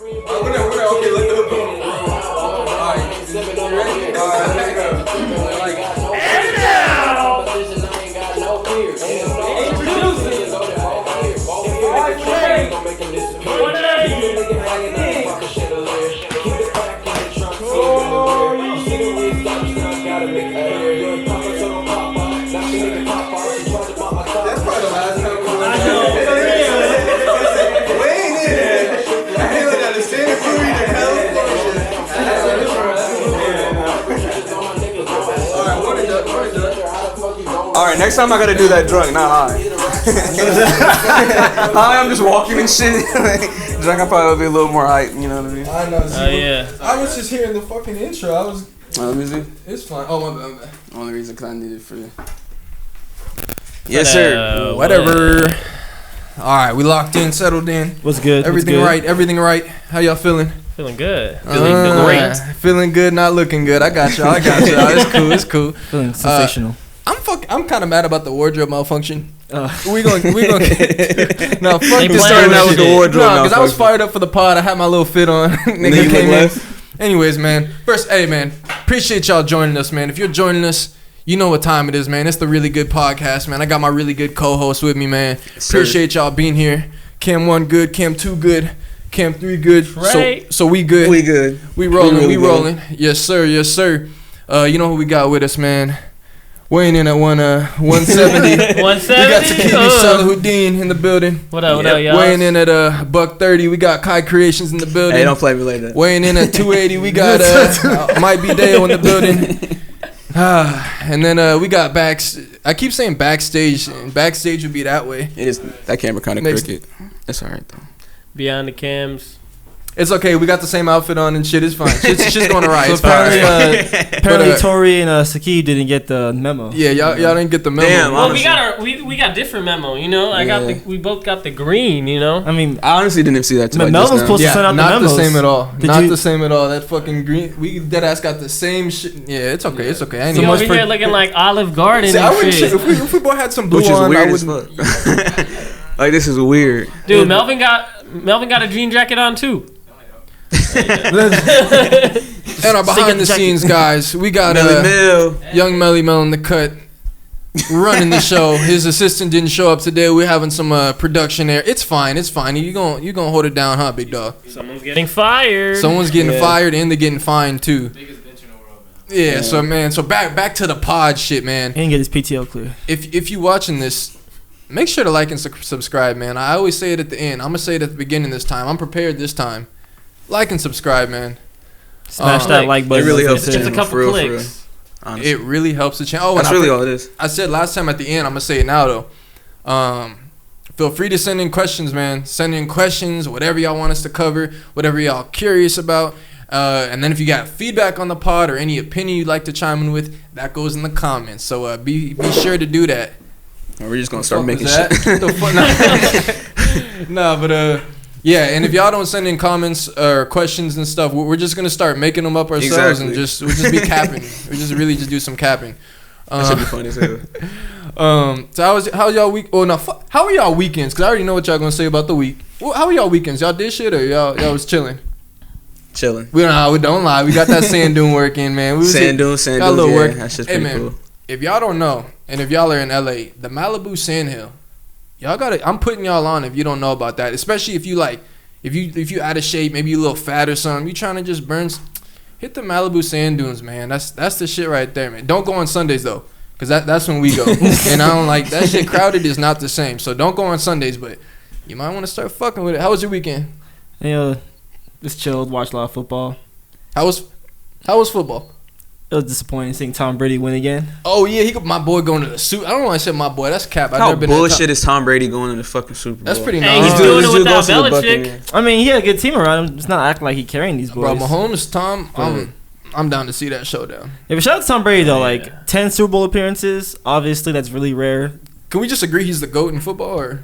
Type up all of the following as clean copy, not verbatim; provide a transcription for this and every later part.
Okay, let the hook go. And now, That's probably the last time we I know, for real. We ain't in it. I ain't looking at the same food the hell. Alright, what is that? Alright, next time I gotta do that drunk, not high. High, I'm just walking and shit. Drunk, I'll probably be a little more hype, you know what I mean? I know. Oh yeah. I was just hearing the fucking intro. I was. Let me see. It's fine. Oh, my bad. Only reason because I need it for you. Yes, sir. Whatever. Alright, we locked in, settled in. What's good? Everything right, everything right. How y'all feeling? Feeling good. Feeling great. Feeling good, not looking good. I got y'all. It's cool. Feeling sensational. I'm kind of mad about the wardrobe malfunction. We gonna They no fuck playing this starting with out with the shit. wardrobe. No, because I was malfunction. fired up for the pod. I had my little fit on. Nigga came in. Anyways, man. First, hey man, appreciate y'all joining us, man. If you're joining us, you know what time it is, man. It's the Really Good Podcast, man. I got my really good co-host with me, man. Appreciate y'all being here. Cam 1 good, Cam 2 good, Cam 3 good. Right. So we good. We good. We rolling. really We good. rolling. Yes, sir. Yes, sir. You know who we got with us, man? Weighing in at 170. 170. We got Takiti Salahuddin in the building. What up, y'all? Weighing in at $130. We got Kai Creations in the building. Hey, don't play me like that. Weighing in at 280. We got Might Be Dale in the building. And then we got I keep saying backstage. And backstage would be that way. It is that camera kind of Next. crooked. That's alright though. Beyond the cams. It's okay. We got the same outfit on and shit. It's fine. Shit's going alright. So It's fine. apparently Tori and Sakib didn't get the memo. Yeah, y'all didn't get the memo. Damn, Well, honestly. we got different memo, you know. We both got the green, you know. I mean, I honestly didn't even see that till like Melvin's just now. supposed to send out the not memos. the same at all. Did Not you- the same at all. That fucking green. We dead ass got the same shit. Yeah, it's okay. It's okay. I ain't See even over here looking like Olive Garden See, I and wouldn't shit. if we both had some blue Which is on. I weird as wouldn't. fuck. Like this is weird. Dude, Melvin got a jean jacket on too. And our behind the scenes guys, we got Melly Mill. young Melly Mel in the cut, running the show. His assistant didn't show up today. We're having some production there. It's fine. It's fine. You gonna hold it down, huh, big dog? Someone's getting fired. Someone's getting fired and they're getting fined too. Yeah. So man, back to the pod shit, man. he didn't get his PTO clear. If you watching this, make sure to like and subscribe, man. I always say it at the end. I'm gonna say it at the beginning this time. I'm prepared this time. Like and subscribe, man. Smash that like button. It really like helps. they Just said. a couple For real, clicks. Honestly. It really helps the channel. Oh, That's and really all it is. I said last time at the end. I'm gonna say it now though. Feel free to send in questions, man. Send in questions, whatever y'all want us to cover, whatever y'all curious about. And then if you got feedback on the pod or any opinion you'd like to chime in with, that goes in the comments. So be sure to do that. Or we're just gonna start Fuck making is that? shit. The fuck? Nah, but yeah. And if y'all don't send in comments or questions and stuff, we're just gonna start making them up ourselves and Exactly. we'll just be capping. We just really just do some capping. That should be funny as hell. So how's y'all week? Oh no, how are y'all weekends? Cause I already know what y'all gonna say about the week. Well, how are y'all weekends? Y'all did shit or y'all was chilling? Chilling. We don't lie. We got that sand dune work in, man. We Sand dunes, got a little yeah, work. that shit's Hey pretty man, cool. if y'all don't know, and if y'all are in LA, the Malibu Sandhill, y'all gotta. I'm putting y'all on if you don't know about that. Especially if you like, if you out of shape, maybe you a little fat or something. You trying to just burn. Hit the Malibu sand dunes, man. That's the shit right there, man. Don't go on Sundays though, cause that's when we go. And I don't like that shit. Crowded is not the same. So don't go on Sundays, but you might want to start fucking with it. How was your weekend? Just chilled, watched a lot of football. How was football? It was disappointing seeing Tom Brady win again. Oh yeah, my boy going to the suit. I don't know why I said my boy. That's cap. I've How never been bullshit is Tom Brady going to the fucking Super Bowl? That's pretty Hey, nice. he's doing it without Belichick. I mean, he had a good team around him. It's not acting like he carrying these boys. Bro, Mahomes, Tom, I'm down to see that showdown. Yeah, but shout out to Tom Brady though. Like 10 Super Bowl appearances. Obviously, that's really rare. Can we just agree he's the GOAT in football? Or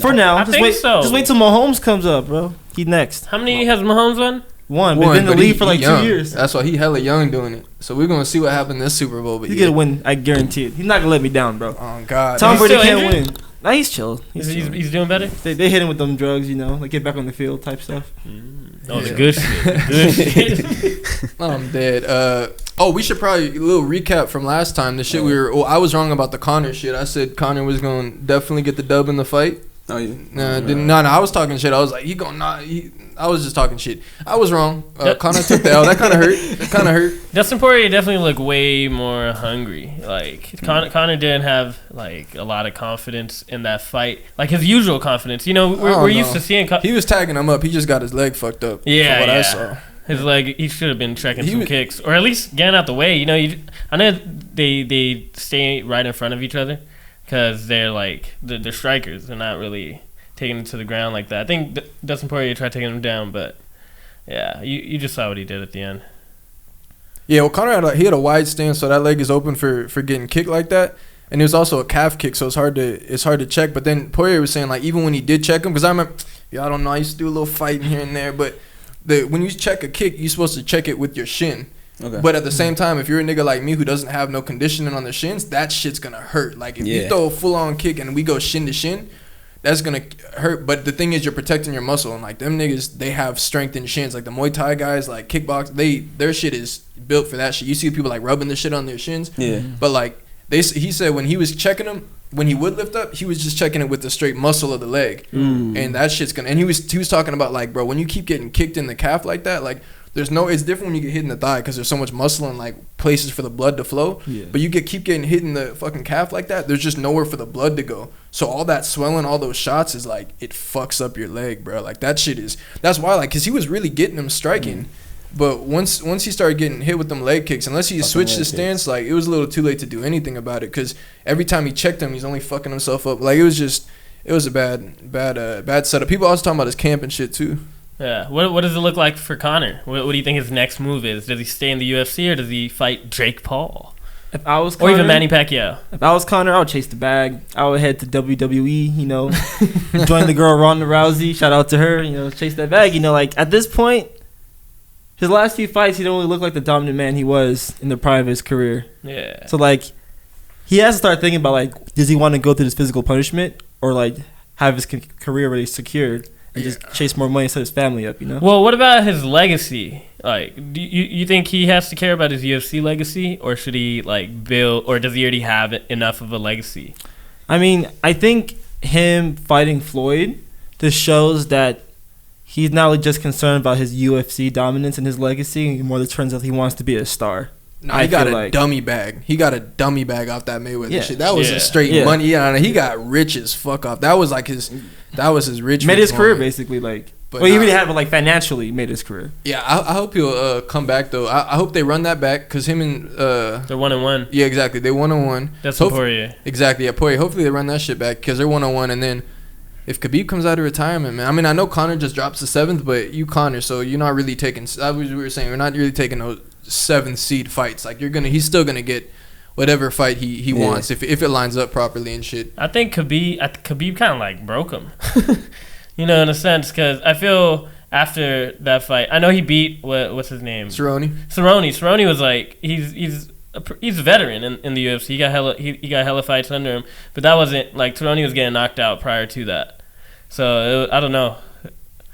For now, I think so. Just wait till Mahomes comes up, bro. He next. How many has Mahomes won? One. Been in the but league for like 2 young. years. That's why he hella young doing it. So we're gonna see what happened this Super Bowl. But He's yeah. gonna win. I guarantee it. He's not gonna let me down, bro. Oh God. Tom He's Brady still can't injured? win. Nah, he's chill. He's doing better. They hit him with them drugs, like get back on the field type stuff. Oh, the good shit. I'm dead. We should probably a little recap from last time. The shit I was wrong about the Conor shit. I said Conor was gonna definitely get the dub in the fight. Oh yeah. No, I was talking shit. I was like, I was just talking shit. I was wrong. Conor took the L. That kind of hurt. It kind of hurt. Dustin Poirier definitely looked way more hungry. Like Conor didn't have like a lot of confidence in that fight, like his usual confidence. We're used to seeing. He was tagging him up. He just got his leg fucked up. Yeah, from what I saw. His leg, he should have been checking some kicks, or at least getting out the way. I know they stay right in front of each other because they're like they're strikers. They're not really taking it to the ground like that. I think Dustin Poirier tried taking him down, but yeah, you just saw what he did at the end. Yeah, well, Conor had a wide stance, so that leg is open for getting kicked like that, and it was also a calf kick, so it's hard to check. But then Poirier was saying like even when he did check him, because I remember, I don't know, I used to do a little fighting here and there, but when you check a kick, you're supposed to check it with your shin. Okay. But at the same time, if you're a nigga like me who doesn't have no conditioning on the shins, that shit's gonna hurt. Like if you throw a full on kick and we go shin to shin, that's gonna hurt. But the thing is, you're protecting your muscle, and like them niggas, they have strength in shins. Like the Muay Thai guys, like kickbox, their shit is built for that shit. You see people like rubbing the shit on their shins. Yeah. But like he said when he was checking them, when he would lift up, he was just checking it with the straight muscle of the leg, and that shit's gonna. And he was talking about like, bro, when you keep getting kicked in the calf like that, like it's different when you get hit in the thigh because there's so much muscle and like places for the blood to flow. Yeah. But you keep getting hit in the fucking calf like that, there's just nowhere for the blood to go. So all that swelling, all those shots is like it fucks up your leg, bro. Like that shit is. That's why because he was really getting him striking. But once he started getting hit with them leg kicks, unless he switched his stance, like it was a little too late to do anything about it. Because every time he checked him, he's only fucking himself up. Like it was a bad setup. People also talking about his camp and shit too. Yeah. What does it look like for Conor? What do you think his next move is? Does he stay in the UFC or does he fight Jake Paul? If I was Conor, or even Manny Pacquiao. If I was Conor, I would chase the bag. I would head to WWE. Join the girl Ronda Rousey. Shout out to her. Chase that bag. Like at this point. His last few fights, he don't really look like the dominant man he was in the prime of his career. Yeah. So, like, he has to start thinking about, like, does he want to go through this physical punishment or, like, have his career really secured and just chase more money and set his family up, Well, what about his legacy? Like, do you think he has to care about his UFC legacy or should he, like, build, or does he already have enough of a legacy? I mean, I think him fighting Floyd just shows that he's not really just concerned about his UFC dominance and his legacy, more the trends that he wants to be a star. No, he got a dummy bag. He got a dummy bag off that Mayweather shit. That was a straight money. Yeah, he got rich as fuck off. That was like his rich. Made his career basically like. But he really had, but like financially made his career. Yeah, I hope he'll come back though. I hope they run that back because him and they're 1-1. Yeah, exactly. They 1-1. That's Poirier. Exactly. Yeah, Poirier. Hopefully they run that shit back because they're 1-1, and then. If Khabib comes out of retirement, man, I mean, I know Conor just drops the 7th, but you Conor, so you're not really taking. That was what we were saying. We're not really taking those 7th seed fights. Like he's still gonna get whatever fight he wants if it lines up properly and shit. I think Khabib kind of like broke him, in a sense, because I feel after that fight, I know he beat what's his name, Cerrone. Cerrone was like he's a veteran in the UFC. He got hella fights under him, but that wasn't like Cerrone was getting knocked out prior to that. So I don't know.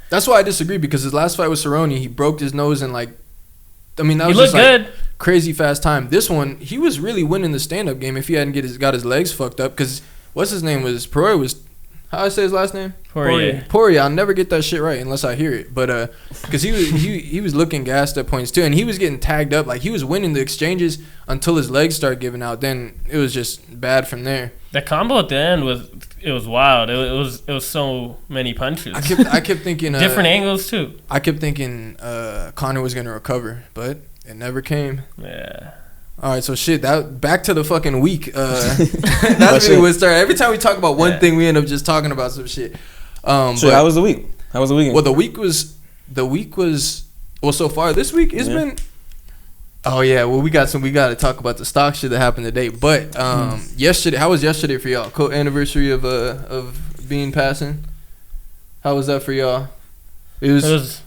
That's why I disagree because his last fight with Cerrone, he broke his nose and that was he looked just good. Crazy fast time. This one, he was really winning the stand up game if he hadn't got his legs fucked up. Because what's his name was Poirier was. How I say his last name? Poirier. I'll never get that shit right unless I hear it. But because he was looking gassed at points too, and he was getting tagged up. Like he was winning the exchanges until his legs started giving out. Then it was just bad from there. The combo at the end was wild. It was so many punches. I kept thinking different angles too. I kept thinking Conor was gonna recover, but it never came. Yeah. All right, so back to the fucking week. That's really what started. Every time we talk about one thing, we end up just talking about some shit. How was the week? How was the weekend? Well, the week was so far this week it's been. Oh yeah, well we got to talk about the stock shit that happened today. But yesterday, how was yesterday for y'all? Anniversary of Bean passing. How was that for y'all? It was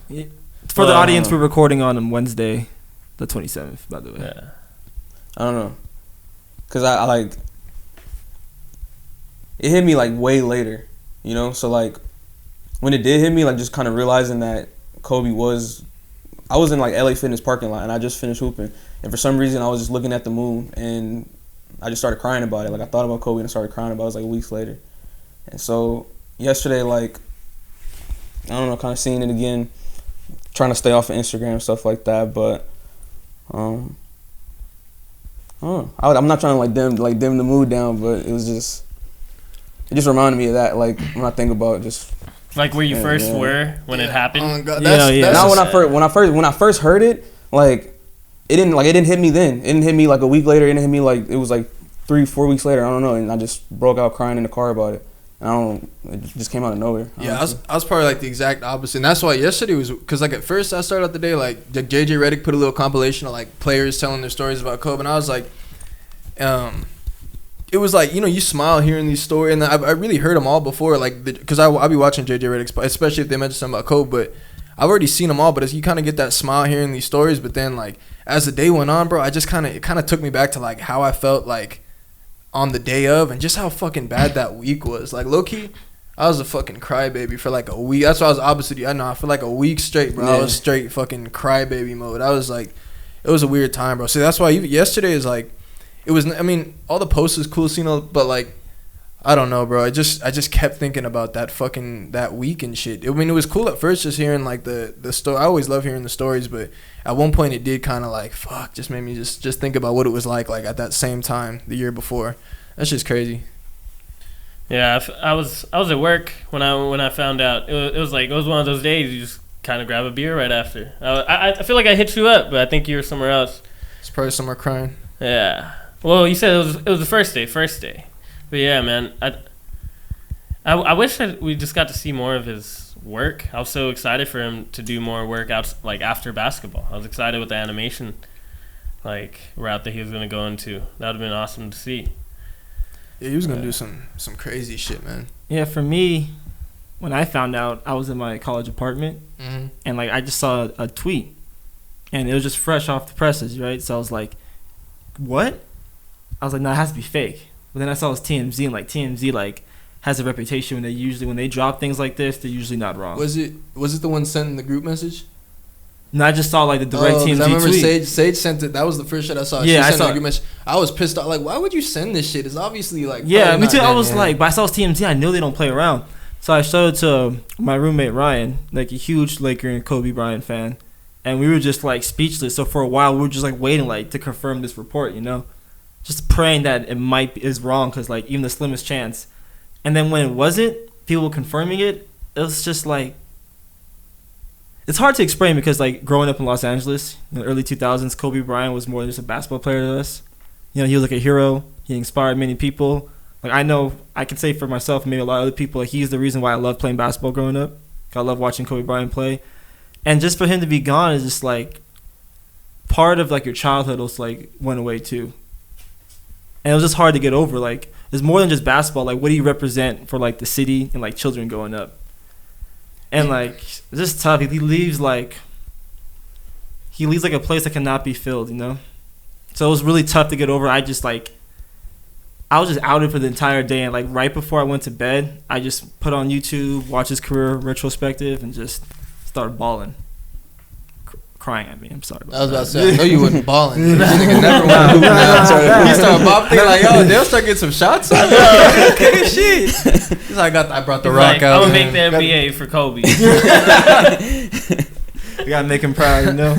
for the audience. We're recording on Wednesday, the 27th. By the way. Yeah. I don't know, cause I like. it hit me like way later, you know. So like when it did hit me, like just kind of realizing that Kobe was, I was in like LA Fitness parking lot and I just finished hooping, and for some reason I was just looking at the moon and I just started crying about it. Like I thought about Kobe and I started crying about it. It was like weeks later, and so yesterday, like I don't know, kind of seeing it again, trying to stay off of Instagram and stuff like that, but I don't know. I'm not trying to dim the mood down, but it just reminded me of that. Like when I think about just like where you first were when it happened. Oh God, that's not when I first heard it. Like it didn't hit me then. It didn't hit me like a week later. It didn't hit me like it was like 3-4 weeks later. I don't know, and I just broke out crying in the car about it. It just came out of nowhere. Yeah, I was probably like the exact opposite. And that's why yesterday was, because like at first I started out the day like JJ Redick put a little compilation of like players telling their stories about Kobe, and I was like, it was like, you know, you smile hearing these stories, and I really heard them all before, like because I'll be watching JJ Redick, especially if they mention something about Kobe, but I've already seen them all. But as you kind of get that smile hearing these stories, but then like as the day went on, bro, it kind of took me back to like how I felt like on the day of, and just how fucking bad that week was. Like low-key, I was a fucking crybaby for like a week. That's why I was opposite you. I know, for like a week straight, bro. I was straight fucking crybaby mode. I was like, it was a weird time, bro. So that's why yesterday is like, it was, I mean, all the posts was cool, you know, but like, I don't know, bro. I just kept thinking about that week and shit. I mean, it was cool at first just hearing like the story. I always love hearing the stories, but at one point it did kind of like, fuck, just made me just think about what it was like at that same time the year before. That's just crazy. Yeah, I was at work when I found out. It was one of those days you just kind of grab a beer right after. I feel like I hit you up, but I think you were somewhere else. It's probably somewhere crying. Yeah. Well, you said it was the first day. But yeah, man, I wish that we just got to see more of his work. I was so excited for him to do more work out like after basketball. I was excited with the animation like route that he was gonna go into. That would have been awesome to see. Yeah, he was gonna do some crazy shit, man. Yeah, for me, when I found out, I was in my college apartment, and like I just saw a tweet, and it was just fresh off the presses, right? So I was like, "What?" I was like, "No, it has to be fake." But then I saw it was TMZ, and like TMZ like has a reputation when they drop things like this, they're usually not wrong. Was it the one sent in the group message? No, I just saw like the direct TMZ I remember tweet. Sage sent it. That was the first shit I saw. Yeah, she I sent saw. the group message. I was pissed off. Like, why would you send this shit? It's obviously like. Yeah, me too. I was yeah. like, but I saw it was TMZ. I know they don't play around. So I showed it to my roommate Ryan, like a huge Laker and Kobe Bryant fan, and we were just like speechless. So for a while, we were just like waiting like to confirm this report, you know, just praying that it is wrong, because like even the slimmest chance. And then when it wasn't, people confirming it, it was just like. It's hard to explain because, like, growing up in Los Angeles in the early 2000s, Kobe Bryant was more than just a basketball player to us. You know, he was like a hero. He inspired many people. Like, I know I can say for myself and maybe a lot of other people, like, he's the reason why I love playing basketball growing up. I love watching Kobe Bryant play. And just for him to be gone is just, like, part of, like, your childhood also, like, went away, too. And it was just hard to get over. Like, it's more than just basketball. Like, what do you represent for, like, the city and, like, children growing up? And like it's just tough. He leaves like a place that cannot be filled, you know. So it was really tough to get over. I was just outed for the entire day, and like right before I went to bed, I just put on YouTube, watched his career retrospective, and just started bawling, crying at me. I'm sorry. I was about to say, I know you wasn't balling. This nigga never went hooping out. He started bopping like, yo, they'll start getting some shots. Okay, shit. He's like, I brought the rock out. I'm gonna make the NBA for Kobe. You gotta make him proud, you know.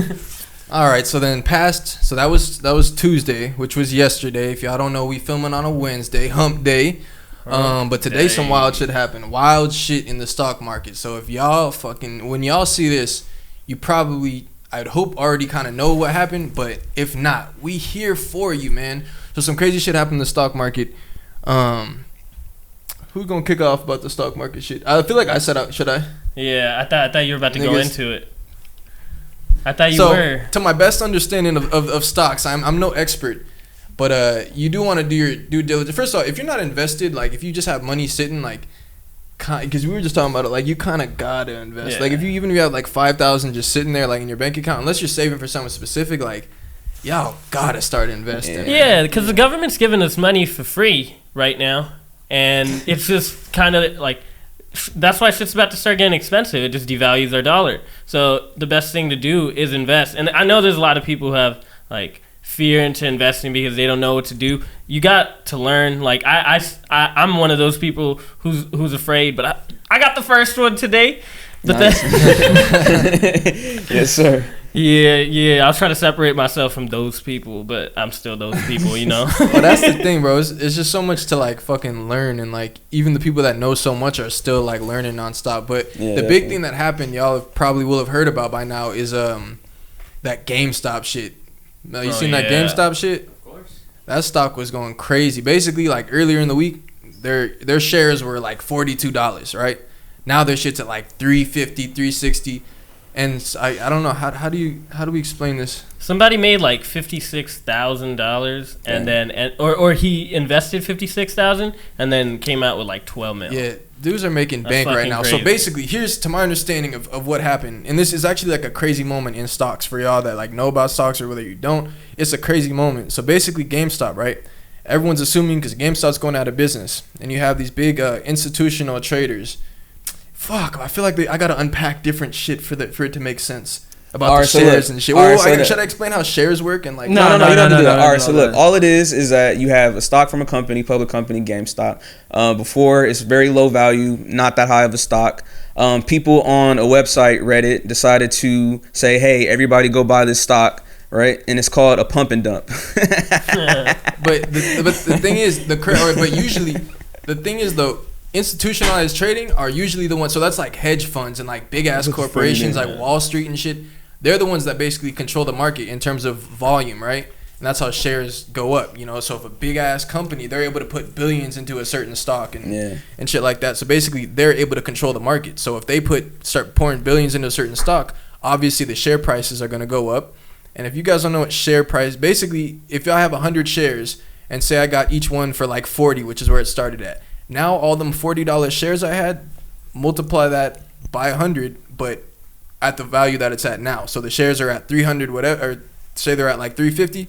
All right, so then so that was Tuesday, which was yesterday. If y'all don't know, we filming on a Wednesday, hump day. But today some wild shit happened. Wild shit in the stock market. So if y'all when y'all see this, you probably, I'd hope, already kind of know what happened. But if not, we here for you, man. So some crazy shit happened in the stock market. Who's gonna kick off about the stock market shit? I feel like I set out. Should I? Yeah, I thought you were about to go into it. I thought you were. To my best understanding of stocks, I'm no expert, but you do want to do your due diligence. First of all, if you're not invested, like if you just have money sitting, like, because we were just talking about it, like you kind of gotta invest. Yeah. Like if you have like 5,000 just sitting there like in your bank account, unless you're saving for something specific, like y'all gotta start investing. Yeah, because the government's giving us money for free right now. and it's just kind of like that's why shit's about to start getting expensive. It just devalues our dollar. So the best thing to do is invest. And I know there's a lot of people who have like fear into investing because they don't know what to do. You got to learn. Like I'm one of those people who's afraid, but I got the first one today. But nice. Yes, sir. Yeah. I was trying to separate myself from those people, but I'm still those people, you know. Well, that's the thing, bro. It's just so much to like fucking learn, and like even the people that know so much are still like learning nonstop. But the big thing that happened, y'all probably will have heard about by now, is that GameStop shit. You seen that GameStop shit? Of course. That stock was going crazy. Basically, like earlier in the week, their shares were like $42, right? Now their shit's at like $350, $360. And I don't know how do we explain this? Somebody made like $56,000 and then or he invested $56,000 and then came out with like $12 million. Yeah, dudes are making bank right now. Crazy. So basically, here's to my understanding of what happened, and this is actually like a crazy moment in stocks for y'all that like know about stocks or whether you don't. It's a crazy moment. So basically, GameStop, right? Everyone's assuming because GameStop's going out of business, and you have these big institutional traders. Fuck, I feel like I gotta unpack different shit for it to make sense about the shares and shit. Should I explain how shares work and like? No, you don't have to do that. All right, so look, all it is that you have a stock from a company, public company, GameStop. Before it's very low value, not that high of a stock. People on a website, Reddit, decided to say, hey, everybody go buy this stock, right? And it's called a pump and dump. But the thing is usually the thing is though. Institutionalized trading are usually the ones, so that's like hedge funds and like big ass corporations like Wall Street and shit. They're the ones that basically control the market in terms of volume, right? And that's how shares go up, you know. So if a big ass company, they're able to put billions into a certain stock and shit like that. So basically, they're able to control the market. So if they start pouring billions into a certain stock, obviously the share prices are gonna go up. And if you guys don't know what share price, basically, if y'all have 100 shares and say I got each one for like 40, which is where it started at. Now all them $40 shares I had, multiply that by 100, but at the value that it's at now. So the shares are at 300, whatever, or say they're at like 350.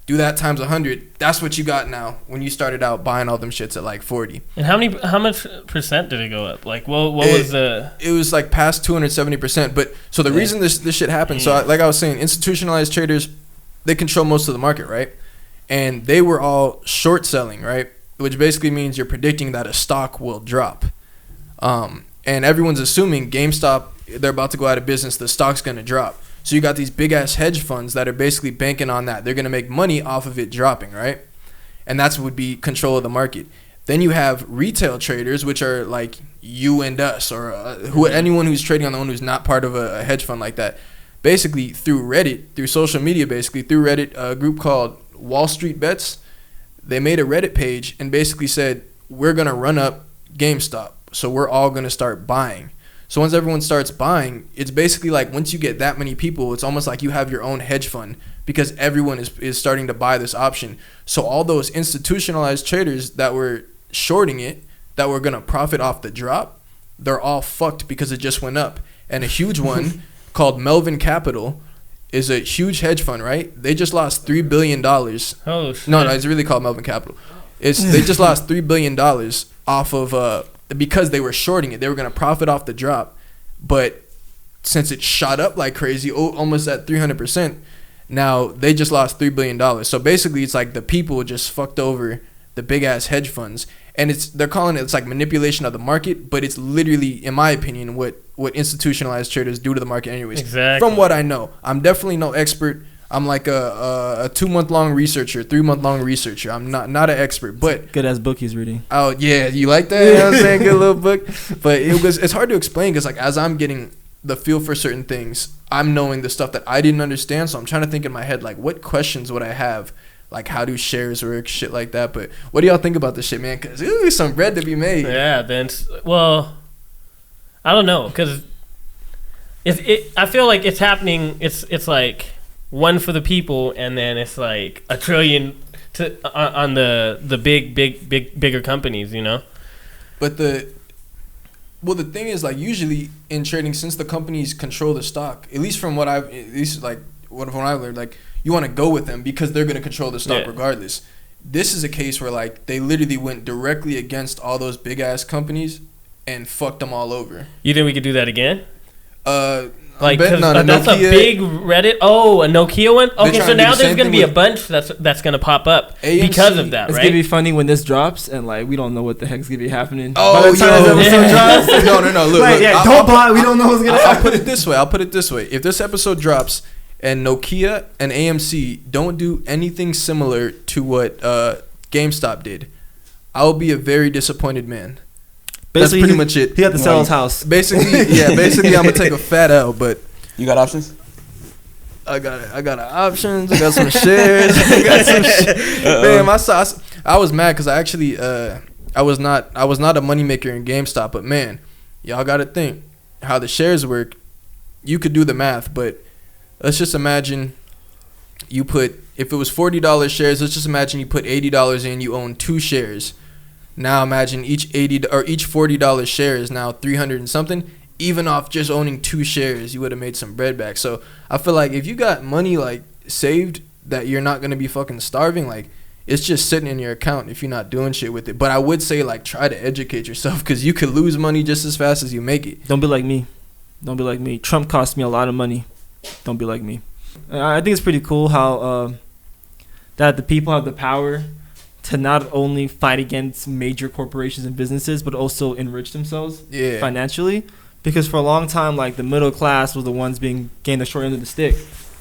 Do that times 100. That's what you got now when you started out buying all them shits at like 40. And how much percent did it go up? Like what was the? It was like past 270%. But so the reason this shit happened. So like I was saying, institutionalized traders, they control most of the market, right? And they were all short selling, right? Which basically means you're predicting that a stock will drop. And everyone's assuming GameStop, they're about to go out of business, the stock's going to drop. So you got these big-ass hedge funds that are basically banking on that. They're going to make money off of it dropping, right? And that's would be control of the market. Then you have retail traders, which are like you and us, or anyone who's trading on the one who's not part of a hedge fund like that. Basically, through Reddit, through social media, through Reddit, a group called Wall Street Bets, they made a Reddit page and basically said, we're going to run up GameStop. So we're all going to start buying. So once everyone starts buying, it's basically like once you get that many people, it's almost like you have your own hedge fund because everyone is starting to buy this option. So all those institutionalized traders that were shorting it, that were going to profit off the drop, they're all fucked because it just went up. And a huge one called Melvin Capital is a huge hedge fund, right? They just lost $3 billion. Oh, shit. No, it's really called Melvin Capital. They just lost $3 billion off of because they were shorting it. They were going to profit off the drop. But since it shot up like crazy, almost at 300%, now they just lost $3 billion. So basically, it's like the people just fucked over the big-ass hedge funds. And they're calling it's like manipulation of the market, but it's literally, in my opinion, what institutionalized traders do to the market anyways. Exactly. From what I know. I'm definitely no expert. I'm like a 2-month-long researcher, 3-month-long researcher. I'm not an expert, but good as book he's reading. Oh yeah, you like that? You know what I'm saying? Good little book. But it's hard to explain because like as I'm getting the feel for certain things, I'm knowing the stuff that I didn't understand. So I'm trying to think in my head like what questions would I have, like how do shares work, shit like that. But what do y'all think about this shit, man? Because there's some bread to be made. Yeah, Vince. Well, I don't know because I feel like it's happening. It's like one for the people, and then it's like $1 trillion on the bigger companies, you know. But the thing is, like usually in trading, since the companies control the stock, at least from what I've learned, like you want to go with them because they're going to control the stock regardless. this is a case where like they literally went directly against all those big ass companies and fucked them all over. You think we could do that again? Like that's a big Reddit. Oh, a Nokia one. Okay, so now there's gonna be a bunch that's gonna pop up because of that, right? It's gonna be funny when this drops and like we don't know what the heck's gonna be happening. Oh, by the time this episode drops, no. Look, like, look, don't buy. We don't know what's gonna happen. I'll put it this way. If this episode drops and Nokia and AMC don't do anything similar to what GameStop did, I'll be a very disappointed man. Basically, that's pretty much it. He had to sell his house. Basically, I'm gonna take a fat L. But you got options? I got options. I got some shares. Damn, I was mad because I actually I was not a moneymaker in GameStop. But man, y'all got to think how the shares work. You could do the math, but let's just imagine you put, if it was $40 shares. Let's just imagine you put $80 in. You own 2 shares. Now imagine each $40 share is now 300 and something. Even off just owning 2 shares, you would have made some bread back. So I feel like if you got money like saved that you're not gonna be fucking starving, like it's just sitting in your account if you're not doing shit with it. But I would say like try to educate yourself because you could lose money just as fast as you make it. Don't be like me. Trump cost me a lot of money. Don't be like me. I think it's pretty cool how that the people have the power to not only fight against major corporations and businesses, but also enrich themselves financially. Because for a long time, like the middle class was the ones getting the short end of the stick,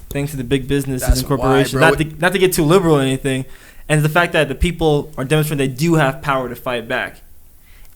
thanks to the big businesses and corporations. Not to get too liberal or anything, and the fact that the people are demonstrating they do have power to fight back,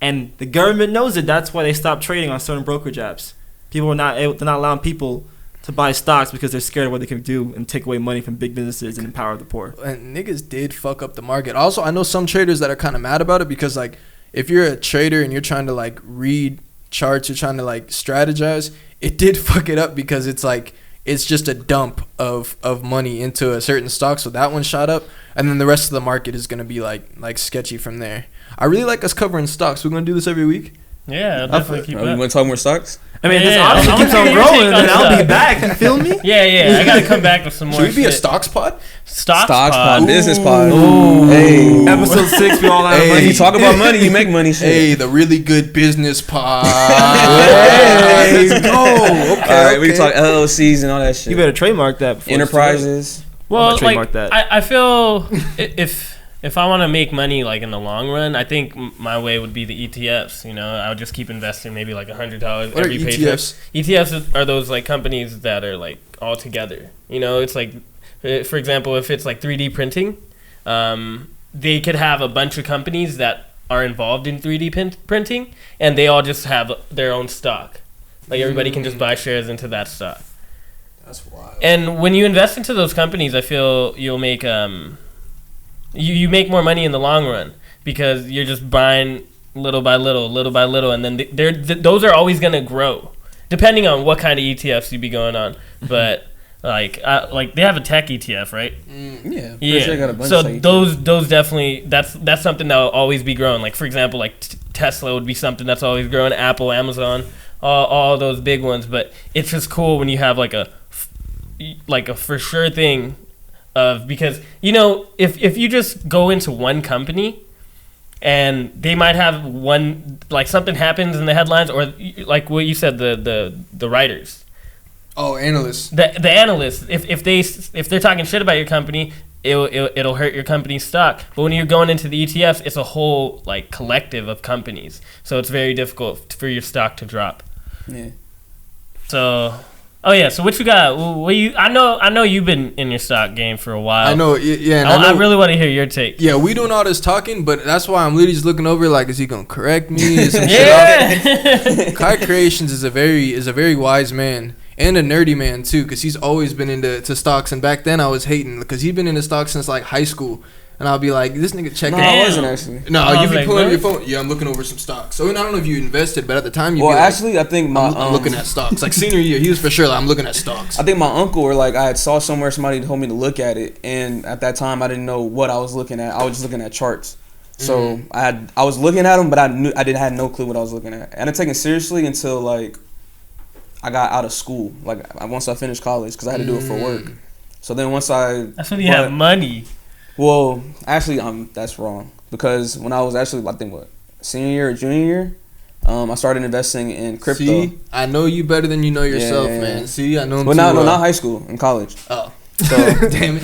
and the government knows it. That's why they stopped trading on certain brokerage apps. They're not allowing people to buy stocks because they're scared of what they can do and take away money from big businesses and empower the poor. And niggas did fuck up the market. Also, I know some traders that are kind of mad about it because, like, if you're a trader and you're trying to, like, read charts, you're trying to, like, strategize, it did fuck it up because it's, like, it's just a dump of money into a certain stock. So that one shot up, and then the rest of the market is going to be, like sketchy from there. I really like us covering stocks. We're going to do this every week. Yeah, I'll definitely keep You want to talk more stocks? I mean, this obviously keeps on growing, and I'll be back. You feel me? Yeah. I gotta come back with some more. Should we be a stocks pod? Stocks pod. Business pod. Ooh. Hey. Episode 6, we all have money. If you talk about money, you make money. Shit. Hey, the really good business pod. Hey, let's go. Okay, all right, we can talk LLCs and all that shit. You better trademark that. Enterprises. Well, like, I feel if I want to make money like in the long run, I think my way would be the ETFs. You know, I would just keep investing maybe like $100 every paycheck. ETFs are those like companies that are like all together. You know, it's like, for example, if it's like 3D printing, they could have a bunch of companies that are involved in 3D printing, and they all just have their own stock. Like everybody can just buy shares into that stock. That's wild. And when you invest into those companies, I feel you'll make you make more money in the long run because you're just buying little by little, and then those are always gonna grow, depending on what kind of ETFs you be going on. But like they have a tech ETF, right? Yeah. Sure got a bunch so of those definitely that's something that will always be growing. Like for example, like Tesla would be something that's always growing. Apple, Amazon, all those big ones. But it's just cool when you have like a for sure thing. Because, you know, if you just go into one company and they might have one, like something happens in the headlines, or like what you said, the writers. Oh, analysts. The analysts. If they're talking shit about your company, it'll hurt your company's stock. But when you're going into the ETFs, it's a whole like collective of companies. So it's very difficult for your stock to drop. Yeah. So... Oh yeah, so what you got? I know you've been in your stock game for a while. I know, yeah. And I really want to hear your take. Yeah, we doing all this talking, but that's why I'm literally just looking over like, is he gonna correct me? Is some shit Kai Creations is a very wise man and a nerdy man too, because he's always been into stocks. And back then I was hating because he'd been into stocks since like high school. And I'll be like, this nigga checking. No, I wasn't actually. No, you be pulling up your phone. Yeah, I'm looking over some stocks. So I don't know if you invested, but at the time you. Well, actually, I think I'm looking at stocks. Like senior year, he was for sure like, I'm looking at stocks. I think my uncle or like I had saw somewhere somebody told me to look at it, and at that time I didn't know what I was looking at. I was just looking at charts. So I was looking at them, but I had no clue what I was looking at. And I didn't take it seriously until like I got out of school. Like once I finished college, because I had to do it for work. So then once that's when you have money. Well, actually, that's wrong because when I was actually, I think senior year or junior year, I started investing in crypto. See, I know you better than you know yourself, man. See, I know him But too well. not high school, in college. Oh, so damn it.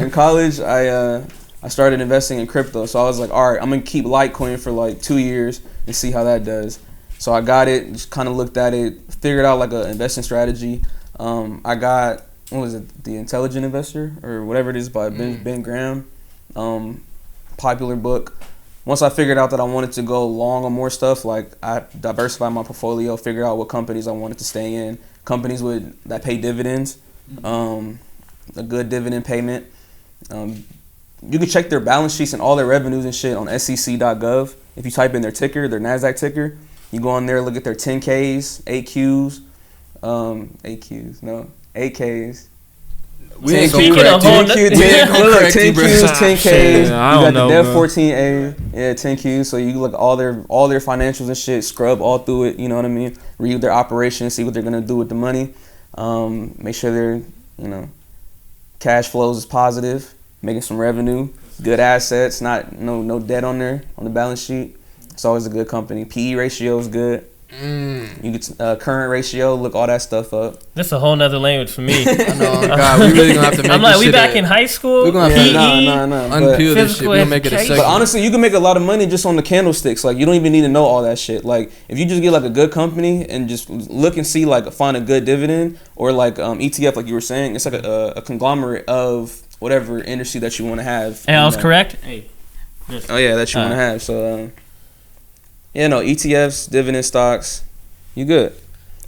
in college, I started investing in crypto. So I was like, all right, I'm gonna keep Litecoin for like 2 years and see how that does. So I got it, just kind of looked at it, figured out like an investing strategy. I got, what was it, The Intelligent Investor or whatever it is by Ben Graham, popular book. Once I figured out that I wanted to go long on more stuff, like I diversified my portfolio, figured out what companies I wanted to stay in, companies that pay dividends, a good dividend payment. You can check their balance sheets and all their revenues and shit on sec.gov. If you type in their ticker, their NASDAQ ticker, you go on there, look at their 10Ks, 8Qs, 8Ks. We ain't Speaking gonna of correct whole- you. We ain't gonna correct you, bro. 10Qs, 10Ks. I You don't got know, the Dev bro. 14A, 10Qs. So you look at all their financials and shit, scrub all through it. You know what I mean? Read their operations, see what they're gonna do with the money. Make sure their cash flows is positive, making some revenue, good assets, no debt on the balance sheet. It's always a good company. PE ratio is good. You get current ratio, look all that stuff up. This is a whole nother language for me. I know, God, we really gonna have to make I'm this like, we shit back in high school. We're gonna have to No. unpeel this shit. Physical We're gonna make it a education. segment. But honestly, you can make a lot of money just on the candlesticks. Like, you don't even need to know all that shit. Like, if you just get like a good company and just look and see, like, find a good dividend or like ETF, like you were saying, it's like a conglomerate of whatever industry that you want to have. Hey, I was correct. Hey. Oh yeah, that you want to have. So ETFs, dividend stocks, you good.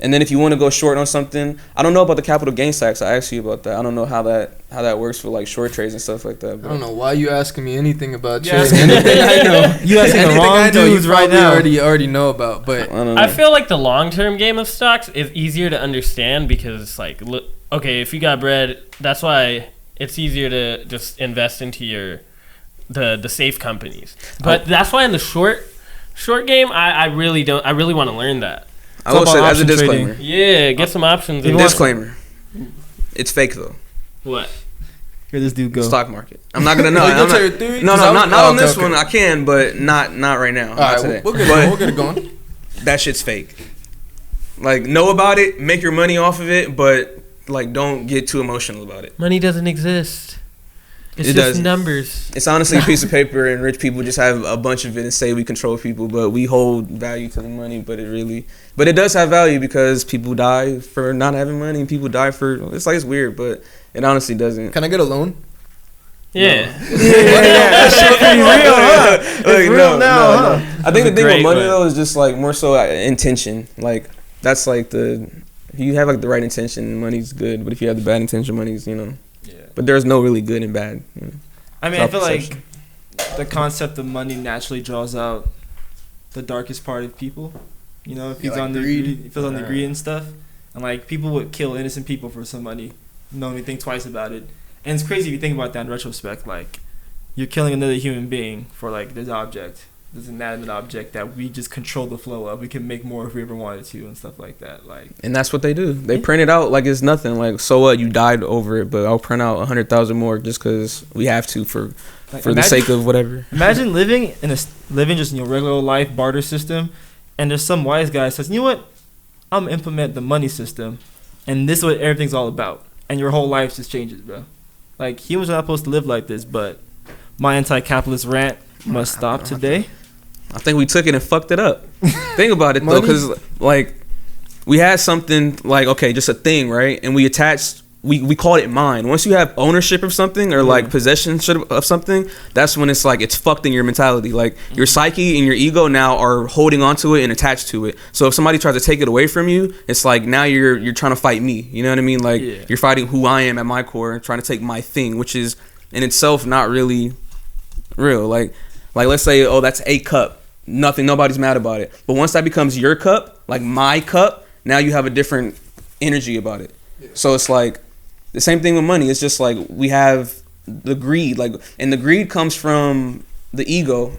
And then if you want to go short on something, I don't know about the capital gains tax. I asked you about that. I don't know how that works for like short trades and stuff like that. I don't know why you asking me anything about Yeah, trading. Anything I know. You asking the Anything wrong I know, dudes you right probably now. already know about. But I don't know. I feel like the long-term game of stocks is easier to understand because it's like, look, okay, if you got bread, that's why it's easier to just invest into the safe companies. But that's why in the short game, I really want to learn that. I will say as a option disclaimer. Yeah, get some options. Disclaimer. It's fake though. What? Here this dude go. Stock market. I'm not gonna know. Wait, I'm you'll not, tell your theory? no, 'Cause no, I was- not on okay, this okay. one. I can, but not right now. all Not right, today. we'll get But it. We'll get it going. that shit's fake. Like, know about it, make your money off of it, but like, don't get too emotional about it. Money doesn't exist. It's It just doesn't. numbers. It's honestly a piece of paper, and rich people just have a bunch of it and say we control people, but we hold value to the money. But it does have value because people die for not having money, and people die for. It's weird, but it honestly doesn't. Can I get a loan? Yeah. That shit pretty real, huh? It's real now, huh? I think the thing with great money one. though is just like more so intention. Like, that's like if you have like the right intention, money's good. But if you have the bad intention, money's Yeah. But there's no really good and bad. I mean, I feel like Self-perception. the concept of money naturally draws out the darkest part of people. You know, if he's like on the greed? greed, if he's on the greed and stuff, and like people would kill innocent people for some money, no one would think twice about it. And it's crazy if you think about that in retrospect. Like, you're killing another human being for like this object, this inanimate object that we just control the flow of. We can make more if we ever wanted to and stuff like that. Like, And that's what they do. They print it out like it's nothing. Like, so what? You died over it, but I'll print out 100,000 more just because we have to for the sake of whatever. Imagine living just in your regular old life barter system, and there's some wise guy that says, you know what, I'm gonna implement the money system, and this is what everything's all about, and your whole life just changes, bro. Like, humans are not supposed to live like this, but my anti-capitalist rant must stop today. I think we took it and fucked it up. Think about it though, because like we had something like, okay, just a thing, right? And we attached. We called it mine. Once you have ownership of something or like possession of something, that's when it's like it's fucked in your mentality. Like, your psyche and your ego now are holding onto it and attached to it. So if somebody tries to take it away from you, it's like now you're trying to fight me. You know what I mean? Like, you're fighting who I am at my core and trying to take my thing, which is in itself not really real. Like let's say, oh, that's a cup. Nobody's mad about it. But once that becomes your cup, like my cup, now you have a different energy about it. So it's like the same thing with money. It's just like we have the greed, like, and the greed comes from the ego.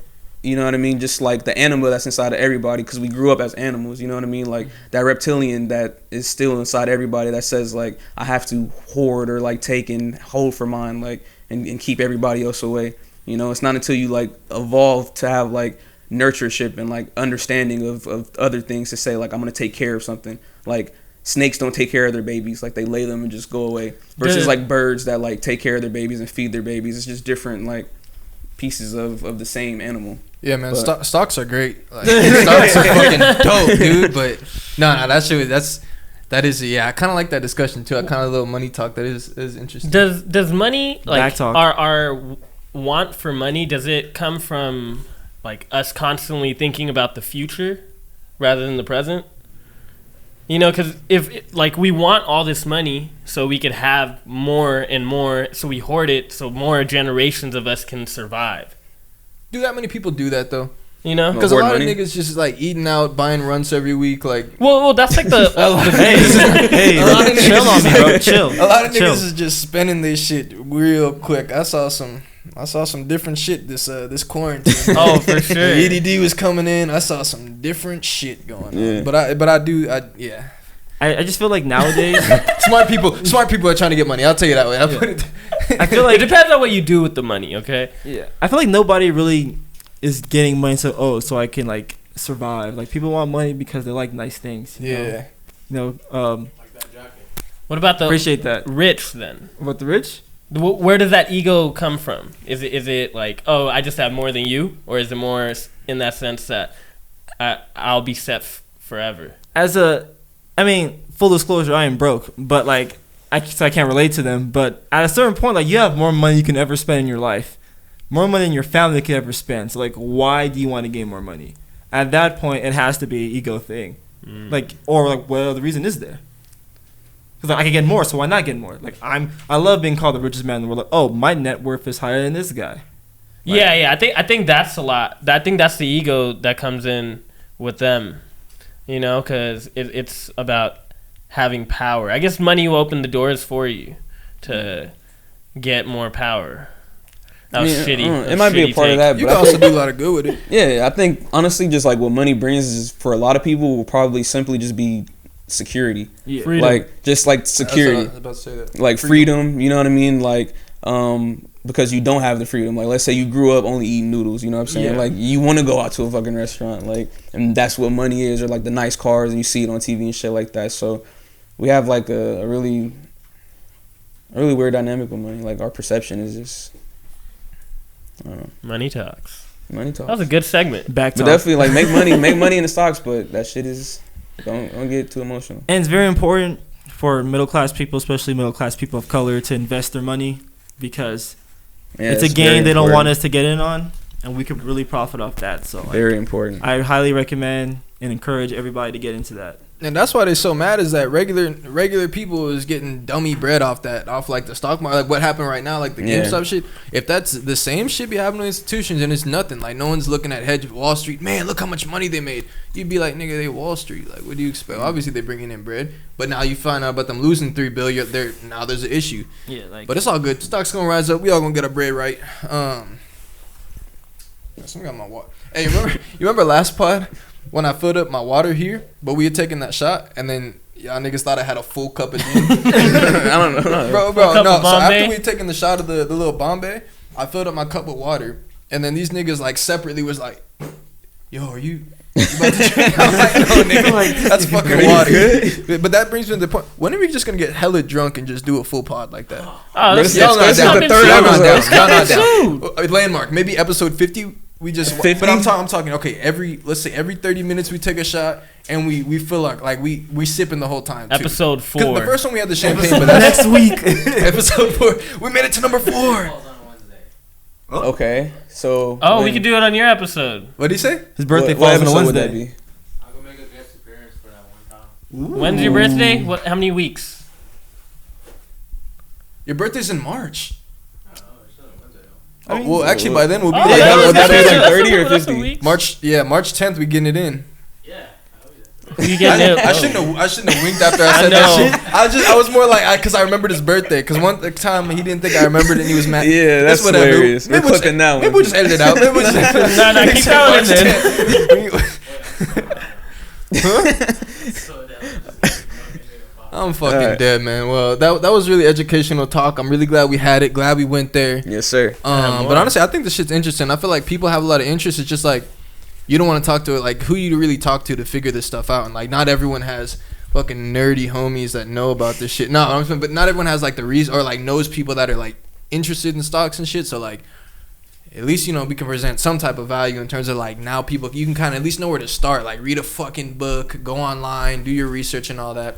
You know what I mean? Just like the animal that's inside of everybody, because we grew up as animals. You know what I mean? Like that reptilian that is still inside everybody that says like I have to hoard or like take and hold for mine. Like and keep everybody else away. You know, it's not until you like evolve to have like nurtureship and like understanding of other things to say like I'm gonna take care of something. Like snakes don't take care of their babies, like they lay them and just go away. Versus like birds that like take care of their babies and feed their babies. It's just different like pieces of the same animal. Yeah, man, stocks are great. Like, stocks are fucking dope, dude. But no, that is I kind of like that discussion too. I kind of a little money talk that is interesting. Does money like talk. our want for money, does it come from like us constantly thinking about the future rather than the present? You know, because if like we want all this money so we could have more and more, so we hoard it so more generations of us can survive. Do that many people do that though? You know, because a lot of niggas just like eating out, buying runts every week. Like, well, that's like the hey, a lot of niggas chill on me, bro. Chill. A lot of niggas is just spending this shit real quick. I saw some different shit this quarantine. Oh, for sure. EDD was coming in. I saw some different shit going on. But I just feel like nowadays smart people are trying to get money. I'll tell you that way. I feel like it depends on what you do with the money. Okay. Yeah. I feel like nobody really is getting money so I can like survive. Like people want money because they like nice things. You know, like that jacket. What about the appreciate that rich then? What the rich? Where does that ego come from? Is it like, oh, I just have more than you, or is it more in that sense that I'll be set forever? Full disclosure, I am broke, but like I can't relate to them. But at a certain point, like you have more money you can ever spend in your life, more money than your family could ever spend. So like, why do you want to gain more money? At that point, it has to be an ego thing. Like, or like, well, the reason is there. Because like, I can get more, so why not get more? Like I love being called the richest man in the world. Like, oh, my net worth is higher than this guy. Like, yeah. I think that's a lot. I think that's the ego that comes in with them. You know, because it's about having power. I guess money will open the doors for you to get more power. That was shitty. It might be a part of that, but you can also do a lot of good with it. Yeah, I think honestly, just like what money brings is for a lot of people will probably simply just be security. Yeah. Like just like security. I was about to say that. Like freedom, you know what I mean? Like because you don't have the freedom. Like let's say you grew up only eating noodles, you know what I'm saying? Yeah. Like you want to go out to a fucking restaurant, like, and that's what money is, or like the nice cars and you see it on TV and shit like that. So we have like a really weird dynamic with money. Like our perception is just, I don't know. Money talks. Money talks. That was a good segment. But definitely like make money in the stocks, but that shit is don't get too emotional. And it's very important for middle class people, especially middle class people of color, to invest their money because it's a game they don't want us to get in on, and we could really profit off that. So very important. I highly recommend and encourage everybody to get into that. And that's why they're so mad is that regular people is getting dummy bread off like the stock market, like what happened right now, like the GameStop shit. If that's the same shit be happening to institutions and it's nothing, like no one's looking at Wall Street, man, look how much money they made. You'd be like, nigga, they Wall Street. Like, what do you expect? Obviously they bringing in bread, but now you find out about them losing $3 billion. Now there's an issue. Yeah, like. But it's all good. Stock's gonna rise up. We all gonna get our bread right. Someone got my water. Hey, you remember last pod? When I filled up my water here, but we had taken that shot, and then y'all niggas thought I had a full cup of gin. I don't know. Bro, no. So after we had taken the shot of the little Bombay, I filled up my cup with water, and then these niggas like separately was like, yo, are you about to drink? I'm like, no, nigga, like, that's fucking water. But that brings me to the point. When are we just gonna get hella drunk and just do a full pod like that? Oh, y'all not down. Y'all not down. Landmark, maybe episode 50. We just 50? But I'm talking okay, let's say every 30 minutes we take a shot and we feel like we sipping the whole time too. Episode 4. The first one we had the champagne, but that's next week. Episode 4. We made it to number 4. Okay. So we could do it on your episode. What did he say? His birthday what falls on a episode would Wednesday. that be? I'll go make a guest appearance for that one time. Ooh. When's your birthday? How many weeks? Your birthday's in March. I mean, well, actually, by then we'll be like, like that'd be like 30 or that's a 50. week. March 10th. We getting it in. Yeah. You getting it? I shouldn't have winked after I said that shit. I was more like because I remembered his birthday. Because one time he didn't think I remembered it and he was mad. Yeah, that's whatever. hilarious. We're clipping that one. Maybe we'll just edit it out. Maybe we'll just No, keep going then. I'm fucking dead, man. Well, that was really educational talk. I'm really glad we had it. Glad we went there. Yes, sir. But honestly, I think this shit's interesting. I feel like people have a lot of interest. It's just like you don't want to talk to it. Like who you really talk to figure this stuff out. And like not everyone has fucking nerdy homies that know about this shit. No, but not everyone has like the reason or like knows people that are like interested in stocks and shit. So like at least, you know, we can present some type of value in terms of like now people, you can kind of at least know where to start. Like read a fucking book, go online, do your research and all that.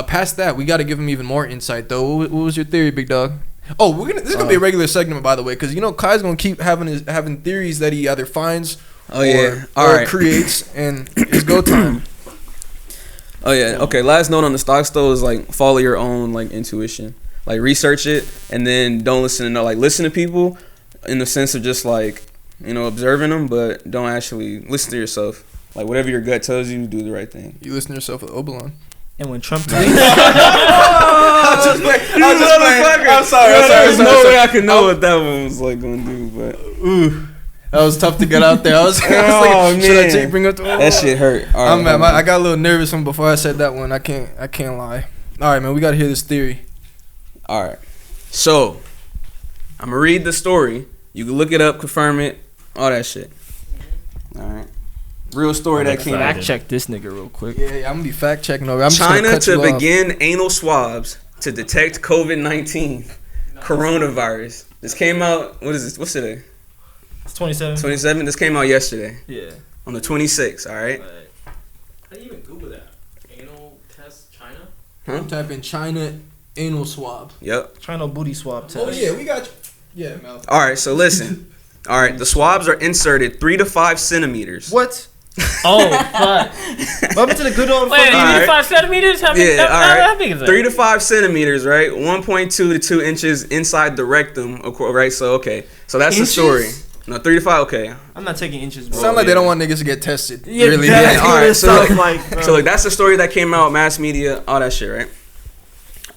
Past that, we got to give them even more insight though. What was your theory, big dog? Oh, this is gonna be a regular segment, by the way, because you know Kai's gonna keep having theories that he either finds or creates, and it's go time. Oh yeah, okay. Last note on the stocks though is like follow your own like intuition, like research it, and then don't listen to listen to people, in the sense of just like observing them, but don't actually listen to yourself. Like whatever your gut tells you, do the right thing. You listen to yourself with Obalon. And when Trump I'm sorry. There's no way I could know what that one was like gonna do, but that was tough to get out there. I was like, should I bring up the that shit hurt. All right, I got a little nervous from before I said that one. I can't lie. All right, man, we gotta hear this theory. All right, so I'm gonna read the story. You can look it up, confirm it, all that shit. All right. Real story that came out. Fact check this nigga real quick. Yeah, I'm gonna be fact checking over. China to begin anal swabs to detect COVID-19 coronavirus. This came out. What is this? What's today? It's 27. 27. This came out yesterday. Yeah. On the 26th. All right. How do you even Google that? Anal test China? Huh? Type in China anal swab. Yep. China booty swab test. Oh yeah, we got you. Yeah, Mel. All right. So listen. All right. The swabs are inserted 3 to 5 centimeters. What? Oh, fuck. Welcome to the good old. Wait, 3 right. to 5 centimeters? How big, Yeah, all right. how big is that? 3 to 5 centimeters, right? 1.2 to 2 inches inside the rectum, right? So, okay. So that's Inches? the story. No, 3 to 5, okay. I'm not taking inches, bro. Sound like they don't want niggas to get tested. Yeah, really. exactly. Yeah, all right. So, Sounds like, bro. so like that's the story that came out, mass media, all that shit, right?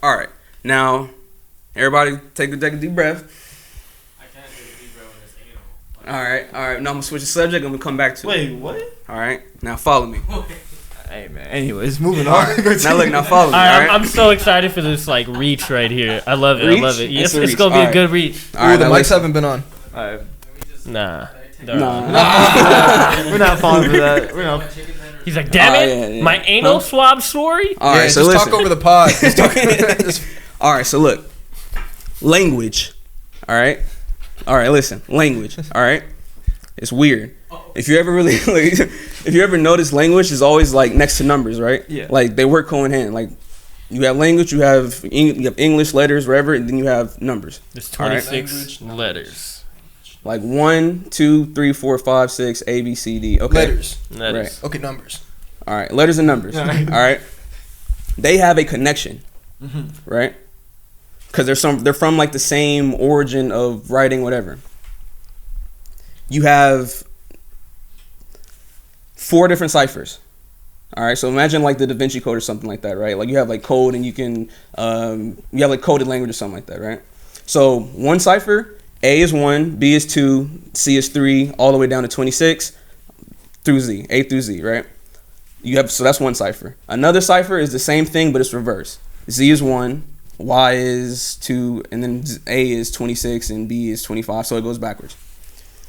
All right. Now, everybody take a deep breath. I can't take a deep breath when it's anal. All right. Now I'm going to switch the subject. I'm going to come back to it. Wait, what? All right. Now, follow me. Hey, man. Anyways, moving on. Now follow me, all right? I'm so excited for this like reach right here. I love it. Reach? I love it. It's Yes, a it's reach. gonna be All a right. good reach. All right, the now mics listen. haven't been on. Alright. Nah. We're not falling for that. We're not. He's like, damn it, yeah. my anal swab story. All right, Yeah, so just listen. talk over the pod. Just talk- All right, so look. Language. All right, listen. Language. All right. It's weird. If you ever really, like, if you ever notice, language is always like next to numbers, right? Yeah. Like they work hand in hand. Like you have language, you have English letters, whatever, and then you have numbers. There's All right. 26 letters. Like 1, 2, 3, 4, 5, 6, A, B, C, D. Okay. Letters. Letters. Okay, numbers. All right. Letters and numbers. All right. They have a connection, right? Because they're from like the same origin of writing, whatever. You have 4 different ciphers. All right, so imagine like the Da Vinci Code or something like that, right? Like you have like code and you can you have like coded language or something like that, right? So one cipher, A is 1, B is 2, C is 3, all the way down to 26 through Z, A through Z, right? So that's one cipher. Another cipher is the same thing, but it's reverse. Z is 1, Y is 2, and then A is 26 and B is 25, so it goes backwards.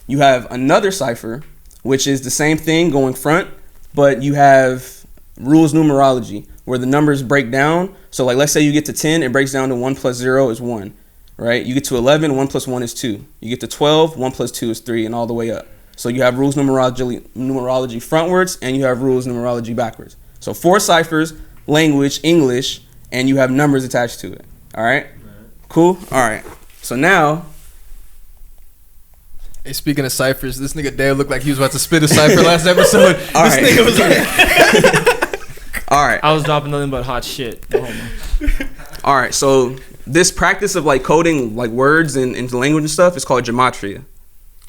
You have another cipher, which is the same thing going front, but you have rules numerology where the numbers break down. So like let's say you get to 10, it breaks down to 1 plus 0 is 1, right? You get to 11, 1 plus 1 is 2. You get to 12, 1 plus 2 is 3, and all the way up. So you have rules numerology frontwards, and you have rules numerology backwards. So 4 ciphers, language, English, and you have numbers attached to it. All right? Cool? All right. So now... Hey, speaking of ciphers, this nigga Dave looked like he was about to spit a cipher last episode. All This right. nigga was like, All right. I was dropping nothing but hot shit. No homo. All right. So this practice of like coding like words and into language and stuff is called gematria.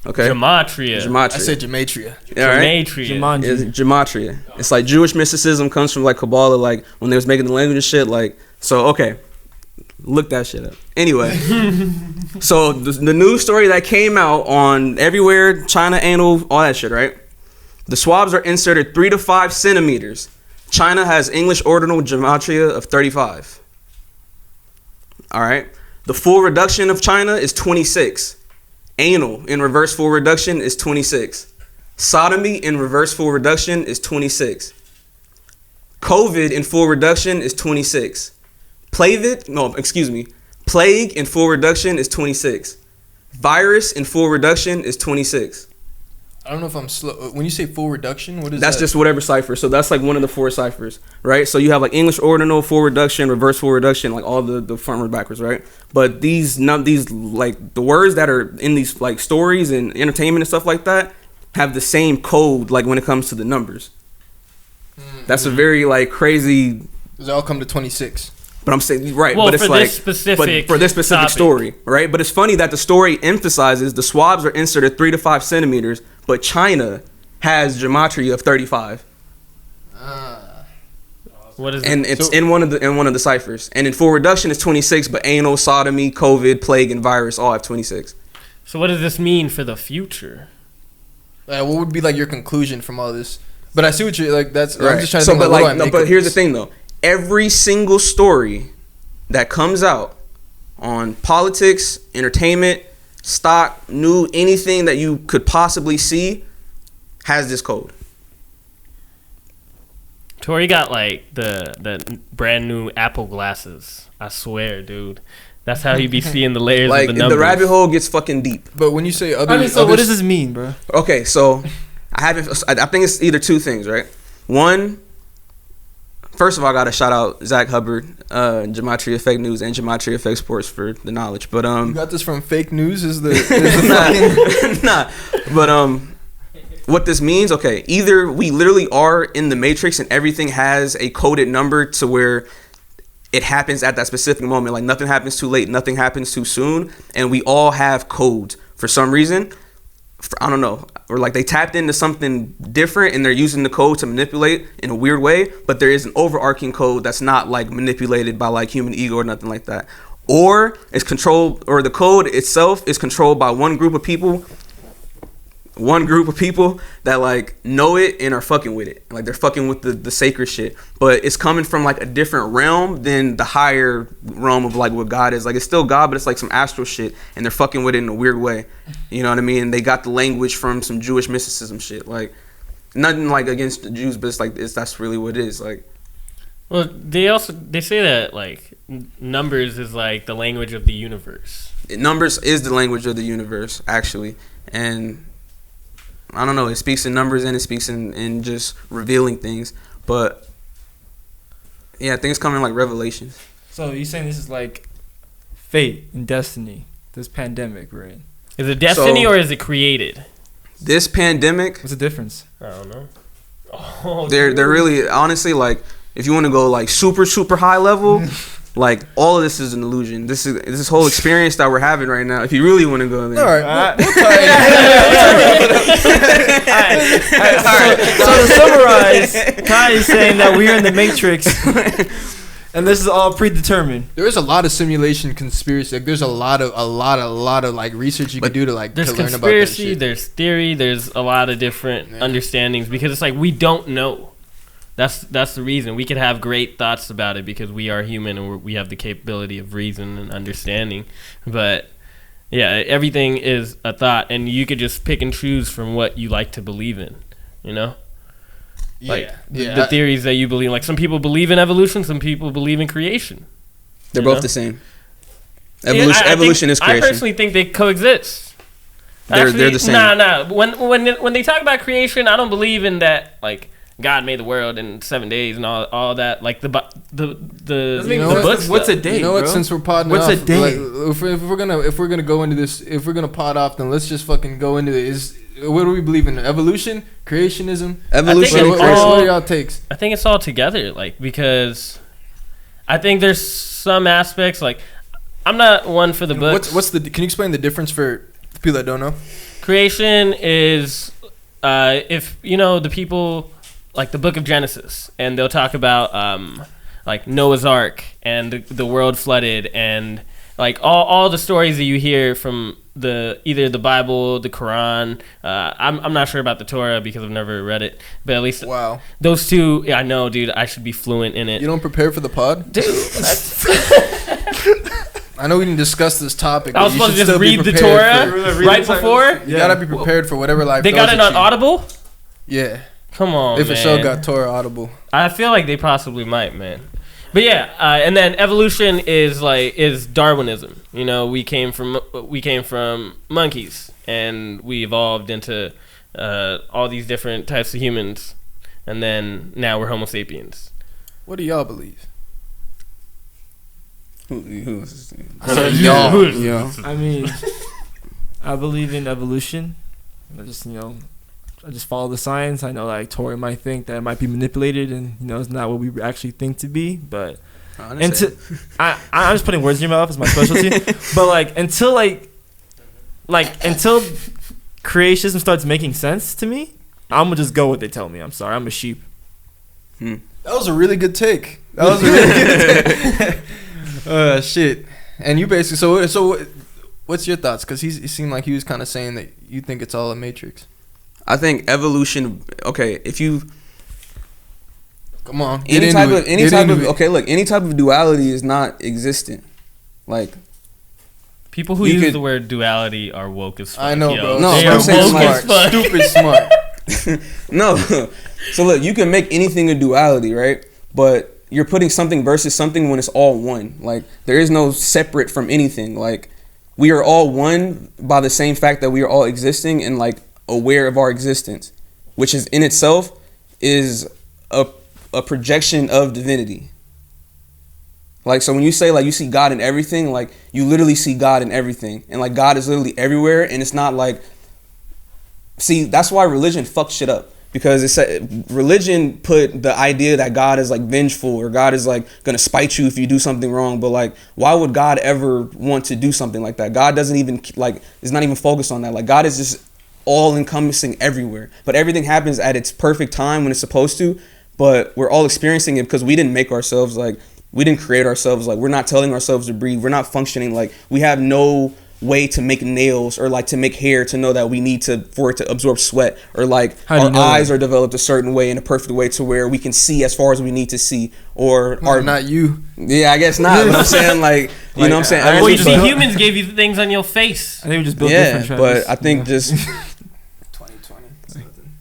Okay? Gematria. Gematria. I said gematria. All right? Gematria. Jumanji. It's gematria. It's like Jewish mysticism comes from like Kabbalah, like when they was making the language and shit. Like, so okay, look that shit up. Anyway, so the news story that came out on everywhere, China, anal, all that shit, right? The swabs are inserted 3 to 5 centimeters China has English ordinal gematria of 35. All right. The full reduction of China is 26. Anal in reverse full reduction is 26. Sodomy in reverse full reduction is 26. COVID in full reduction is 26. Plague in full reduction is 26. Virus in full reduction is 26. I don't know if I'm slow. When you say full reduction, what is That's that? just whatever cipher. So that's like one of the 4 ciphers, right? So you have like English ordinal, full reduction, reverse full reduction, like all the front backwards, right? But these like the words that are in these like stories and entertainment and stuff like that have the same code like when it comes to the numbers. Mm-hmm. That's a very like crazy. They all come to 26. But I'm saying right, well, but it's for like this specific for this specific topic. story, right? But it's funny that the story emphasizes the swabs are inserted 3 to 5 centimeters, but China has gematria of 35. What is and it? it's in one of the ciphers. And in full reduction it's 26, but anal, sodomy, COVID, plague, and virus all have 26. So what does this mean for the future? What would be like your conclusion from all this? But I see what you're like. That's Right. I'm just trying to so, think. but what do I like, no, make but of here's the this? thing though. Every single story that comes out on politics, entertainment, stock, new, anything that you could possibly see has this code. Tori got like the brand new Apple glasses. I swear, dude. That's how you be seeing the layers Like of the numbers. the rabbit hole gets fucking deep. But when you say other, I mean, so what does this mean, bro? Okay, so I think it's either 2 things, right? One, first of all, I gotta shout out Zach Hubbard, Gematria Fake News and Gematria Fake Sports for the knowledge. But you got this from fake news? Is the nah. But what this means, okay, either we literally are in the Matrix and everything has a coded number to where it happens at that specific moment. Like nothing happens too late, nothing happens too soon, and we all have codes for some reason. I don't know, or like they tapped into something different and they're using the code to manipulate in a weird way, but there is an overarching code that's not like manipulated by like human ego or nothing like that. Or it's controlled, or the code itself is controlled by one group of people that like know it and are fucking with it. Like they're fucking with the sacred shit. But it's coming from like a different realm than the higher realm of like what God is. Like it's still God, but it's like some astral shit and they're fucking with it in a weird way. You know what I mean? They got the language from some Jewish mysticism shit. Like nothing like against the Jews, but it's like that's really what it is. Like, well, they say that like numbers is like the language of the universe. Numbers is the language of the universe, actually. And I don't know, it speaks in numbers and it speaks in just revealing things. But yeah, things come in like revelations. So you're saying this is like fate and destiny, this pandemic we're in? Is it destiny So- or is it created? This pandemic, What's the difference? I don't know. Oh, they're really, honestly, like if you want to go like super high level, like all of this is an illusion. This whole experience that we're having right now. If you really want to go there, all right. So to summarize, Kai is saying that we're in the Matrix, and this is all predetermined. There is a lot of simulation conspiracy. Like there's a lot of like research you can do to like there's to learn about that conspiracy, shit. there's theory, there's a lot of different understandings because it's like we don't know. That's the reason. We could have great thoughts about it because we are human and we have the capability of reason and understanding. But yeah, everything is a thought, and you could just pick and choose from what you like to believe in. You know, like the theories that you believe. Like some people believe in evolution, some people believe in creation. they're You both know? the same. Yeah, Evolution is creation. I personally think they coexist. They're the same. Nah. When they talk about creation, I don't believe in that. Like God made the world in 7 days and all that. Like the book stuff. What's a day? You know what? bro? Since we're podding What's off, a day? like, if we're gonna go into this, if we're gonna pod off, then let's just fucking go into it. What do we believe in? Evolution, creationism. Evolution I and think creation. What are y'all takes? I think it's all together, like, because I think there's some aspects, like, I'm not one for the books. Can you explain the difference for people that don't know? Creation is, if, you know, the people, like the book of Genesis, and they'll talk about, like, Noah's Ark, and the world flooded, and, like, all the stories that you hear from either the Bible, the Quran. I'm not sure about the Torah because I've never read it, but at least those two. Yeah, I know, dude. I should be fluent in it. You don't prepare for the pod, dude. I know we didn't discuss this topic. I was supposed to just read the Torah right before. You gotta be prepared for whatever life. They got it on Audible. Yeah. Come on, if man. a show got Torah Audible, I feel like they possibly might, man. But yeah, and then evolution is Darwinism. You know, we came from monkeys, and we evolved into all these different types of humans, and then now we're Homo sapiens. What do y'all believe? Y'all. Yeah. I mean, I believe in evolution. I just follow the science. I know like Tori might think that it might be manipulated, and it's not what we actually think to be. But I'm just putting words in your mouth as my specialty. But until creationism starts making sense to me, I'm gonna just go what they tell me. I'm sorry, I'm a sheep. That was a really good take. Shit. And you basically so what's your thoughts? Because he seemed like he was kind of saying that you think it's all a matrix. I think evolution. Okay, if you come on, any type of duality is not existent. Like people who use the word duality are woke as fuck. I know, bro. No, they are woke as fuck. Stupid smart. No. So look, you can make anything a duality, right? But you're putting something versus something when it's all one. Like there is no separate from anything. Like we are all one by the same fact that we are all existing and like aware of our existence, which is in itself is a projection of divinity. Like so when you say like you see God in everything, like you literally see God in everything, and like God is literally everywhere, and it's not like, see, that's why religion fucks shit up. Because religion put the idea that God is like vengeful or God is like gonna spite you if you do something wrong. But like, why would God ever want to do something like that? God doesn't even is not even focused on that. Like God is just all encompassing everywhere. But everything happens at its perfect time when it's supposed to. But we're all experiencing it because we didn't make ourselves. Like we didn't create ourselves. Like we're not telling ourselves to breathe. We're not functioning. Like we have no way to make nails or like to make hair to know that we need for it to absorb sweat, or like our eyes are developed a certain way in a perfect way to where we can see as far as we need to see, or not you. Yeah, I guess not. But I'm saying like you know what I'm saying. Well, you see, humans gave you things on your face. I think we just built different trends. But I think just 2020.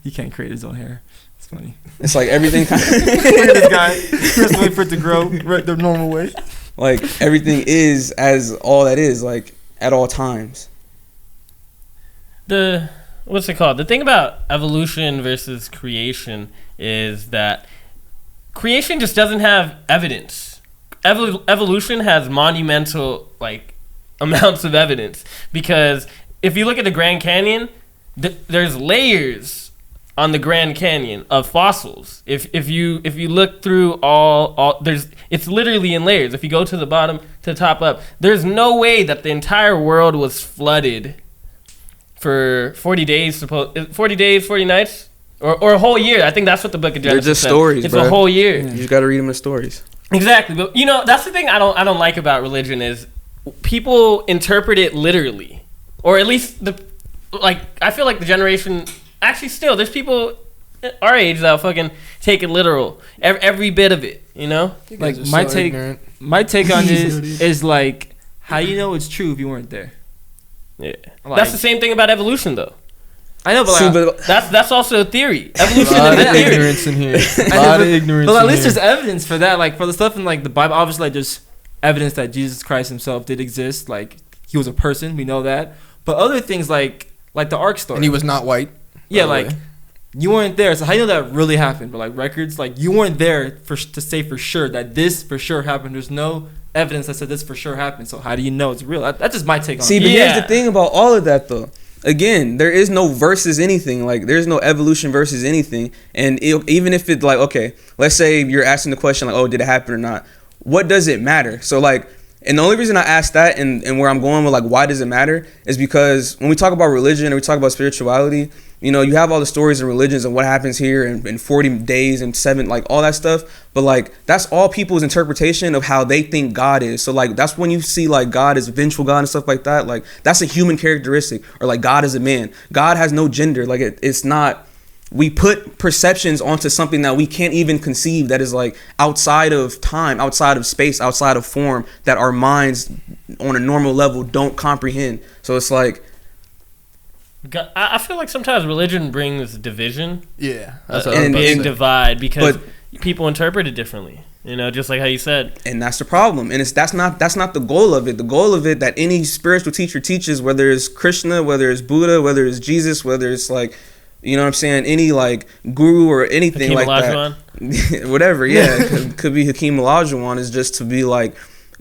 He can't create his own hair. It's funny. It's like everything. Look at this guy. Just wait for it to grow right the normal way. Like everything is as all that is like. At all times. What's it called? The thing about evolution versus creation is that creation just doesn't have evidence. Evolution has monumental like amounts of evidence, because if you look at the Grand Canyon, there's layers on the Grand Canyon of fossils. If you look through all it's literally in layers. If you go to the bottom to the top up, there's no way that the entire world was flooded for 40 days, 40 nights, or a whole year. I think that's what the book of Genesis They're just said. stories, It's bro. a whole year. You just got to read them as stories. Exactly. But that's the thing I don't like about religion is people interpret it literally, or at least I feel like the generation. Actually, still, there's people our age that'll fucking take it literal, every bit of it. Like my take on this is like, how you know it's true if you weren't there? Yeah, that's the same thing about evolution, though. I know, but that's also a theory. Evolution is a theory. Ignorance in here. A lot of ignorance. But at least there's evidence for that. Like for the stuff in like the Bible, obviously, like there's evidence that Jesus Christ himself did exist. Like he was a person, we know that. But other things like the Ark story, and he was not white. Yeah, like you weren't there, so how do you know that really happened? But like records, like you weren't there to say for sure that this for sure happened. There's no evidence that said this for sure happened. So how do you know it's real? That's just my take on it. See, but here's the thing about all of that though. Again, there is no versus anything. Like there's no evolution versus anything. And even if it's like, okay, let's say you're asking the question like, oh, did it happen or not? What does it matter? So like, and the only reason I asked that and where I'm going with like why does it matter is because when we talk about religion or we talk about spirituality, you know, you have all the stories and religions and what happens here in 40 days and 7, like all that stuff. But like, that's all people's interpretation of how they think God is. So like, that's when you see like God is a vengeful God and stuff like that. Like, that's a human characteristic. Or like, God is a man. God has no gender. Like, it's not, we put perceptions onto something that we can't even conceive, that is like outside of time, outside of space, outside of form, that our minds on a normal level don't comprehend. So it's like, I feel like sometimes religion brings division. Yeah, that's and divide, because people interpret it differently. You know, just like how you said. And that's the problem. And that's not the goal of it. The goal of it, that any spiritual teacher teaches, whether it's Krishna, whether it's Buddha, whether it's Jesus, whether it's like, you know what I'm saying, any like guru or anything Hakeem like that. Whatever, yeah. could be Hakeem Olajuwon, is just to be like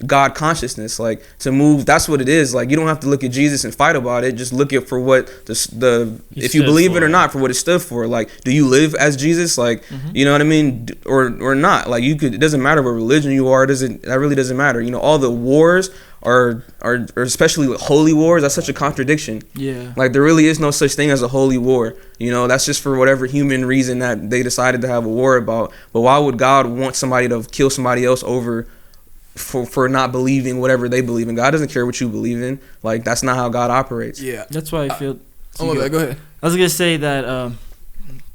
God consciousness, like to move. That's what it is. Like, you don't have to look at Jesus and fight about it. Just look at for what the if you believe it or not, for what it stood for. Like, do you live as Jesus? Like, you know what I mean, or not? Like, you could. It doesn't matter what religion you are. That really doesn't matter. You know, all the wars are especially with holy wars. That's such a contradiction. Yeah. Like, there really is no such thing as a holy war. You know, that's just for whatever human reason that they decided to have a war about. But why would God want somebody to kill somebody else over? For not believing whatever they believe in. God doesn't care what you believe in. Like, that's not how God operates. Yeah, that's why I feel. Go ahead. I was gonna say that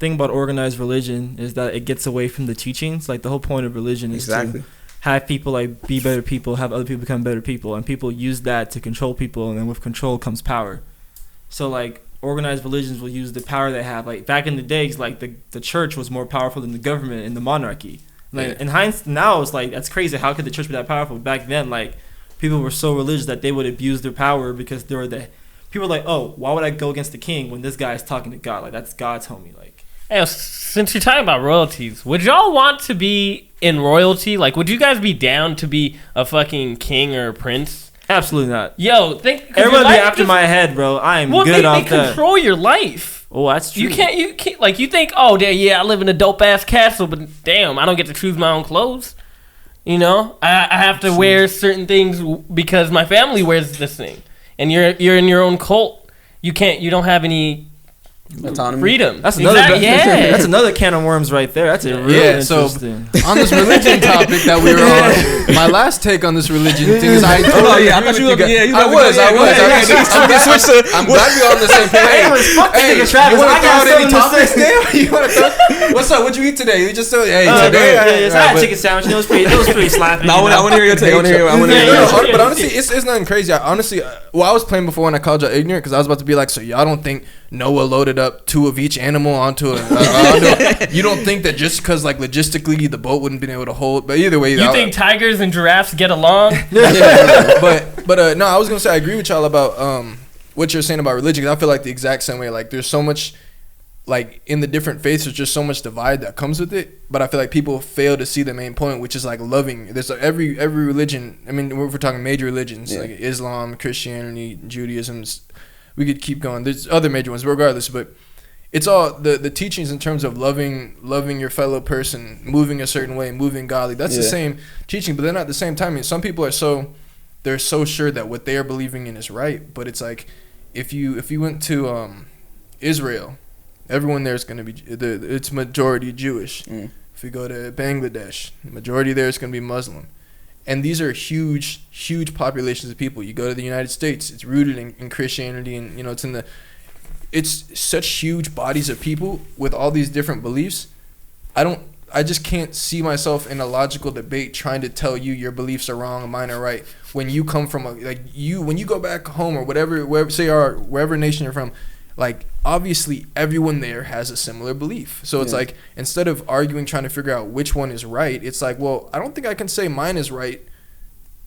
thing about organized religion is that it gets away from the teachings. Like, the whole point of religion is to have people like be better people, have other people become better people, and people use that to control people, and then with control comes power. So like, organized religions will use the power they have. Like, back in the days, like the church was more powerful than the government and the monarchy. Like, in hindsight now, it's like, that's crazy. How could the church be that powerful? Back then, like, people were so religious that they would abuse their power because they were people were like, oh, why would I go against the king when this guy is talking to God? Like, that's God's homie. Like, hey, since you're talking about royalties, would y'all want to be in royalty? Like, would you guys be down to be a fucking king or a prince? Absolutely not. Yo, everyone be after my head, bro. I am good off that. They control your life. Oh, that's true. You can't like, you think, oh, yeah, I live in a dope ass castle, but damn, I don't get to choose my own clothes. You know, I have to wear certain things because my family wears this thing, and you're in your own cult. You don't have any autonomy, freedom. That's another that's another can of worms right there. That's a really interesting. So on this religion topic that we were on, my last take on this religion thing is I was. I'm glad we're on the same page. Hey, you want to throw out any topics now? What's up? What you eat today? You just today. It's not a chicken sandwich. It was pretty slapping. I want to hear your take. But honestly, it's nothing crazy. I was playing before when I called y'all ignorant, because I was about to be like, so y'all don't think Noah loaded up 2 of each animal onto you don't think that just because like logistically the boat wouldn't been able to hold, but either way, you think tigers and giraffes get along? but no, I was gonna say I agree with y'all about what you're saying about religion, 'cause I feel like the exact same way. Like, there's so much, like, in the different faiths, there's just so much divide that comes with it, but I feel like people fail to see the main point, which is like loving. There's every religion, I mean, if we're talking major religions, like Islam, Christianity, Judaism, we could keep going. There's other major ones, regardless, but it's all the teachings in terms of loving your fellow person, moving a certain way, moving godly. That's the same teaching, but they're not at the same time. I mean, some people are they're so sure that what they are believing in is right, but it's like, if you went to Israel, everyone there is going to be it's majority Jewish. If you go to Bangladesh, the majority there is going to be Muslim. And these are huge populations of people. You go to the United States, it's rooted in Christianity, and you know, it's such huge bodies of people with all these different beliefs. I just can't see myself in a logical debate trying to tell you your beliefs are wrong and mine are right. When you come from when you go back home or wherever nation you're from, like, obviously everyone there has a similar belief. So it's like, instead of arguing, trying to figure out which one is right, it's like, well, I don't think I can say mine is right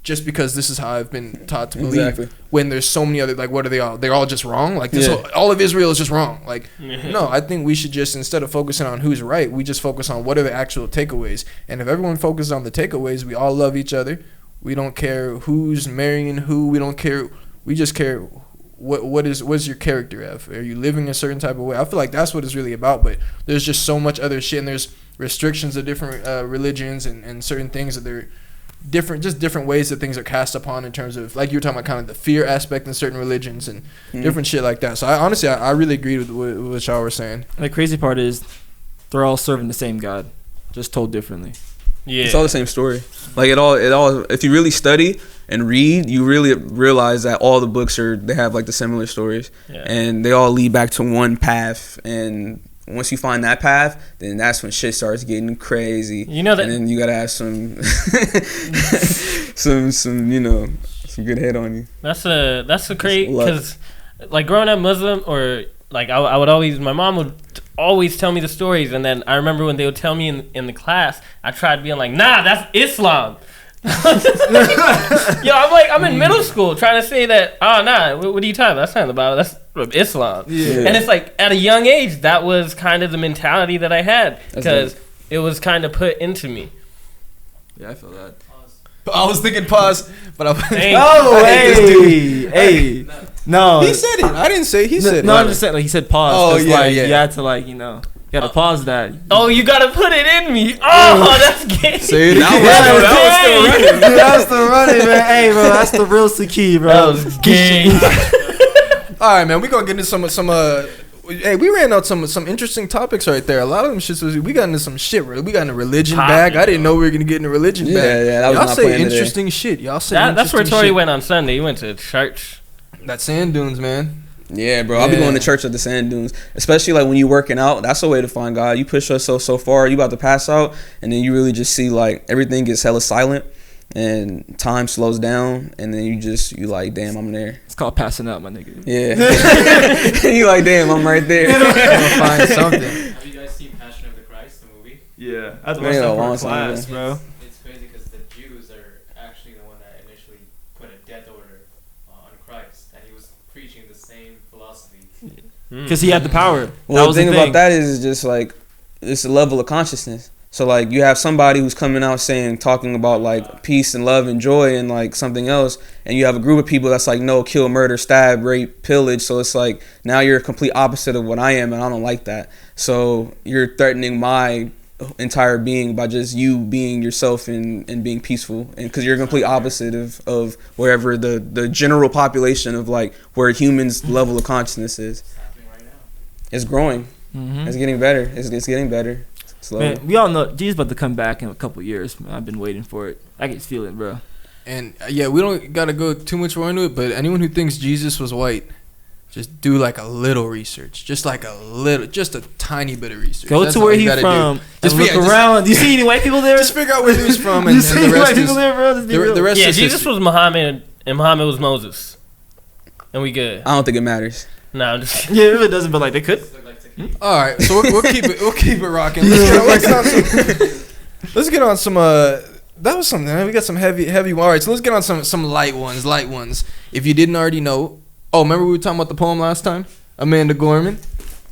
just because this is how I've been taught to believe. When there's so many other, like, what are they all? They're all just wrong? Like, this all of Israel is just wrong. Like, no, I think we should just, instead of focusing on who's right, we just focus on what are the actual takeaways. And if everyone focuses on the takeaways, we all love each other. We don't care who's marrying who. We don't care. We just care what's your character of? Are you living a certain type of way? I feel like that's what it's really about, but there's just so much other shit, and there's restrictions of different religions and certain things that different ways that things are cast upon in terms of, like you were talking about, kind of the fear aspect in certain religions and different shit like that. So I really agreed with what y'all were saying. The crazy part is they're all serving the same God, just told differently. Yeah, it's all the same story. Like it all. If you really study and read, you really realize that all the books they have like the similar stories, and they all lead back to one path. And once you find that path, then that's when shit starts getting crazy. You know that, and then you gotta have some, some good head on you. That's a great, because like growing up Muslim, or like I would always, my mom would always tell me the stories, and then I remember when they would tell me in the class, I tried being like, nah, that's Islam. I'm in middle school trying to say that, nah, what are you talking about? That's not the Bible, that's from Islam. Yeah. And it's like at a young age, that was kind of the mentality that I had, because it was kind of put into me. Yeah, I feel that. I was thinking pause, but I hey, no. He said it. I didn't say he said it. No, I'm just saying, like, he said pause. Oh, yeah. You had to, like, you gotta pause that. Oh, you gotta put it in me. Oh, that's gay. Say it again. That was still running, man. Hey, bro, that's the real Saki, bro. That was gay. All right, man. We gonna get into some. Hey, we ran out some interesting topics right there. A lot of them shits we got into some shit. We got into religion bag. I didn't know we were gonna get into religion bag. Yeah, that was y'all my say plan interesting today. shit. Y'all say that's where Tori shit. went on Sunday. He went to church. That sand dunes, man. Yeah, bro. I'll be going to church at the sand dunes, especially like when you working out. That's a way to find God. You push yourself so far, you about to pass out, and then you really just see like everything gets hella silent, and time slows down, and then you like, damn, I'm there. It's called passing out, my nigga. Yeah. You like, damn, I'm right there. I'm gonna find something. Have you guys seen Passion of the Christ, the movie? Yeah, I had to watch that for class, bro. It's crazy because the Jews are actually the one that initially put a death order on Christ, and he was preaching the same philosophy. Because he had the power. Well, the thing about that is just like it's a level of consciousness. So like you have somebody who's coming out talking about like peace and love and joy and like something else, and you have a group of people that's like no, kill, murder, stab, rape, pillage. So it's like now you're a complete opposite of what I am, and I don't like that. So you're threatening my entire being by just you being yourself and being peaceful, and because you're a complete opposite of wherever the general population of like where humans level of consciousness is. It's happening right now. It's growing. Mm-hmm. It's getting better. It's getting better. Slowly. Man, we all know Jesus about to come back in a couple years. Man, I've been waiting for it. I can feel it, bro. And yeah, we don't gotta go too much more into it, but anyone who thinks Jesus was white, just do like a little research, just a tiny bit of research. Go to where he's from. Just look around. Do you see any white people there? Just figure out where he was from, and you see the rest white people there, bro? the rest Yeah, is Jesus history. was Muhammad, and Muhammad was Moses, and we good. I don't think it matters. No, I'm just. Yeah, it really doesn't, but like they could. All right, so we'll keep it rocking. Let's get on some. That was something. We got some heavy. All right, so let's get on some light ones. If you didn't already know, remember we were talking about the poem last time? Amanda Gorman.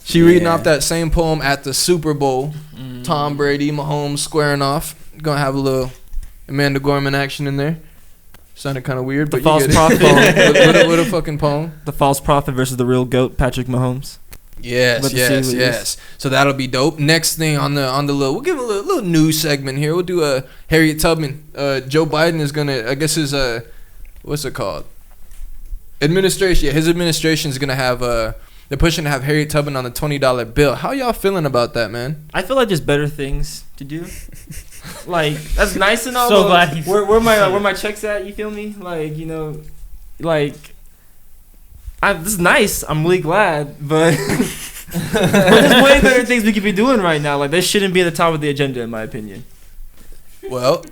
She reading off that same poem at the Super Bowl. Tom Brady, Mahomes squaring off. Gonna have a little Amanda Gorman action in there. Sounded kind of weird, but the false you prophet. What a fucking poem. The false prophet versus the real GOAT, Patrick Mahomes. Yes. So that'll be dope. Next thing on the little, we'll give a little news segment here. We'll do a Harriet Tubman. Joe Biden is gonna, I guess his what's it called? Administration. Yeah, his administration is gonna have they're pushing to have Harriet Tubman on the $20 bill. How y'all feeling about that, man? I feel like there's better things to do. Like that's nice and all. So glad he's where my checks at? You feel me? Like this is nice. I'm really glad, but there's way better things we could be doing right now. Like this shouldn't be at the top of the agenda, in my opinion. Well,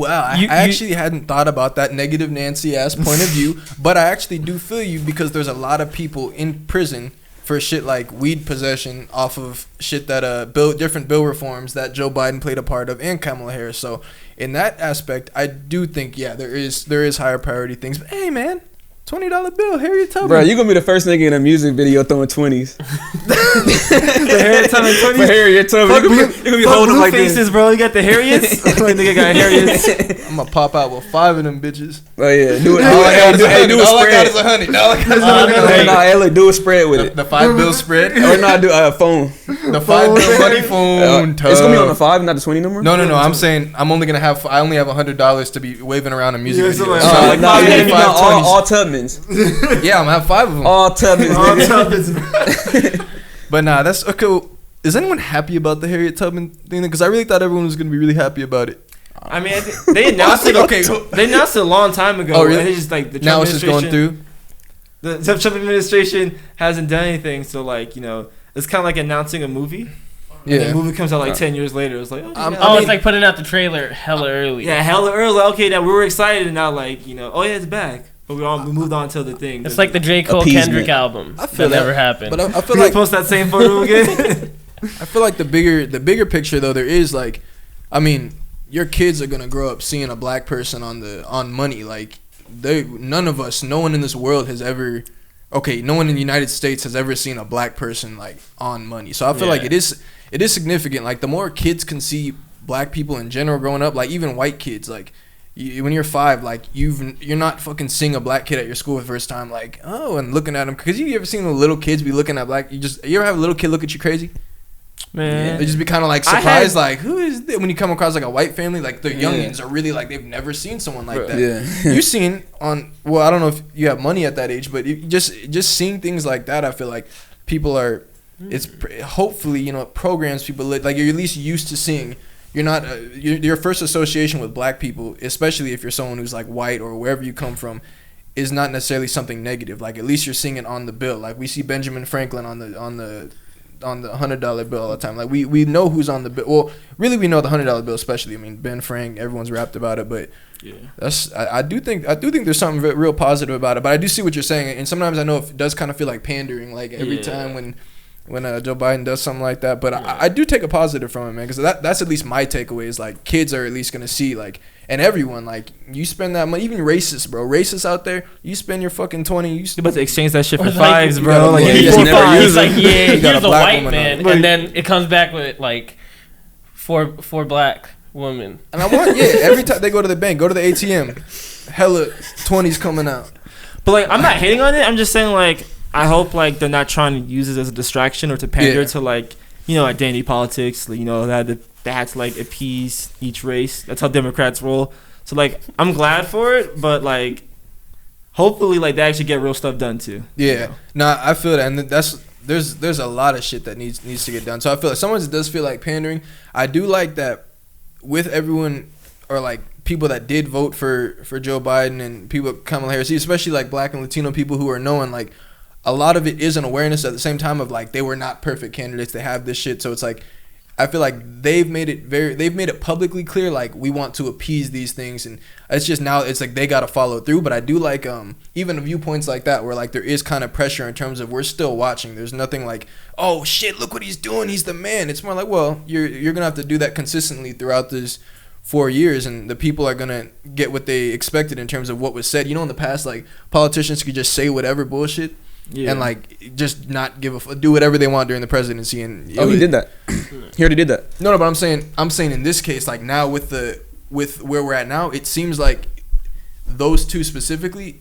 I actually hadn't thought about that negative Nancy ass point of view, but I actually do feel you because there's a lot of people in prison for shit like weed possession off of shit that different bill reforms that Joe Biden played a part of and Kamala Harris. So in that aspect, I do think there is higher priority things. But hey, man. $20 bill, Harriet Tubman. Bro, you gonna be the first nigga in a music video throwing 20s. The Harriet Tubman 20s. For Harriet Tubman. You gonna be holding them like faces, this. bro. You got the Harriets. Like nigga got Harriets. I'm gonna pop out with 5 of them bitches. Oh yeah, do it. All I got is a spread. $100. Do a spread with it. The $5 bill spread. Or not do a phone. The $5 money phone. It's gonna be on the 5, not the 20 no more. No. I'm saying I only have $100 to be waving around a music video. All Tubmans. Yeah, I'm gonna have 5 of them. All Tubmans. But nah, that's okay. Is anyone happy about the Harriet Tubman thing? Because I really thought everyone was gonna be really happy about it. I mean, they announced it. Okay, they announced it a long time ago. Oh, really? And it's just like the Trump Now it's just going through. The Trump administration hasn't done anything, so like it's kind of like announcing a movie. Yeah, and the movie comes out like 10 years later. It's like, it's like putting out the trailer hella early. Yeah, hella early. Okay, now we were excited, and now like oh yeah, it's back. But we moved on to the thing. It's like the J. Cole Kendrick album. I feel that never happened. But I feel like post that same photo again. I feel like the bigger picture though, there is like, I mean, your kids are gonna grow up seeing a black person on money. Like none of us, no one in this world has ever, no one in the United States has ever seen a black person like on money. So I feel like it is significant. Like the more kids can see black people in general growing up, like even white kids, like. When you're 5, like you're not fucking seeing a black kid at your school for the first time, like and looking at them. Cause you ever seen the little kids be looking at black? You ever have a little kid look at you crazy? Man, they just be kind of like surprised, like who is this? When you come across like a white family, like the youngins are really like they've never seen someone like that. Yeah, you seen on I don't know if you have money at that age, but just seeing things like that, I feel like people are. It's hopefully programs people like you're at least used to seeing. You're not your first association with black people, especially if you're someone who's like white or wherever you come from, is not necessarily something negative. Like at least you're seeing it on the bill. Like we see Benjamin Franklin on the $100 bill all the time. Like we know who's on the bill. Well, really we know the $100 bill especially. I mean Ben Frank, everyone's rapped about it, but that's I do think there's something real positive about it. But I do see what you're saying, and sometimes I know it does kind of feel like pandering. Like every time when Joe Biden does something like that. But I do take a positive from it, man, because that's at least my takeaway is, like, kids are at least going to see, like, and everyone, like, you spend that money, even racists, bro. Racists out there, you spend your fucking 20. You're about to exchange that shit for fives, bro. Like, here's a white man, and then it comes back with, like, four black women. And I want, every time they go to the bank, go to the ATM, hella 20s coming out. But, like, I'm not hating on it. I'm just saying, like, I hope like they're not trying to use it as a distraction or to pander to like identity politics. They had to like appease each race. That's how Democrats roll. So like I'm glad for it, but like hopefully like they actually get real stuff done too. Yeah, I feel that, and there's a lot of shit that needs to get done. So I feel like sometimes it does feel like pandering. I do like that with everyone or like people that did vote for Joe Biden and people Kamala Harris, especially like black and Latino people who are knowing like. A lot of it is an awareness at the same time of like they were not perfect candidates. They have this shit, so it's like I feel like they've made it publicly clear like we want to appease these things, and it's just now it's like they gotta follow through. But I do like even viewpoints like that where like there is kind of pressure in terms of we're still watching. There's nothing like oh shit look what he's doing, he's the man. It's more like well you're gonna have to do that consistently throughout this 4 years, and the people are gonna get what they expected in terms of what was said. In the past like politicians could just say whatever bullshit. Yeah. And like just not do whatever they want during the presidency, and he did that. He already did that. No, but I'm saying in this case, like now with where we're at now, it seems like those two specifically,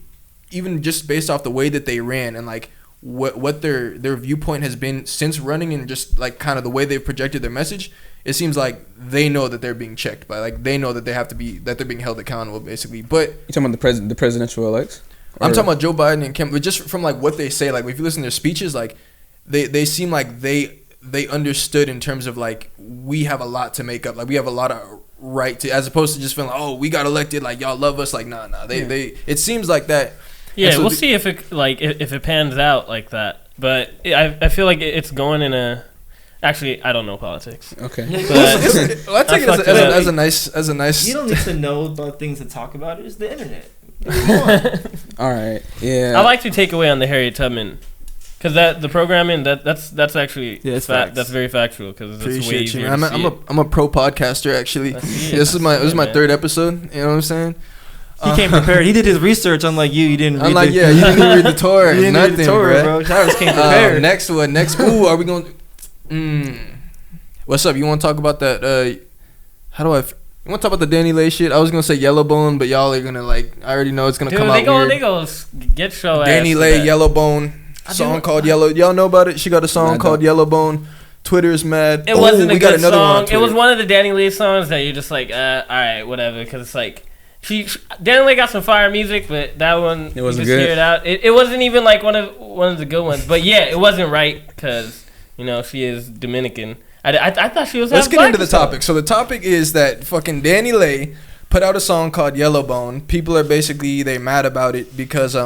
even just based off the way that they ran and like what their viewpoint has been since running and just like kind of the way they've projected their message, it seems like they know that they're being checked by like they know that they're being held accountable basically. But you talking about the presidential elects? I'm talking about Joe Biden and Kim, but just from like what they say, like if you listen to their speeches, like they seem like they understood in terms of like we have a lot to make up, like we have a lot of right to, as opposed to just feeling like, oh we got elected, like y'all love us, like nah they it seems like that. Yeah, so we'll see if it pans out like that, but I feel like it's going in a. Actually, I don't know politics. Okay, well, I take it as a nice. You don't need to know about things to talk about. It's the internet. All right. Yeah. I like to take away on the Harriet Tubman, because the programming that's actually that's very factual because it's way easier. I'm a pro podcaster actually. This is my third episode. You know what I'm saying? He came prepared. He did his research. Unlike you, didn't read. You didn't read the tour. You didn't read the tour, bro. Travis came prepared. Next. Ooh, are we going? What's up? You want to talk about that? You want to talk about the Danny Lay shit? I was gonna say Yellowbone, but y'all are gonna like. I already know it's gonna come out weird. They go get show. Danny Lay, Yellowbone, song called Yellow. Y'all know about it? She got a song called Yellowbone. Twitter's mad. It wasn't a we got good another one on song. It Twitter. was one of the Danny Lee songs that you're just like, all right, whatever. Because it's like, Danny Lee got some fire music, but that one, It wasn't you just good. hear it out. It wasn't even like one of the good ones. But yeah, it wasn't right because, you know, she is Dominican. I thought she was. Let's half get black into the or something. topic. So the topic is that fucking Danny Lee put out a song called Yellowbone. People are basically they mad about it because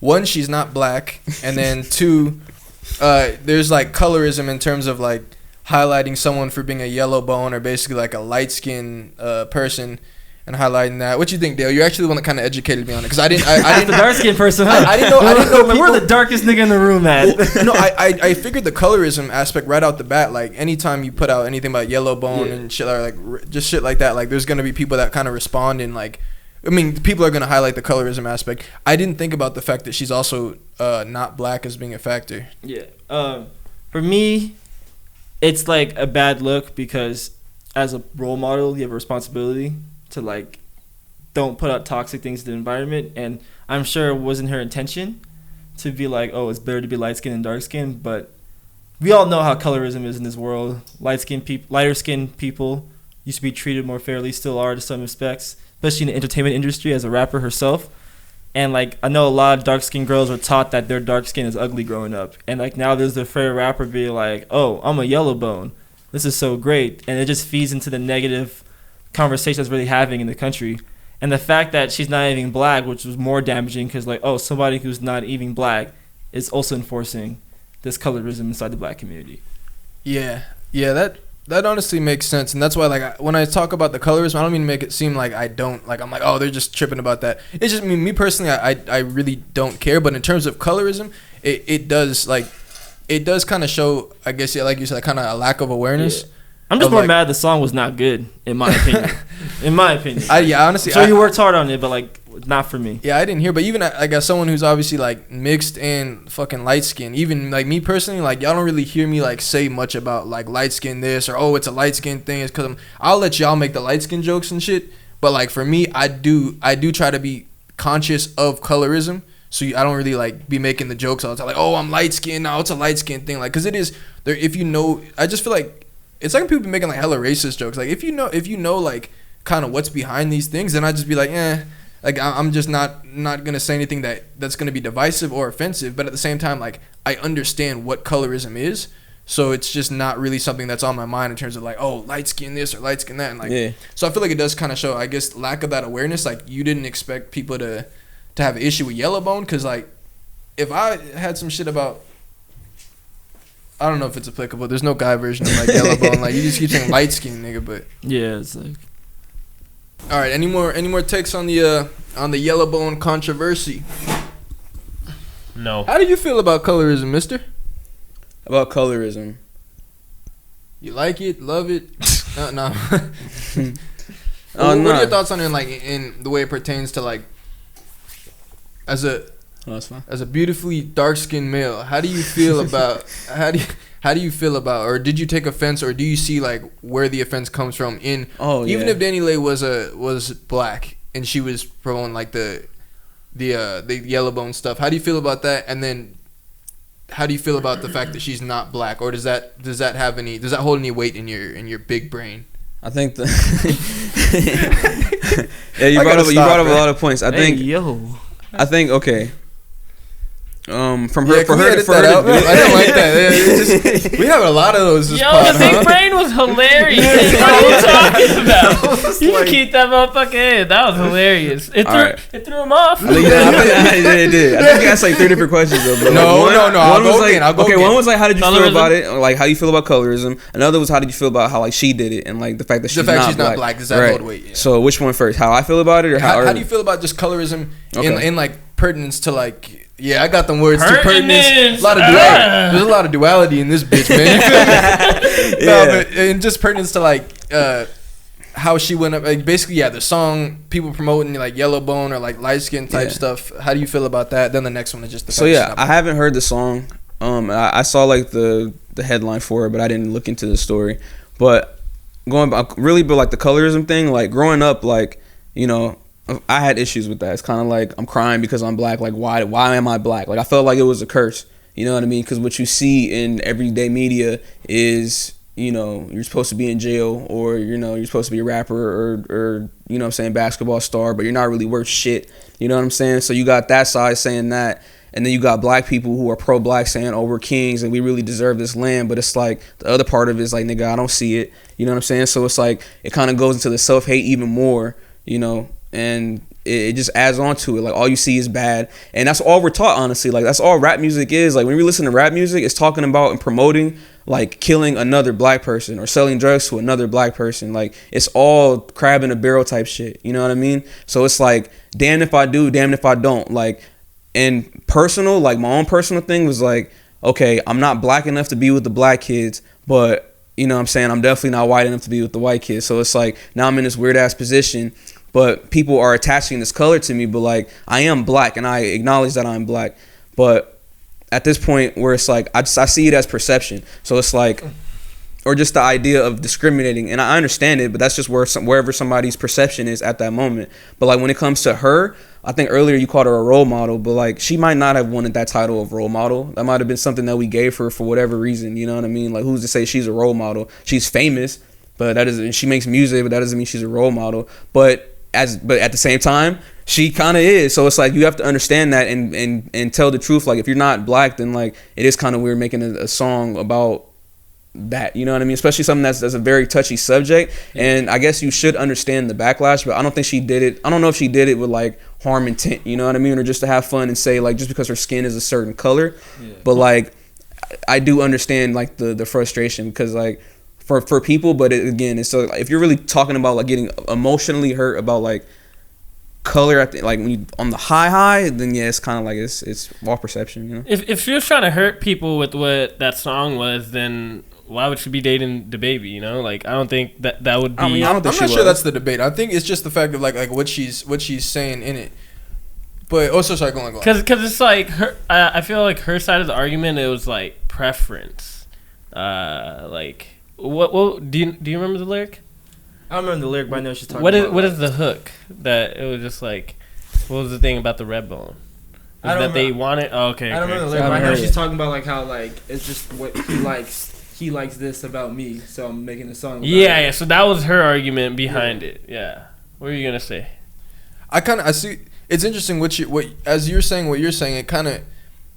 one, she's not black, and then two, there's like colorism in terms of like highlighting someone for being a yellow bone or basically like a light skinned person and highlighting that. What you think, Dale? You're actually the one that kind of educated me on it because I didn't. That's the dark skinned person, huh? I didn't know. We're people- the darkest nigga in the room, man. Well, no, I figured the colorism aspect right out the bat. Like anytime you put out anything about yellow bone and shit, or like just shit like that, like there's gonna be people that kind of respond and like, I mean, people are gonna highlight the colorism aspect. I didn't think about the fact that she's also not black as being a factor. Yeah. For me, it's like a bad look because as a role model, you have a responsibility to like don't put out toxic things to the environment. And I'm sure it wasn't her intention to be like, oh, it's better to be light skinned and dark skinned. But we all know how colorism is in this world. Lighter skinned people used to be treated more fairly, still are to some respects, especially in the entertainment industry as a rapper herself. And like I know a lot of dark skinned girls were taught that their dark skin is ugly growing up. And like now there's the fair rapper being like, oh, I'm a yellow bone. This is so great. And it just feeds into the negative conversation that's really having in the country. And the fact that she's not even black, which was more damaging because like, oh, somebody who's not even black is also enforcing this colorism inside the black community. Yeah, that honestly makes sense, and that's why like when I talk about the colorism, I don't mean to make it seem like I don't like. I'm like, oh, they're just tripping about that. It's just me personally. I really don't care. But in terms of colorism, it does kind of show, I guess, yeah, like you said, kind of a lack of awareness. Yeah. I'm just of, more like, mad the song was not good, in my opinion. Honestly, So he worked hard on it, but like not for me. Yeah, I didn't hear, but even like as someone who's obviously like mixed and fucking light skin, even like me personally, like y'all don't really hear me like say much about like light skin this or oh it's a light skin thing. It's because I'll let y'all make the light skin jokes and shit, but like for me, I do try to be conscious of colorism. So I don't really like be making the jokes all the time, like oh I'm light skinned, no it's a light skin thing, like because it is there. If you know, I just feel like it's like people be making like hella racist jokes. Like if you know like kind of what's behind these things, then I just be like like I'm just not gonna say anything that's gonna be divisive or offensive. But at the same time, like I understand what colorism is, so it's just not really something that's on my mind in terms of like oh light skin this or light skin that, and like so I feel like it does kind of show, I guess, lack of that awareness. Like you didn't expect people to have an issue with yellow bone, because like if I had some shit about, I don't know if it's applicable. There's no guy version of like yellow bone. Like you just keep saying light skin, nigga. But yeah, it's like. All right, any more takes on the yellow bone controversy? No. How do you feel about colorism, mister? About colorism. You like it, love it? No. What No. are your thoughts on it, like in the way it pertains to like as a beautifully dark skinned male? How do you feel about how do you feel about, or did you take offense, or do you see like where the offense comes from in even if Danny Lee was black and she was promoting like the yellow bone stuff, how do you feel about that? And then how do you feel about the fact that she's not black, or does that hold any weight in your big brain? I think you brought up a lot of points. I think okay. From her, for her, for her to do it. I didn't like that. We have a lot of those. Yo, the big brain was hilarious. What are you talking about? You can keep that motherfucker in. That was hilarious. It threw him off. I think it did. I think you asked like 3 different questions though. But no. I'll go again. One was like, how did you feel about it? Like, how you feel about colorism? Another was, how did you feel about how like she did it and like the fact that she's not black. Does that hold weight? Yeah. So which one first? How I feel about it, or how do you feel about just colorism in like pertinence to like? Yeah, I got them words too. Pertinence. A lot of duality. There's a lot of duality in this bitch, man. But and just pertinence to like how she went up. Like basically, the song, people promoting like yellow bone or like light skin type stuff. How do you feel about that? Then the next one is just the. So I haven't heard the song. I saw like the headline for it, but I didn't look into the story. But but like the colorism thing, like growing up, like I had issues with that. It's kind of like I'm crying because I'm black. Like why am I black? Like I felt like it was a curse. You know what I mean? Because what you see in everyday media is, you know, you're supposed to be in jail, or, you know, you're supposed to be a rapper, or you know what I'm saying, basketball star, but you're not really worth shit. You know what I'm saying? So you got that side saying that, and then you got black people who are pro-black saying, oh, we're kings and we really deserve this land. But it's like the other part of it is like, nigga, I don't see it. You know what I'm saying? So it's like it kind of goes into the self-hate even more, you know, and it just adds on to it. Like, all you see is bad, and that's all we're taught, honestly. Like, that's all rap music is. Like, when we listen to rap music, it's talking about and promoting like killing another black person or selling drugs to another black person. Like, it's all crab in a barrel type shit, you know what I mean? So it's like, damned if I do, damned if I don't. Like, and personal, like my own personal thing was like, okay, I'm not black enough to be with the black kids, but you know what I'm saying, I'm definitely not white enough to be with the white kids. So it's like, now I'm in this weird ass position, but people are attaching this color to me, but like, I am black and I acknowledge that I'm black. But at this point where it's like, I see it as perception. So it's like, or just the idea of discriminating, and I understand it, but that's just wherever somebody's perception is at that moment. But like, when it comes to her, I think earlier you called her a role model, but like, she might not have wanted that title of role model. That might have been something that we gave her for whatever reason, you know what I mean? Like, who's to say she's a role model? She's famous, but that doesn't, she makes music, but that doesn't mean she's a role model. But at the same time, she kind of is. So it's like, you have to understand that and tell the truth. Like, if you're not black, then like, it is kind of weird making a song about that, you know what I mean? Especially something that's a very touchy subject. And I guess you should understand the backlash, but I don't think she did it. I don't know if she did it with like harm intent, you know what I mean? Or just to have fun and say like, just because her skin is a certain color. Yeah. But like, I do understand like the frustration, because like for people, but again, it's so, if you're really talking about like getting emotionally hurt about like color, I think like when you on the high, then yeah, it's kind of like it's all perception, you know? If she was trying to hurt people with what that song was, then why would she be dating the baby? You know, like, I don't think that would be. I mean, I'm not sure that's the debate. I think it's just the fact of like what she's saying in it. But also, sorry, go on. Because it's like her. I feel like her side of the argument, it was like preference. Like what do you remember the lyric? I don't remember the lyric, but I know she's talking. What is the hook? That it was just like, what was the thing about the red bone? I don't that they wanted. Oh, okay. I don't remember the lyric, but I know she's talking about like how like it's just what he likes. He likes this about me, so I'm making a song about it. Yeah, so that was her argument behind it. Yeah. What were you gonna say? I see. It's interesting what as you're saying what you're saying. It kind of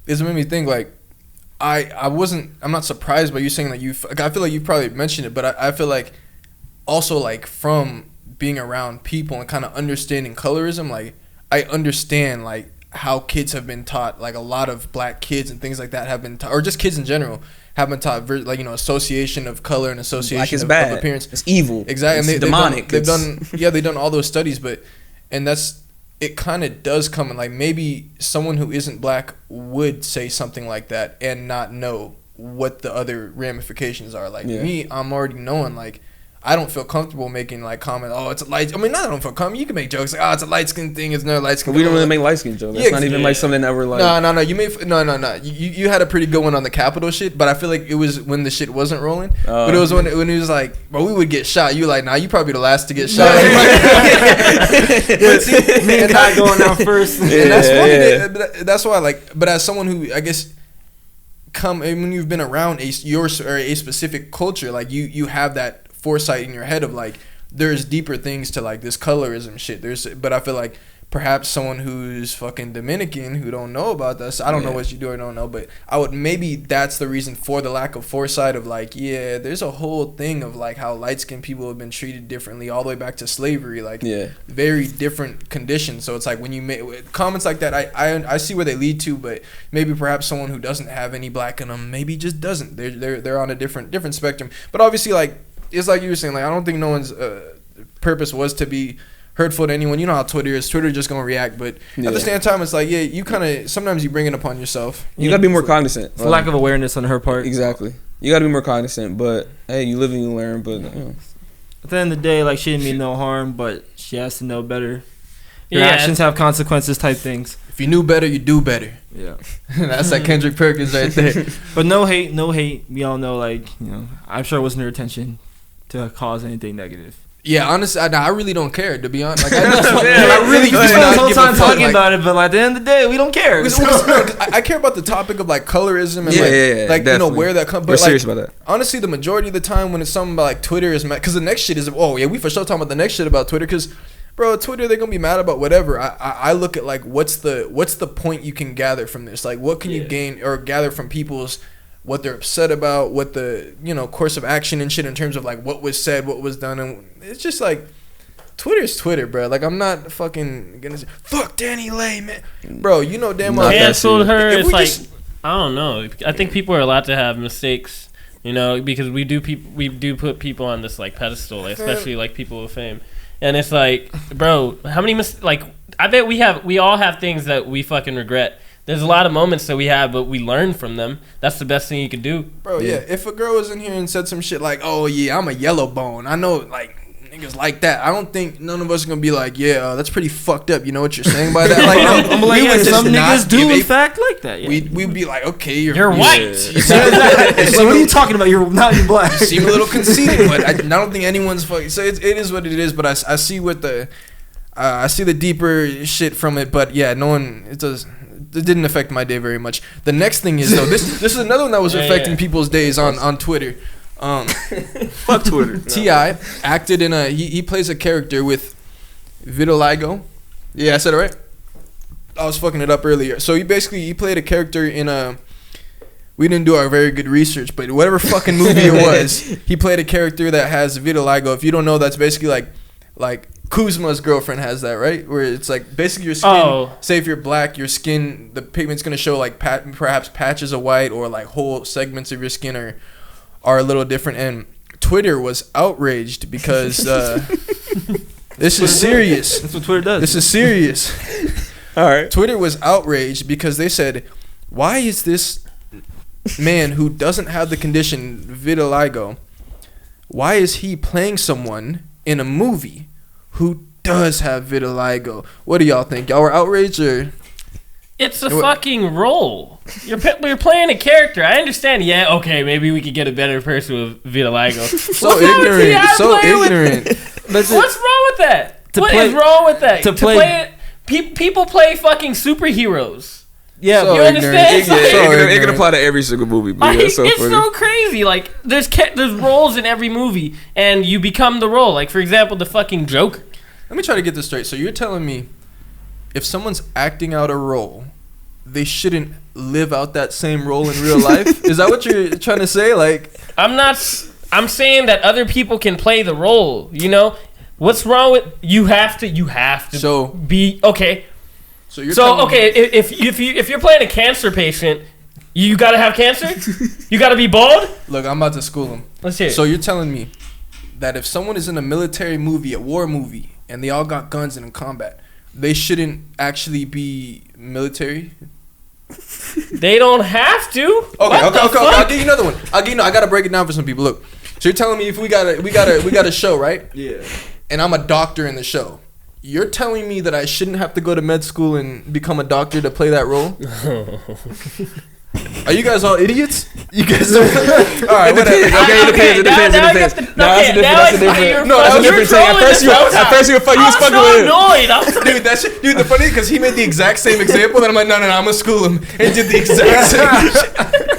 is made me think like I'm not surprised by you saying that I feel like you probably mentioned it, but I feel like also like from being around people and kind of understanding colorism, like I understand like how kids have been taught, like a lot of black kids and things like that have been taught, or just kids in general have been taught, like, you know, association of color and association of appearance. It's evil. Exactly. It's demonic. They've done all those studies, and it kind of does come in like maybe someone who isn't black would say something like that and not know what the other ramifications are. Like me, I'm already knowing like I don't feel comfortable making like comment. Oh, it's a light. I mean, not I don't feel comfortable. You can make jokes like, oh, it's a light skin thing. It's no light skin. We don't really make light skin jokes. It's not even like something that we're like. No. You made no. You had a pretty good one on the Capitol shit, but I feel like it was when the shit wasn't rolling. But it was when he was like, well, we would get shot. You like, nah, you probably the last to get shot. Me and Kai going out first. And that's funny. That's why like, but as someone who I guess when you've been around a specific culture, like you have that foresight in your head of like there's deeper things to like this colorism shit. But I feel like perhaps someone who's fucking Dominican who don't know about this, I don't know what you do or don't know, but maybe that's the reason for the lack of foresight of like, yeah, there's a whole thing of like how light skinned people have been treated differently all the way back to slavery, like very different conditions. So it's like when you make comments like that, I see where they lead to, but maybe perhaps someone who doesn't have any black in them maybe just doesn't. They're on a different spectrum. But obviously like it's like you were saying, like I don't think no one's purpose was to be hurtful to anyone. You know how Twitter is. Twitter just gonna react, but at the same time, it's like you kind of sometimes you bring it upon yourself. You gotta be more cognizant. It's lack of awareness on her part. Exactly. You gotta be more cognizant. But hey, you live and you learn. But at the end of the day, like she didn't mean no harm, but she has to know better. Your actions have consequences, type things. If you knew better, you do better. Yeah, that's like Kendrick Perkins right there. But no hate. We all know, like I'm sure it wasn't her intention to cause anything negative. Yeah, honestly, I really don't care, to be honest. Like, I really do We spend this not whole give a time fuck. talking Like, about it, but like, at the end of the day, we don't care. I care about the topic of like colorism and like you know definitely. where that comes. We're serious about that. Honestly, the majority of the time when it's something about like Twitter is mad, because the next shit is we for sure talking about the next shit about Twitter, because bro, Twitter, they're gonna be mad about whatever. I look at like what's the point you can gather from this? Like, what can you gain or gather from people's what they're upset about, what the course of action and shit in terms of like what was said, what was done, and it's just like. Twitter's Twitter, bro. Like, I'm not fucking gonna say, fuck Danny Lay, man. Bro, you know damn well. Canceled her. If It's we like, just- I don't know. I think people are allowed to have mistakes, because we do put people on this, like, pedestal, like, especially, like, people with fame. And it's like, bro, how many I bet we all have things that we fucking regret. There's a lot of moments that we have, but we learn from them. That's the best thing you could do. Bro, yeah. If a girl was in here and said some shit like, oh, yeah, I'm a yellow bone. I know, like, niggas like that. I don't think none of us are gonna be like, yeah, that's pretty fucked up. You know what you're saying by that? Like, no, I'm like, we would just some not niggas do give in a- fact like that. Yeah. We'd be like, okay, You're white. So what are you talking about? You're not even black. You seem a little conceited, but I don't think anyone's fucking. So it is what it is. But I see what I see the deeper shit from it. But yeah, no one. It didn't affect my day very much. The next thing is though, this is another one that was affecting people's days on Twitter. Fuck Twitter. T.I. acted in he plays a character with vitiligo. Yeah, I said it right. I was fucking it up earlier. So he played a character in we didn't do our very good research, but whatever fucking movie it was, he played a character that has vitiligo. If you don't know, that's basically like Kuzma's girlfriend has that, right? Where it's like basically your skin, say if you're black, your skin, the pigment's gonna show like perhaps patches of white or like whole segments of your skin are a little different. And Twitter was outraged because this is serious. That's what Twitter does. This is serious. All right. Twitter was outraged because they said, why is this man who doesn't have the condition vitiligo, why is he playing someone in a movie who does have vitiligo? What do y'all think? Y'all were outraged or? It's a fucking role. You're playing a character. I understand. Yeah, okay, maybe we could get a better person with vitiligo. So ignorant. So ignorant. What's wrong with that? What is wrong with that? People play fucking superheroes. Yeah, so you understand? It can apply to every single movie. But it's so crazy. Like there's roles in every movie, and you become the role. Like for example, the fucking Joker. Let me try to get this straight. So you're telling me, if someone's acting out a role, they shouldn't live out that same role in real life? Is that what you're trying to say? Like, I'm saying that other people can play the role. What's wrong with you? Have to be okay. So you're if you're playing a cancer patient, you gotta have cancer. You gotta be bald. Look, I'm about to school him. Let's hear it. So you're telling me that if someone is in a military movie, a war movie, and they all got guns and in combat, they shouldn't actually be military? They don't have to. Okay. I'll give you another one. I gotta break it down for some people. Look, so you're telling me if we got a show, right? Yeah. And I'm a doctor in the show. You're telling me that I shouldn't have to go to med school and become a doctor to play that role? Are you guys all idiots? You guys are... All right, whatever. Okay, it depends. That's a different... No, that's a different thing. At first you was fucking with him. Dude, the funny because he made the exact same example, and I'm like, no, I'm gonna school him, and did the exact same shit.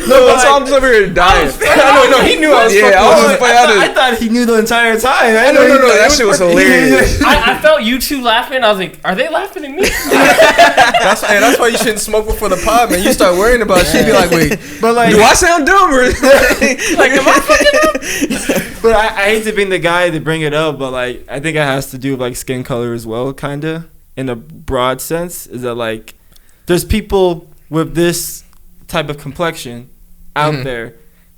No, that's all I'm just over here dying. No, he knew I was fucking. I thought he knew the entire time. No, that shit was hilarious. I felt you two laughing. I was like, are they laughing at me? That's why you shouldn't smoke before the pod, man. You start worrying about shit. Be like, wait, but like, do I sound dumb or like, am I fucking up? But I hate to be the guy to bring it up, but like, I think it has to do with like skin color as well, kinda in a broad sense. Is that like, there's people with this type of complexion out there,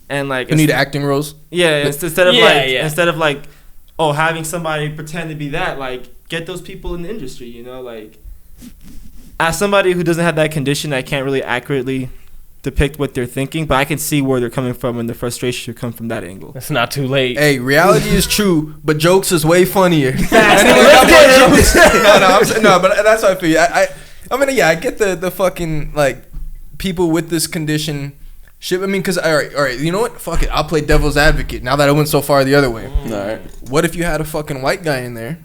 and like you need acting roles. Yeah, instead of like having somebody pretend to be that, like get those people in the industry, like as somebody who doesn't have that condition, I can't really accurately depict what they're thinking, but I can see where they're coming from, and the frustration should come from that angle. It's not too late. Hey, reality is true, but jokes is way funnier. But that's how I feel. I mean, yeah, I get the fucking like people with this condition Shit, I mean, because, all right, you know what? Fuck it. I'll play devil's advocate now that I went so far the other way. All right. What if you had a fucking white guy in there,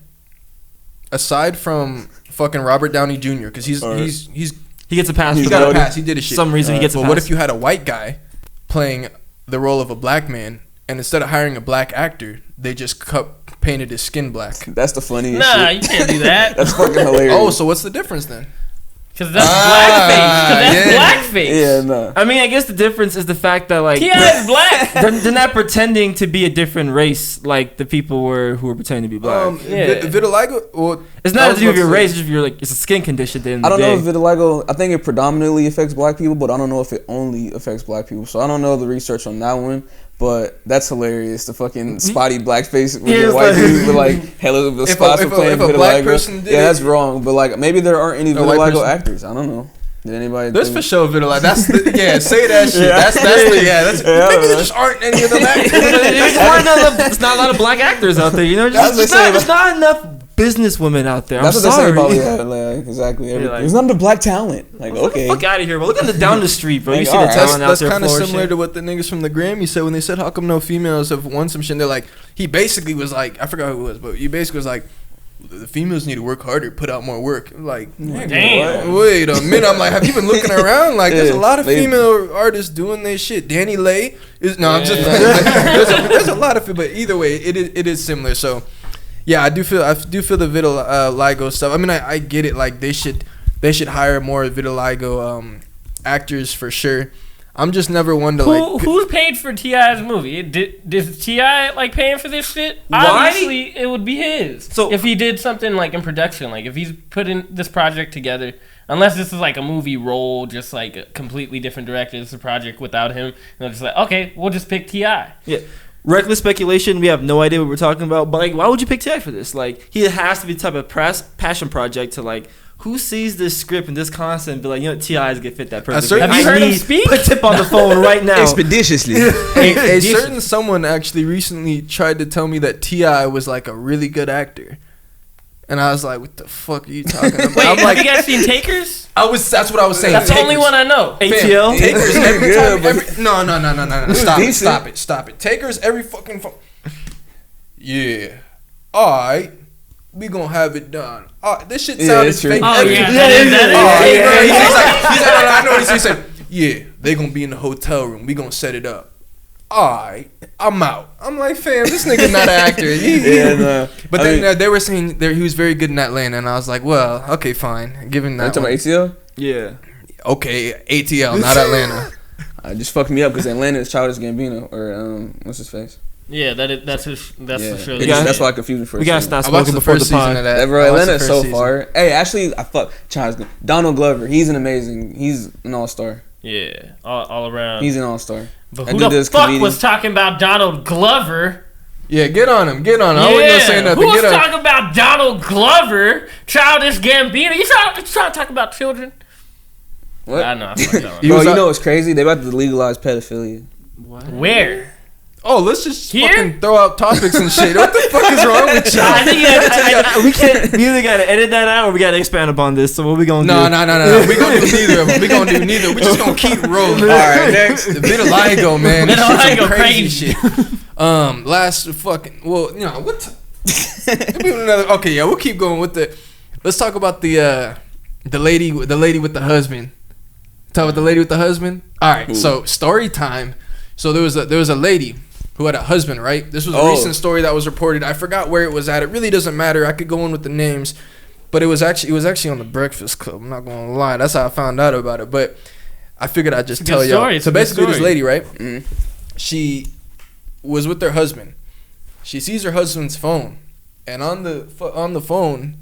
aside from fucking Robert Downey Jr., because he gets a pass. He got a pass. He did his shit. Some reason he gets a pass. But what if you had a white guy playing the role of a black man, and instead of hiring a black actor, they just painted his skin black? That's the funniest Nah, shit. you can't do that. That's fucking hilarious. Oh, so what's the difference then? Because that's blackface. Blackface. Yeah, no. I mean, I guess the difference is the fact that like T.I. is black. they're not pretending to be a different race like the people who were pretending to be black. Vitiligo. Well, it's not to do with your race. It's a skin condition. I don't know if vitiligo. I think it predominantly affects black people, but I don't know if it only affects black people. So I don't know the research on that one. But that's hilarious. The fucking spotty blackface with the white dude with like hella of the spots for playing vitiligo. Yeah, that's wrong. But like maybe there aren't any vitiligo actors. I don't know. Did anybody? There's for sure vitiligo. That's say that shit. Maybe there just aren't any of them actors. There's not a lot of black actors out there. You know, there's not enough businesswomen out there. That's what they say about exactly. There's not the black talent. Like okay, fuck out of here. But look at the down the street, bro. Like, you see the talent out there. That's kind of similar to what the niggas from the Grammy said when they said, "How come no females have won some shit?" And they're like, he basically was like, I forgot who it was, but he basically was like, the females need to work harder, put out more work. Like, damn. Wait a minute. I'm like, have you been looking around? Like, there's a lot of female artists doing their shit. Danny Lay is I'm just there's a lot of it, but either way, it is similar. So. Yeah, I do feel the vitiligo stuff. I mean, I get it. Like they should hire more vitiligo actors for sure. I'm just never one to who's paid for T.I.'s movie? Is T.I. like paying for this shit? Why? Obviously, it would be his. So if he did something like in production, like if he's putting this project together, unless this is like a movie role, just like a completely different director, it's a project without him, and they're just like, okay, we'll just pick T.I. Yeah. Reckless speculation. We have no idea what we're talking about. But like, why would you pick T.I. for this? Like, he has to be the type of passion project to like, who sees this script and this concept and be like, you know, T.I. is gonna fit that perfectly. Have you heard him speak? Put tip on the phone right now. Expeditiously. A certain someone actually recently tried to tell me that T.I. was like a really good actor. And I was like, "What the fuck are you talking about?" Wait, I'm like, have you guys seen Takers? That's what I was saying. That's the only one I know. ATL. Takers every time. No. Stop it. Takers every fucking. Yeah. All right. We gonna have it done. This shit sounded fake. Oh yeah. He's like, I know what he said. Yeah, they gonna be in the hotel room. We gonna set it up. Alright, I'm out. I'm like, fam, this nigga not an actor. But then they were saying he was very good in Atlanta, and I was like, well, okay, fine. Given that. You talking about ATL? Yeah. Okay, ATL, not Atlanta. Just fucked me up because Atlanta is Childish Gambino or what's his face? Yeah, that's for sure. That's why I confused me for. We gotta stop smoking before the pod. Atlanta is so far. Hey, actually, I fuck Childish. Donald Glover, he's an all-star. Yeah, all around. He's an all-star. But who the fuck was talking about Donald Glover? Yeah, get on him. I wasn't gonna say nothing. Who was talking about Donald Glover? Childish Gambino? You trying to talk about children? What? I know. Bro, you know what's crazy? They about to legalize pedophilia. What? Where? Oh, let's just fucking throw out topics and shit. What the fuck is wrong with y'all? I think we either gotta edit that out or we gotta expand upon this. So what we gonna do? No. We gonna do neither of them. We gonna do neither. We just gonna keep rolling. All right, next. Vitiligo, man. Vitiligo, crazy shit. Last fucking. Well, you know what? Okay, yeah, we'll keep going with the. Let's talk about the lady with the husband. Talk about the lady with the husband. All right, so story time. So there was a lady who had a husband, right? This was a recent story that was reported. I forgot where it was at. It really doesn't matter. I could go in with the names, but it was actually on the Breakfast Club. I'm not gonna lie. That's how I found out about it. But I figured I'd just tell y'all. So basically, this lady, right? Mm-hmm. She was with her husband. She sees her husband's phone, and on the phone,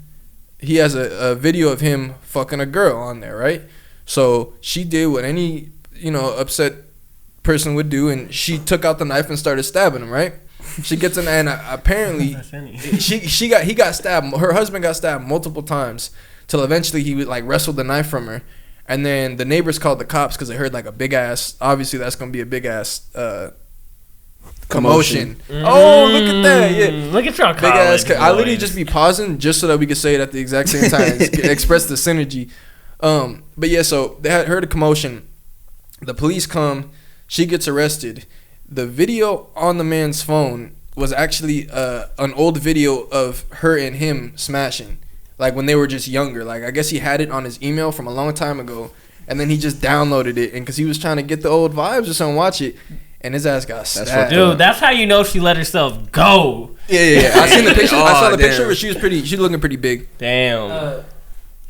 he has a video of him fucking a girl on there, right? So she did what any upset person would do, and she took out the knife and started stabbing him, right? She gets in, and apparently he got stabbed. Her husband got stabbed multiple times till eventually he would like wrestled the knife from her, and then the neighbors called the cops because they heard like a big ass. Obviously, that's gonna be a big ass commotion. Oh, look at that! Yeah, look at y'all. Big ass. I literally just be pausing just so that we could say it at the exact same time, express the synergy. But yeah, so they had heard a commotion. The police come. She gets arrested. The video on the man's phone was actually an old video of her and him smashing, like when they were just younger. Like I guess he had it on his email from a long time ago, and then he just downloaded it, and because he was trying to get the old vibes or something, watch it, and his ass got stabbed. Dude, that's how you know she let herself go. Yeah. I seen the picture. I saw the picture where she was pretty. She's looking pretty big. Damn.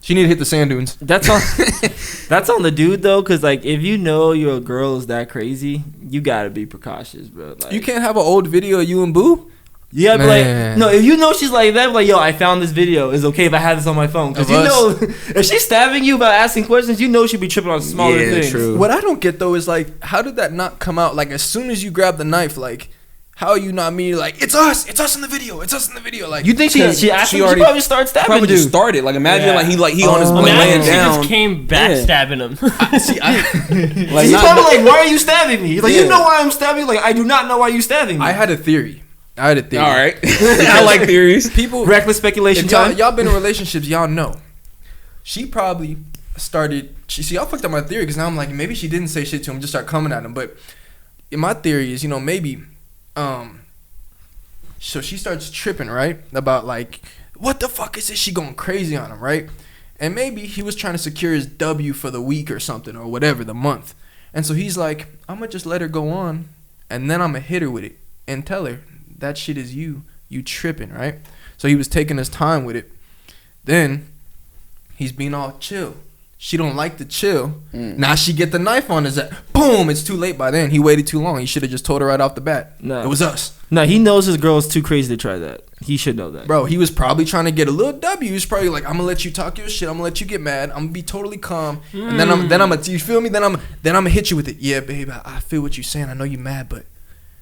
She need to hit the sand dunes. That's on. That's on the dude though, because like if you know your girl is that crazy, you gotta be precautious, bro. Like, You can't have an old video of you and Boo. you gotta be like, no. If you know she's like that, like yo, I found this video. It's okay if I have this on my phone, because Of you us. know if she's stabbing you about asking questions, you know she'd be tripping on smaller things. True. What I don't get though is like, how did that not come out? Like as soon as you grab the knife, like how are you not me? Like it's us in the video, Like You think she asked She him? She already- probably started stabbing Probably dude. just started. Like imagine Yeah. he on his Imagine laying she down. just came backstabbing him. Like He's not- probably like, why are you stabbing me? He's like, Yeah. you know why I'm stabbing you? Like, I do not know why you stabbing me. I had a theory. All right. I like theories. People, Reckless speculation if y'all, time. y'all been in relationships, y'all know. She probably started. See, y'all fucked up my theory because now I'm like, maybe she didn't say shit to him, just start coming at him. But in my theory is, maybe, so she starts tripping, right? About like, what the fuck is this? She going crazy on him, right? And maybe he was trying to secure his W for the week or something or whatever, the month. And so he's like, I'm gonna just let her go on, and then I'm gonna hit her with it and tell her that shit is you tripping, right? So he was taking his time with it. Then he's being all chill. She don't like the chill. Now she get the knife on his ass. Boom! It's too late by then. He waited too long. He should have just told her right off the bat. No. It was us. No, he knows his girl is too crazy to try that. He should know that. Bro, he was probably trying to get a little W. He's probably like, I'm gonna let you talk your shit. I'm gonna let you get mad. I'm gonna be totally calm. And then I'm gonna, you feel me? Then I'm gonna hit you with it. Yeah, babe, I feel what you're saying. I know you're mad, but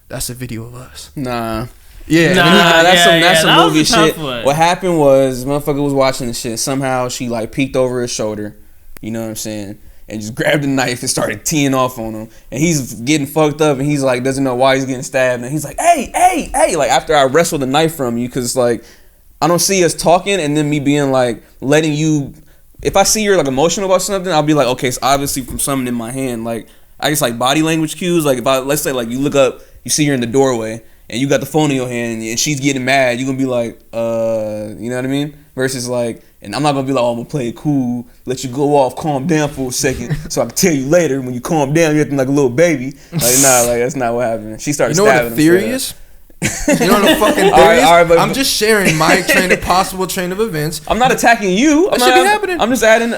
that's a video of us. Nah. Yeah. Nah. That's some that was movie a tough shit. one. What happened was motherfucker was watching the shit. Somehow she like peeked over his shoulder. You know what I'm saying? And just grabbed a knife and started teeing off on him. And he's getting fucked up and he's like, doesn't know why he's getting stabbed. And he's like, hey. Like after I wrestled the knife from you, because like, I don't see us talking and then me being like, letting you, if I see you're like emotional about something, I'll be like, okay, it's obviously from something in my hand. Like, I guess like body language cues. Like if let's say like you look up, you see her in the doorway and you got the phone in your hand and she's getting mad, you're gonna be like, you know what I mean? Versus like, and I'm not gonna be like, oh, I'm gonna play it cool, let you go off, calm down for a second, so I can tell you later when you calm down, you're acting like a little baby. Like, nah, like that's not what happened. She started stabbing him. What the theory is? You know what the fucking theory is? All right, but- I'm just sharing my possible train of events. I'm not attacking you. That should be happening. I'm just adding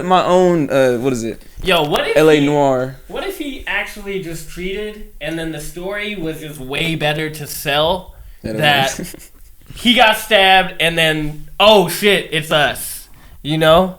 my own, what is it? Yo, what if LA Noir. What if he actually just treated, and then the story was just way better to sell that he got stabbed, and then oh shit, it's us. You know,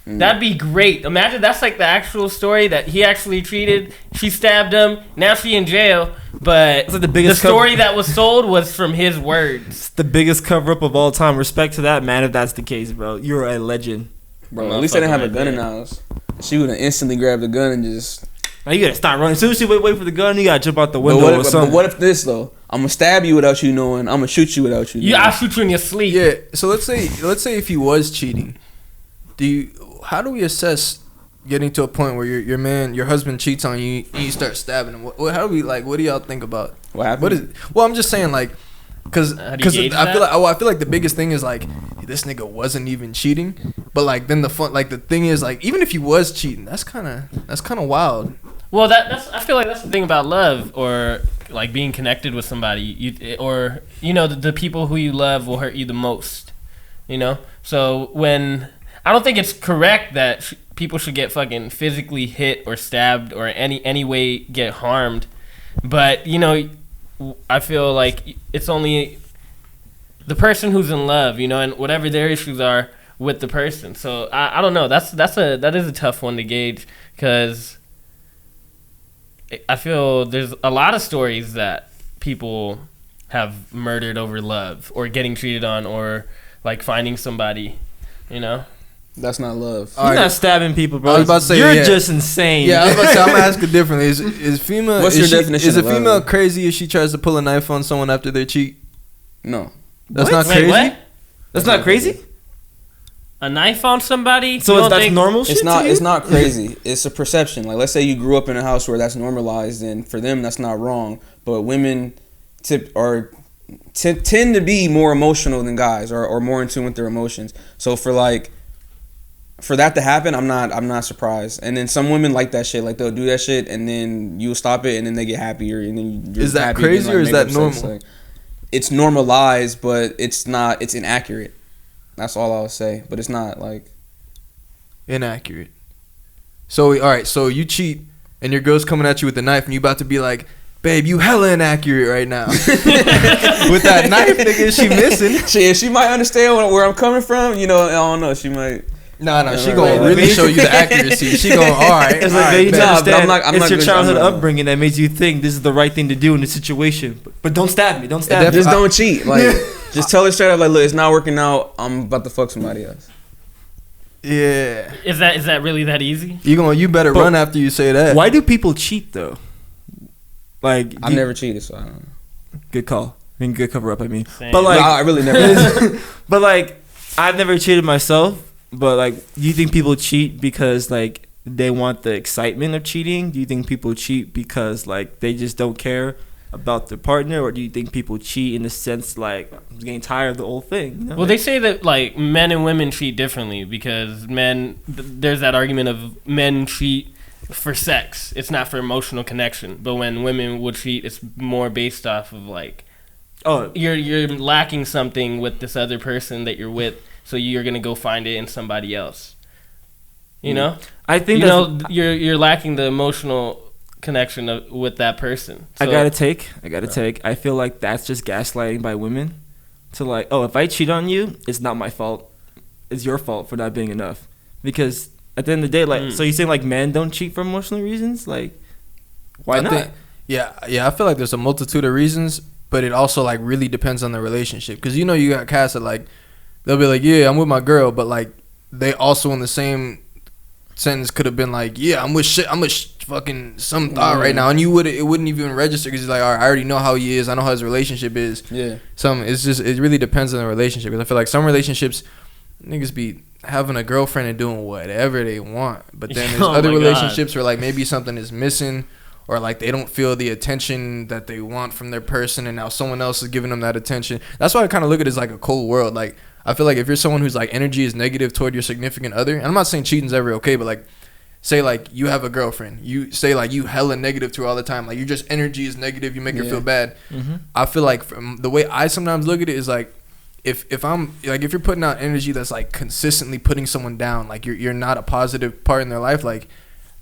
that'd be great. Imagine that's like the actual story that he actually treated. She stabbed him. Now she in jail. But like the biggest story that was sold was from his words. It's the biggest cover up of all time. Respect to that man if that's the case, bro. You're a legend. Bro, at least they didn't have a gun in the house. She would have instantly grabbed the gun and just. Now you gotta stop running. As soon as you wait for the gun, you gotta jump out the But window what, or if, something. but what if this though? I'm gonna stab you without you knowing. I'm gonna shoot you without you knowing. I'll shoot you in your sleep. Yeah. So let's say if he was cheating, how do we assess getting to a point where your husband cheats on you and you start stabbing him? What do y'all think about? What happened? What is? Well, I'm just saying like, because How do you gauge I feel like the biggest thing is like this nigga wasn't even cheating, but like then the thing is like even if he was cheating, that's kind of wild. Well, that's I feel like that's the thing about love or like being connected with somebody. The people who you love will hurt you the most. You know, so when I don't think it's correct that people should get fucking physically hit or stabbed or any way get harmed, but I feel like it's only the person who's in love, and whatever their issues are with the person. So I don't know. That is a tough one to gauge because I feel there's a lot of stories that people have murdered over love or getting cheated on or like finding somebody, That's not love. You're not stabbing people, bro. I was about to say, you're yeah. just insane. Yeah, I was about to say I'm gonna ask it differently. Is female? What's your definition Is a of love? female crazy if she tries to pull a knife on someone after they cheat? No. That's What? not Wait, crazy. what? That's not crazy. a knife on somebody. So that's normal shit. It's not crazy. It's a perception. Like, let's say you grew up in a house where that's normalized, and for them that's not wrong. But women tend to be more emotional than guys, or more in tune with their emotions. So for that to happen, I'm not surprised. And then some women like that shit. Like, they'll do that shit, and then you'll stop it, and then they get happier, and then you're is that happy crazy again, or is that normal? Like, it's normalized, but it's not. It's inaccurate. That's all I'll say. But it's not like inaccurate. So all right, so you cheat, and your girl's coming at you with a knife, and you about to be like, babe, you hella inaccurate right now. With that knife, nigga, she missing. She might understand where I'm coming from. You know, I don't know. She might. No, she gonna really show you the accuracy. She gonna, all right. It's like, you need to understand, I'm it's not your good, childhood upbringing that makes you think this is the right thing to do in this situation. But don't stab me. Don't stab me. Just don't cheat. Like, just tell her straight up, like, look, it's not working out. I'm about to fuck somebody else. Yeah. Is that really that easy? You better run after you say that. Why do people cheat though? Like, I've never cheated, so I don't know. Good call. I mean, good cover up. I mean, Same. but like, No, I really never. but like, I've never cheated myself. But like, do you think people cheat because like they want the excitement of cheating? Do you think people cheat because like they just don't care about their partner, or do you think people cheat in the sense like, I'm getting tired of the old thing? You know? Well, they say that like men and women cheat differently because there's that argument of men cheat for sex. It's not for emotional connection. But when women would cheat, it's more based off of like, oh, you're lacking something with this other person that you're with, so you're gonna go find it in somebody else. You know, I think you're lacking the emotional connection with that person. So, I gotta take. I feel like that's just gaslighting by women. To like, oh, if I cheat on you, it's not my fault. It's your fault for not being enough. Because at the end of the day, like, so you saying like men don't cheat for emotional reasons? Like, why not? Yeah. I feel like there's a multitude of reasons, but it also like really depends on the relationship. Because you got cats that like, they'll be like, yeah, I'm with my girl, but like they also in the same sentence could have been like, yeah, I'm with fucking some thought right now, and it wouldn't even register because he's like, all right, I already know how he is, I know how his relationship is. Yeah. It really depends on the relationship. Because I feel like some relationships, niggas be having a girlfriend and doing whatever they want, but then there's other relationships where like maybe something is missing, or like they don't feel the attention that they want from their person, and now someone else is giving them that attention. That's why I kind of look at it as like a cold world. Like, I feel like if you're someone whose like energy is negative toward your significant other, and I'm not saying cheating's ever okay, but like, say like you have a girlfriend, you say like you hella negative to her all the time, like your just energy is negative, you make her feel bad. I feel like from the way I sometimes look at it is like, if I'm like, if you're putting out energy that's like consistently putting someone down, like you're not a positive part in their life, like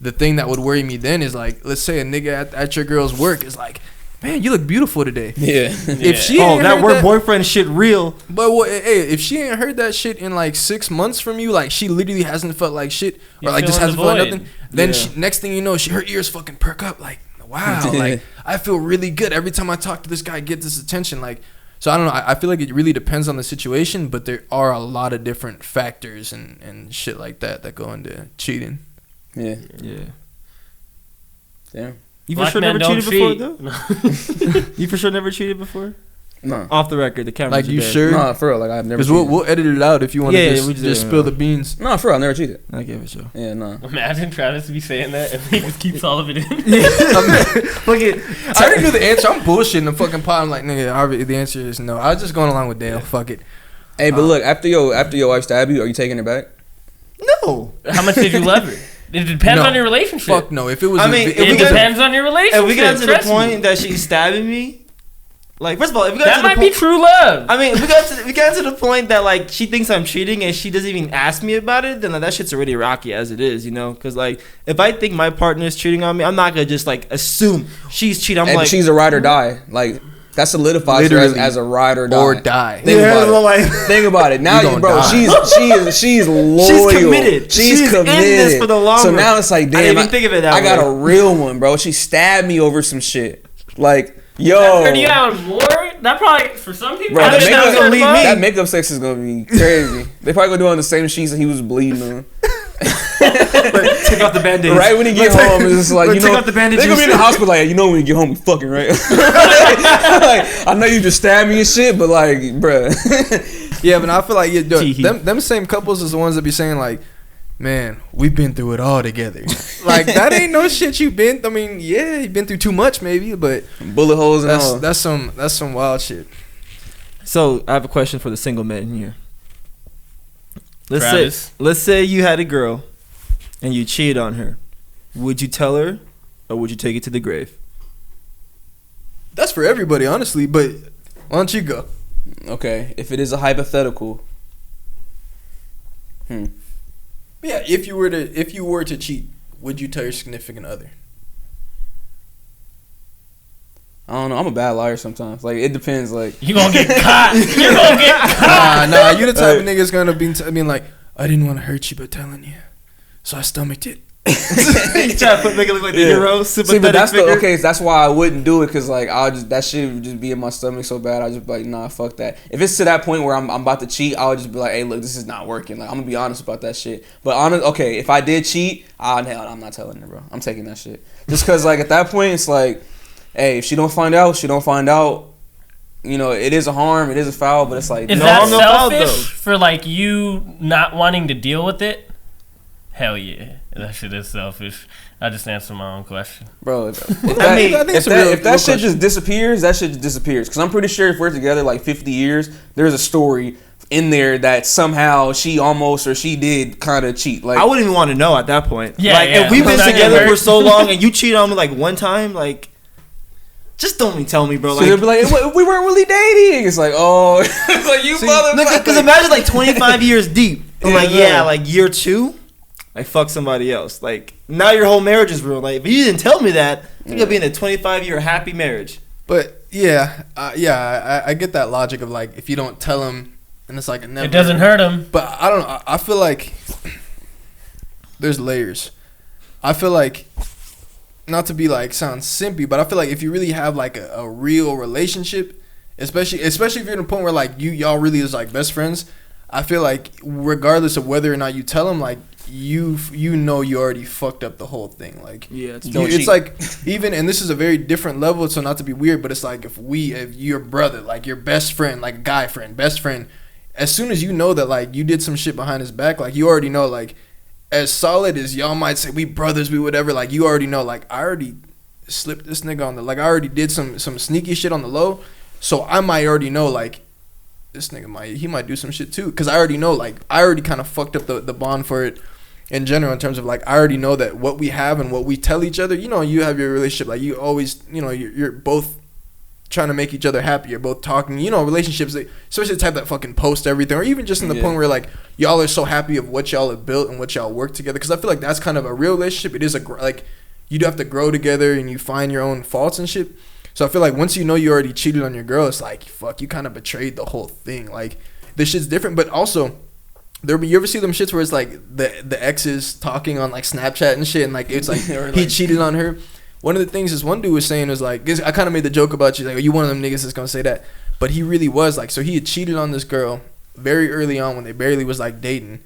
the thing that would worry me then is like, let's say a nigga at your girl's work is like, man, you look beautiful today. Yeah. If she ain't that work boyfriend shit real. But hey, if she ain't heard that shit in like 6 months from you, like she literally hasn't felt like shit, or like just hasn't felt nothing, then next thing you know, her ears fucking perk up. Like, wow, like I feel really good every time I talk to this guy, get this attention. Like, so I don't know. I feel like it really depends on the situation, but there are a lot of different factors and shit like that go into cheating. Yeah. Damn. You for sure never cheated before, though? You for sure never cheated before? No. Off the record, the camera. Like, you sure? No, for real. Like, I've never. Because we'll edit it out if you want to just spill the beans. No, for real. I've never cheated. I give it so. Yeah, no. Imagine Travis be saying that and he just keeps all of it in. Look at, I already knew the answer. I'm bullshitting the fucking pot. I'm like, nigga, the answer is no. I was just going along with Dale. Fuck it. Hey, but look, after your wife stabbed you, are you taking it back? No. How much did you love her? It depends on your relationship. Fuck no. If it was, it depends on your relationship. If we got to the point that she's stabbing me, like, first of all, if we got that to the might be true love. I mean, if we got to the point that like she thinks I'm cheating and she doesn't even ask me about it, then like, that shit's already rocky as it is, you know? Because like, if I think my partner is cheating on me, I'm not gonna just like assume she's cheating. I'm like, she's a ride or die. Like, that solidifies her as a ride or die. Or die. Think about it. Now, bro, she's loyal. She's committed. She's committed. In this for the long so run. now it's like, damn, I didn't even think of it that way. I got a real one, bro. She stabbed me over some shit. Like, yo. Do you have more? That probably, for some people, bro, that makeup sex is gonna be crazy. They probably gonna do it on the same sheets that he was bleeding on. Take off the band-aids. Right when you get home, it's just like, you take know, out the bandages. they're gonna be in the hospital like, you know, when you get home, you fucking right. Like, I know you just stabbed me and shit, but like, bruh. Yeah, but I feel like them same couples is the ones that be saying like, man, we've been through it all together. Like, that ain't no shit you've been. I mean, yeah, you've been through too much maybe, but Bullet holes and all. that's some wild shit. So I have a question for the single men here. Travis. Let's say you had a girl and you cheated on her. Would you tell her or would you take it to the grave? That's for everybody, honestly. But why don't you go? Okay, if it is a hypothetical. Yeah, if you were to cheat, would you tell your significant other? I don't know. I'm a bad liar sometimes. Like, it depends. Like, You gonna get caught. You gonna get caught. Nah, you the type of nigga's gonna be being like, I didn't want to hurt you, but telling you, so I stomached it. You try to make it look like the hero, sympathetic see, but that's figure. okay. That's why I wouldn't do it, because like that shit would just be in my stomach so bad. I just be like, nah, fuck that. If it's to that point where I'm about to cheat, I would just be like, hey, look, this is not working. Like, I'm gonna be honest about that shit. But okay, if I did cheat, hell, I'm not telling her, bro. I'm taking that shit. Just because like at that point, it's like, hey, if she don't find out, she don't find out. You know, it is a harm, it is a foul, but it's like, Is that selfish for like you not wanting to deal with it? Hell yeah, that shit is selfish. I just answered my own question, bro. If that shit just disappears, that shit just disappears. Because I'm pretty sure if we're together like 50 years, there's a story in there that somehow she almost or she did kind of cheat. Like, I wouldn't even want to know at that point. Yeah, like yeah. if we've been together for so long and you cheat on me like one time, like, just don't even tell me, bro. So like, they'll be like, we weren't really dating. It's like, oh, it's like you motherfucker. Because imagine like 25 years deep. I'm like, yeah, like year 2, like fuck somebody else. Like, now your whole marriage is ruined. Like, if you didn't tell me that, you're gonna be in a 25-year happy marriage. But I get that logic of like, if you don't tell him, and it's like it doesn't hurt him. But I don't know. I feel like there's layers. I feel like, not to be like sound simpy, but I feel like if you really have like a real relationship, especially if you're in a point where like y'all really is like best friends, I feel like regardless of whether or not you tell them, like you know you already fucked up the whole thing. Like, yeah, it's like, even, and this is a very different level, so not to be weird, but it's like if your brother, like your best friend, like guy friend, best friend, as soon as you know that like you did some shit behind his back, like you already know, like, as solid as y'all might say we brothers, we whatever, like you already know, like I already slipped this nigga on the, like I already did some sneaky shit on the low, so I might already know like this nigga might do some shit too, because I already know, like I already kind of fucked up the bond for it in general, in terms of like I already know that what we have and what we tell each other, you know, you have your relationship, like you always, you know, you're both trying to make each other happy, you're both talking, you know, relationships, especially the type that fucking post everything, or even just in the point where like y'all are so happy of what y'all have built and what y'all work together, because I feel like that's kind of a real relationship. It is like you do have to grow together and you find your own faults and shit. So I feel like once you know you already cheated on your girl, it's like, fuck, you kind of betrayed the whole thing. Like, this shit's different. But also, you ever see them shits where it's like the exes talking on like Snapchat and shit, and like it's like he cheated on her. One of the things this one dude was saying was like, I kind of made the joke about you, like, are you one of them niggas that's gonna say that? But he really was like, so he had cheated on this girl very early on when they barely was like dating,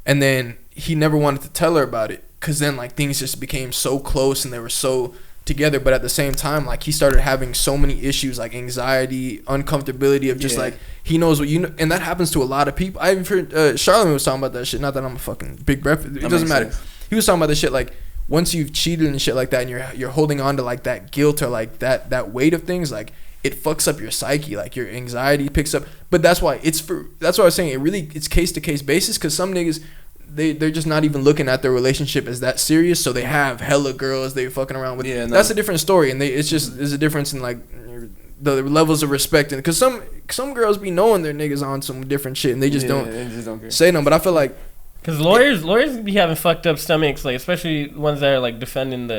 and then he never wanted to tell her about it, because then like things just became so close and they were so together, but at the same time like he started having so many issues, like anxiety, uncomfortability of just like, he knows what you know, and that happens to a lot of people. I even heard Charlamagne was talking about that shit, not that I'm a fucking big breakfast, it doesn't matter. He was talking about this shit, like once you've cheated and shit like that, and you're holding on to like that guilt or like that weight of things, like it fucks up your psyche, like your anxiety picks up. But that's why that's what I was saying, it's case to case basis, because some niggas, they're just not even looking at their relationship as that serious, so they have hella girls they fucking around with. That's a different story, and there's a difference in like the levels of respect, and because some girls be knowing their niggas on some different shit and they just don't care. Say no. But I feel like, because lawyers be having fucked up stomachs, like especially ones that are like defending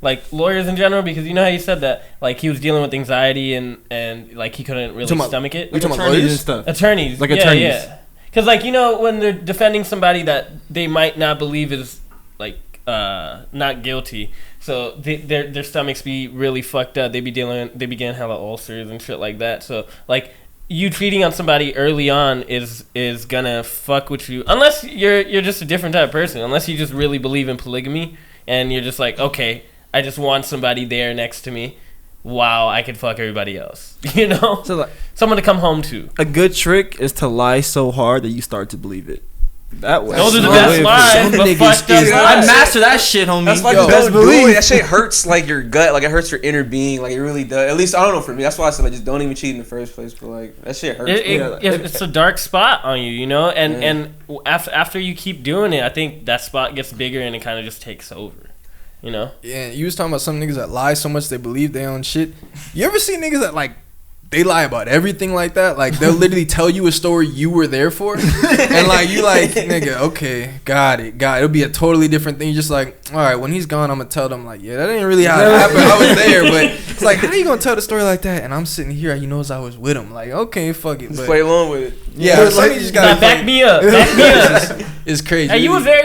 like lawyers in general, because you know how you said that like he was dealing with anxiety and like he couldn't really stomach it. Like attorneys and stuff. Attorneys, yeah. Because like, you know, when they're defending somebody that they might not believe is like not guilty, so their stomachs be really fucked up. They be getting hella ulcers and shit like that. So like, you treating on somebody early on is gonna fuck with you, unless you're just a different type of person. Unless you just really believe in polygamy and you're just like, okay, I just want somebody there next to me. Wow, I could fuck everybody else. You know, So like, someone to come home to. a good trick is to lie so hard that you start to believe it. That way. Those are the No best way. lies, Some but niggas fucked up is- lies. I mastered that shit, homie. That's why Yo, you best don't do believe. it. That shit hurts like your gut, like it hurts your inner being, like it really does. At least I don't know for me. That's why I said like just don't even cheat in the first place. But like that shit hurts. It's a dark spot on you, you know, and Yeah. and after you keep doing it, I think that spot gets bigger and it kind of just takes over, you know. Yeah, you was talking about some niggas that lie so much they believe they own shit. You ever see niggas that like they lie about everything like that? Like they'll literally tell you a story you were there for, and like you like nigga, okay, got it. It'll be a totally different thing. You're just like, all right, when he's gone, I'm gonna tell them like, yeah, that ain't really how it happened. I was there, but it's like, how you gonna tell the story like that? And I'm sitting here, he knows I was with him. Like, okay, fuck it. Just But play along with it. yeah, Yeah, some like, niggas just Nah, gotta back me up, back me up. It's crazy. Hey, you was there,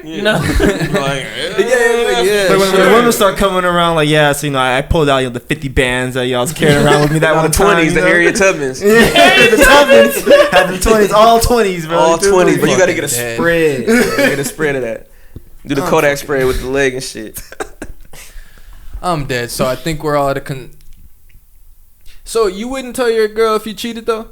you know. Like, Yeah, But when sure. the women start coming around, like, yeah, so, you know, I pulled out, you know, the 50 bands that y'all was carrying around with me that all one the time. 20s, you the know? Harriet Tubmans. Yeah, the Tubbins. Had the 20s, all 20s, bro. All 20s, but you gotta get a Fucking dead. spread. You gotta get a spread of that. Do the I'm Kodak fucking spray with the leg and shit. I'm dead. So I think we're all at a So you wouldn't tell your girl if you cheated though?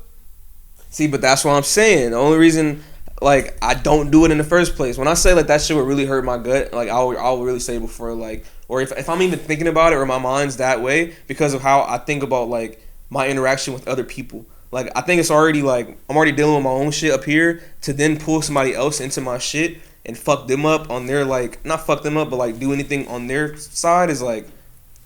See, but that's what I'm saying. The only reason, like, I don't do it in the first place. When I say, like, that shit would really hurt my gut, like, I'll really say before, like, or if I'm even thinking about it or my mind's that way because of how I think about, like, my interaction with other people. Like, I think it's already, like, I'm already dealing with my own shit up here to then pull somebody else into my shit and fuck them up on their, like, not fuck them up, but, like, do anything on their side is, like,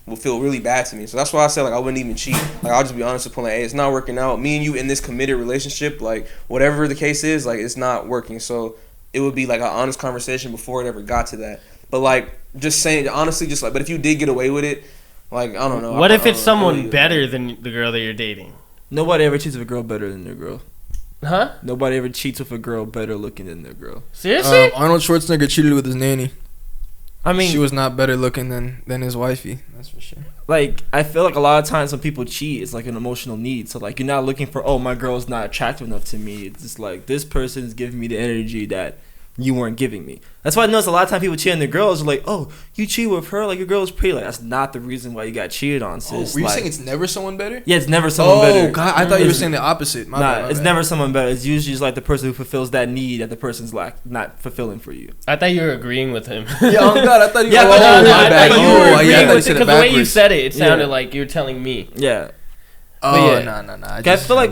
will feel really bad to me. So that's why I said, like, I wouldn't even cheat. Like, I'll just be honest with people, like, hey, it's not working out. Me and you in this committed relationship, like, whatever the case is, like, it's not working. So it would be, like, an honest conversation before it ever got to that. But, like, just saying, honestly, just, like, but if you did get away with it, like, I don't know. What if it's I don't someone know. better than the girl that you're dating? Nobody ever cheats with a girl better than their girl. Huh? Nobody ever cheats with a girl better looking than their girl. Seriously? Arnold Schwarzenegger cheated with his nanny. I mean, She was not better looking than his wifey. That's for sure. like, I feel like a lot of times when people cheat, it's like an emotional need. So, like, you're not looking for, oh, my girl's not attractive enough to me. It's just like, this person's giving me the energy that you weren't giving me. That's why I notice a lot of times people cheat on their girls are like, oh, you cheat with her, like, your girl's pretty. Like, that's not the reason why you got cheated on, sis. Were you Like, saying it's never someone better? yeah, it's never someone Oh better. God, I thought you were It's- saying the opposite. My bad, my it's bad. never someone better. It's usually just like the person who fulfills that need that the person's not fulfilling for you. I thought you were agreeing with him. Yeah, oh God, I thought you. Yeah, oh, but no, no, my I bad. thought you Oh, were yeah, I agreeing thought you with it said it because the way you backwards. said it sounded Yeah. like you were telling me. Yeah. Oh yeah. no. I feel like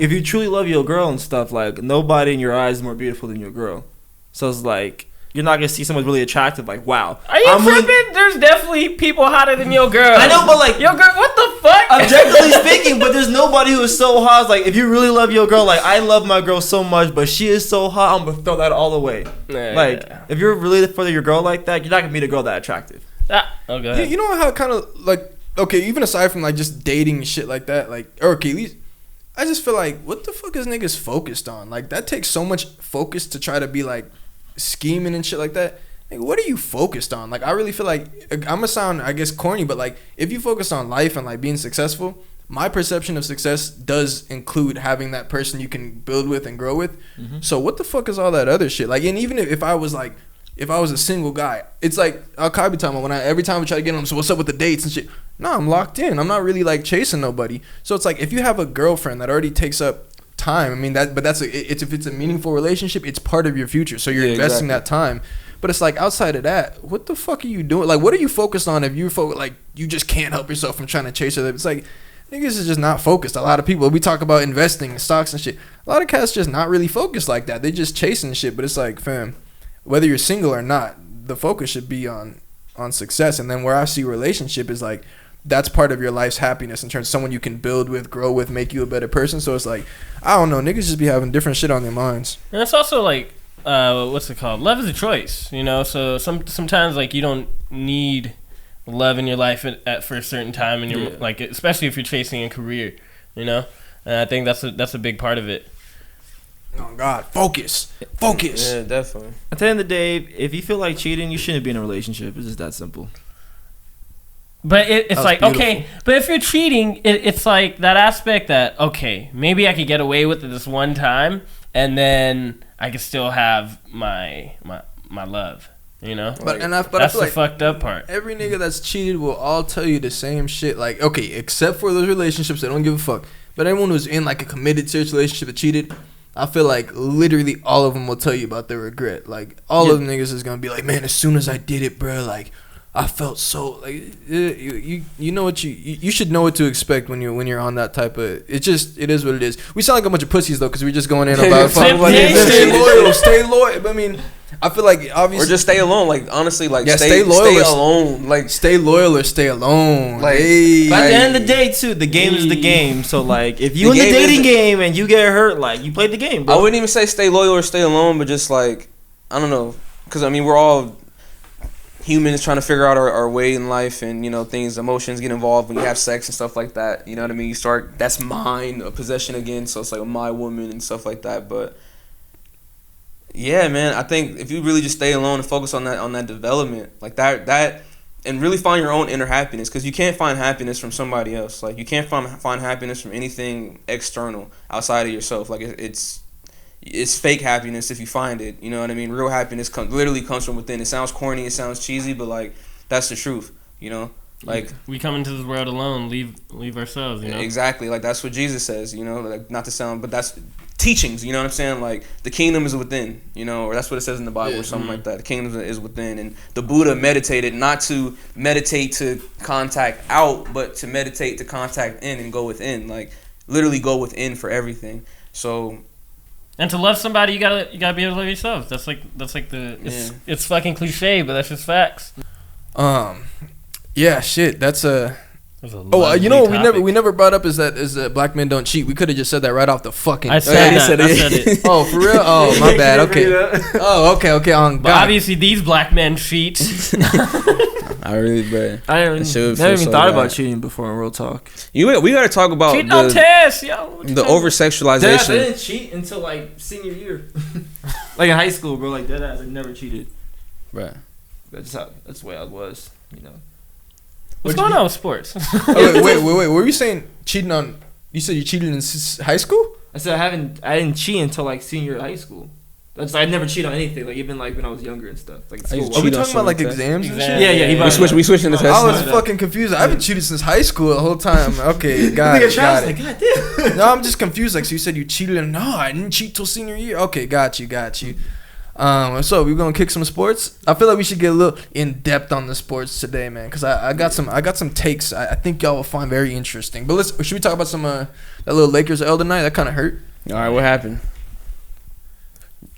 if you truly love your girl and stuff, like, nobody in your eyes is more beautiful than your girl. So it's like, you're not gonna see someone really attractive, like, wow. Are you I'm willing- tripping? There's definitely people hotter than your girl. I know, but like, Your girl, what the fuck? objectively speaking, but there's nobody who is so hot. It's like, if you really love your girl, like, I love my girl so much, but she is so hot, I'm gonna throw that all away. Yeah, Like, yeah. if you're really for your girl like that, you're not gonna meet a girl that attractive. Oh, go You, ahead. you know how kind of like okay, even aside from like just dating and shit like that, like or okay, at least I just feel like what the fuck is niggas focused on? Like that takes so much focus to try to be like scheming and shit like that. Like, what are you focused on? Like I really feel like I'm gonna sound I guess corny, but like if you focus on life and like being successful, my perception of success does include having that person you can build with and grow with. Mm-hmm. So what the fuck is all that other shit? Like, and even if I was like, if I was a single guy, it's like Akabi talking about when every time we try to get on, so what's up with the dates and shit? No, I'm locked in. I'm not really like chasing nobody. So it's like if you have a girlfriend that already takes up time, I mean if it's a meaningful relationship, it's part of your future. So you're investing that time. But it's like outside of that, what the fuck are you doing? Like, what are you focused on if you like you just can't help yourself from trying to chase her? It's like niggas is just not focused. A lot of people, we talk about investing in stocks and shit. A lot of cats just not really focused like that. They just chasing shit. But it's like, fam, whether you're single or not, the focus should be on success. And then where I see relationship is like that's part of your life's happiness in terms of someone you can build with, grow with, make you a better person. So it's like, I don't know, niggas just be having different shit on their minds. And it's also like, what's it called? Love is a choice, you know. So sometimes like you don't need love in your life for a certain time in your like, especially if you're chasing a career, you know. And I think that's a big part of it. Oh God, focus. Yeah, definitely. At the end of the day, if you feel like cheating, you shouldn't be in a relationship. It's just that simple. But it's was like, beautiful. okay, but if you're cheating, it's like that aspect that, okay, maybe I could get away with it this one time, and then I could still have my love, you know? But Like, I that's feel the like fucked up part. every nigga that's cheated will all tell you the same shit. Like, okay, except for those relationships that don't give a fuck. But everyone who's in like a committed serious relationship that cheated, I feel like literally all of them will tell you about their regret. Like, all of them niggas is gonna be like, man, as soon as I did it, bro, like, I felt so like you know what you should know what to expect when you're on that type of. It is what it is. We sound like a bunch of pussies though, because we're just going in about stay loyal. But I mean, I feel like obviously or just stay alone. Like honestly, like stay loyal. Stay alone. Like stay loyal or stay alone. Like, But at the end of the day, too, the game is the game. So like, if you in the dating game and you get hurt, like you played the game. Bro. I wouldn't even say stay loyal or stay alone, but just like I don't know, because I mean we're all humans trying to figure out our way in life, and you know emotions get involved when you have sex and stuff like that. You know what I mean? You start that's mine, a possession again, so it's like my woman and stuff like that. But yeah, man, I think if you really just stay alone and focus on that development, like that, and really find your own inner happiness, because you can't find happiness from somebody else. Like you can't find happiness from anything external outside of yourself. Like it's fake happiness if you find it. You know what I mean? Real happiness literally comes from within. It sounds corny, it sounds cheesy, but like that's the truth. You know, like we come into this world alone, leave ourselves. You know, exactly. Like that's what Jesus says. You know, like not to sound, but that's teachings. You know what I'm saying? Like the kingdom is within. You know, or that's what it says in the Bible or something like that. The kingdom is within, and the Buddha meditated not to meditate to contact out, but to meditate to contact in and go within. Like literally go within for everything. So. And to love somebody, you gotta be able to love yourself. That's like it's fucking cliche, but that's just facts. Yeah, shit. That's a. You know what we never brought up is that black men don't cheat. We could have just said that right off the fucking. I said it. Oh, for real? Oh, my bad. Okay. Oh, okay. On but obviously these black men cheat. I really, bro. I never even thought about cheating before in real talk. We got to talk about cheating on tests, yo. The over sexualization. Deadass, I didn't cheat until like senior year, like in high school, bro. Like deadass, I never cheated. Right. That's the way I was, you know. What's going on with sports? Wait. What were you saying? Cheating on? You said you cheated in high school? I said I didn't cheat until like senior year of high school. I never cheat on anything, like even like when I was younger and stuff. Like school. Are we talking about like exams and shit? Yeah. We switching the test. I was fucking confused. I haven't cheated since high school the whole time. Okay, got it. Like, God damn. No, I'm just confused. Like, so you said you cheated, and no, I didn't cheat till senior year. Okay, got you. So we're gonna kick some sports. I feel like we should get a little in depth on the sports today, man, because I got some takes I think y'all will find very interesting. But should we talk about some that little Lakers L tonight? That kind of hurt. All right, what happened?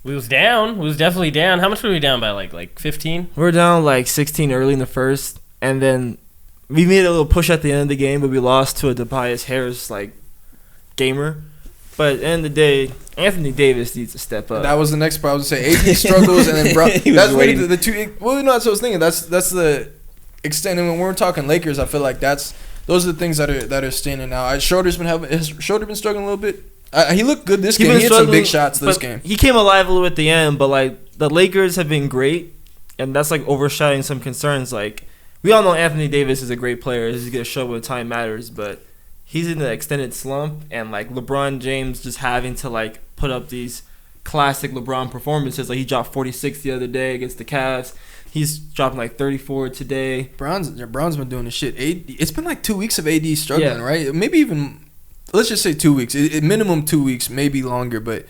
We was down. We was definitely down. How much were we down by? Like 15? We were down like 16 early in the first, and then we made a little push at the end of the game, but we lost to a Tobias Harris like gamer. But at the end of the day, Anthony Davis needs to step up. That was the next part. I was gonna say AD struggles, and then that's really the two. Well, no, that's what I was thinking. That's the extent. And when we're talking Lakers, I feel like those are the things that are standing out. Schroeder's been struggling a little bit. He looked good this game. He had some big shots this game. He came alive a little at the end, but like the Lakers have been great, and that's like overshadowing some concerns. Like we all know Anthony Davis is a great player. He's gonna show when time matters, but he's in the extended slump, and like LeBron James just having to like put up these classic LeBron performances. Like he dropped 46 the other day against the Cavs. He's dropping like 34 today. Bron's been doing this shit. It's been like 2 weeks of AD struggling, right? Maybe even. Let's just say 2 weeks. Minimum 2 weeks, maybe longer. But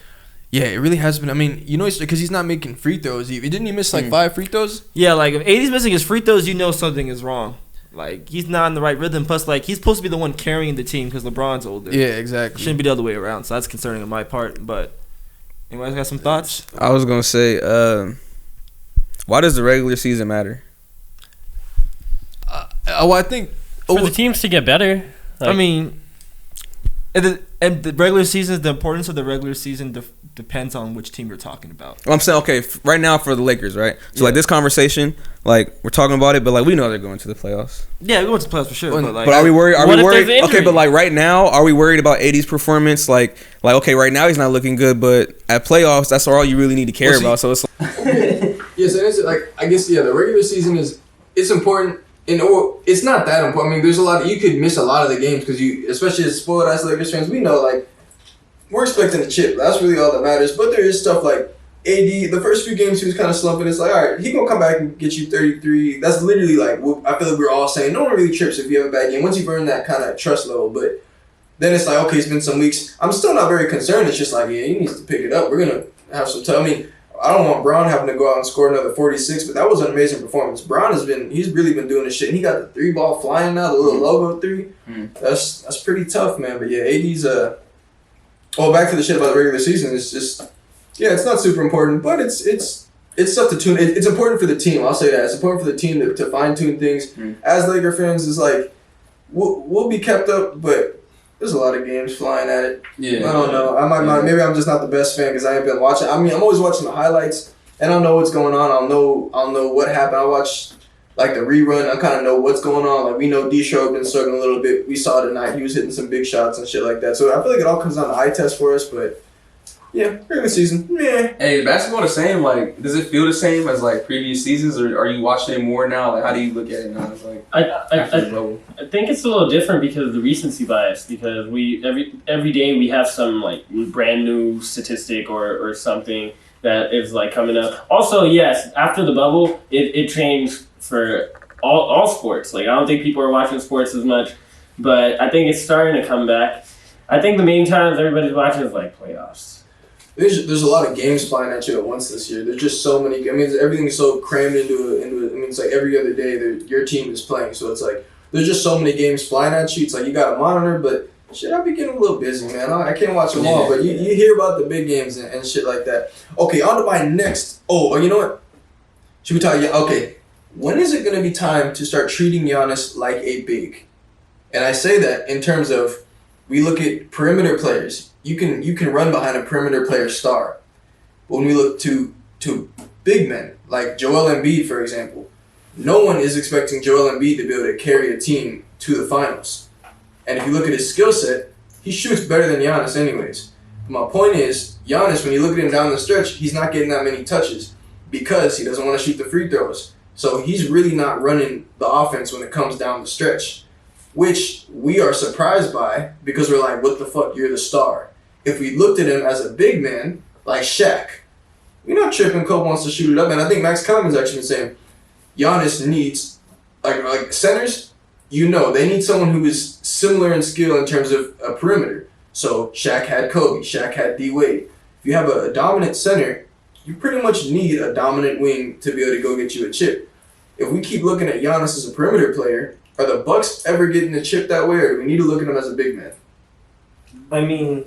yeah, it really has been. I mean, you know, because he's not making free throws. Didn't he miss like 5 free throws? Yeah, like if AD's missing his free throws, you know something is wrong. Like he's not in the right rhythm. Plus, like he's supposed to be the one carrying the team because LeBron's older. Yeah, exactly. Shouldn't be the other way around. So that's concerning on my part. But anybody's got some thoughts? I was gonna say, why does the regular season matter? I think for the teams to get better. Like, I mean. And the regular season, the importance of the regular season depends on which team you're talking about. Well, I'm saying, okay, right now for the Lakers, right? So, like, this conversation, like, we're talking about it, but, like, we know they're going to the playoffs. Yeah, we're going to the playoffs for sure. But are we worried? Okay, but, like, right now, are we worried about AD's performance? Like, okay, right now he's not looking good, but at playoffs, that's all you really need to care about. So, it's like... Yes, and it's like, I guess, the regular season it's important it's not that important. I mean, there's a lot. You could miss a lot of the games because especially as spoiled ass Lakers fans, we know like we're expecting a chip. That's really all that matters. But there is stuff like AD. The first few games he was kind of slumping. It's like, all right, he gonna come back and get you 33. That's literally like I feel like we're all saying. No one really trips if you have a bad game once you've earned that kind of trust level. But then it's like, okay, it's been some weeks. I'm still not very concerned. It's just like, yeah, he needs to pick it up. We're gonna have some time. I mean, I don't want Brown having to go out and score another 46, but that was an amazing performance. Brown he's really been doing this shit. And he got the 3-ball flying now, the little logo 3. That's pretty tough, man. But yeah, AD's back to the shit about the regular season. It's just, yeah, it's not super important, but it's stuff to tune. It's important for the team. I'll say that it's important for the team to fine tune things. As Laker fans, it's like we'll be kept up, but there's a lot of games flying at it. Yeah, I don't know. Maybe I'm just not the best fan because I ain't been watching. I mean, I'm always watching the highlights, and I'll know what's going on. I'll know what happened. I watch like the rerun. I kind of know what's going on. Like we know D-Sharp been struggling a little bit. We saw tonight he was hitting some big shots and shit like that. So I feel like it all comes down to eye test for us. But yeah, regular season, meh. Hey, basketball the same? Like, does it feel the same as like previous seasons, or are you watching it more now? Like, how do you look at it now? It's like I think it's a little different because of the recency bias. Because we every day we have some like brand new statistic or something that is like coming up. Also, yes, after the bubble, it changed for all sports. Like, I don't think people are watching sports as much, but I think it's starting to come back. I think the main times everybody's watching is like playoffs. There's a lot of games flying at you at once this year. There's just so many. I mean, everything's so crammed into. I mean, it's like every other day your team is playing. So it's like there's just so many games flying at you. It's like you got a monitor, but shit, I be getting a little busy, man. I can't watch them all, but you hear about the big games and shit like that. Okay, on to my next. Oh, you know what? Should we talk? Yeah. Okay. When is it gonna be time to start treating Giannis like a big? And I say that in terms of we look at perimeter players. You can run behind a perimeter player star. But when we look to big men, like Joel Embiid, for example, no one is expecting Joel Embiid to be able to carry a team to the finals. And if you look at his skill set, he shoots better than Giannis anyways. My point is, Giannis, when you look at him down the stretch, he's not getting that many touches because he doesn't want to shoot the free throws. So he's really not running the offense when it comes down the stretch, which we are surprised by because we're like, what the fuck, you're the star. If we looked at him as a big man, like Shaq, we're not tripping Kobe wants to shoot it up. And I think Max Kellerman's actually been saying Giannis needs, like centers, they need someone who is similar in skill in terms of a perimeter. So Shaq had Kobe, Shaq had D-Wade. If you have a dominant center, you pretty much need a dominant wing to be able to go get you a chip. If we keep looking at Giannis as a perimeter player, are the Bucks ever getting a chip that way, or do we need to look at him as a big man? I mean,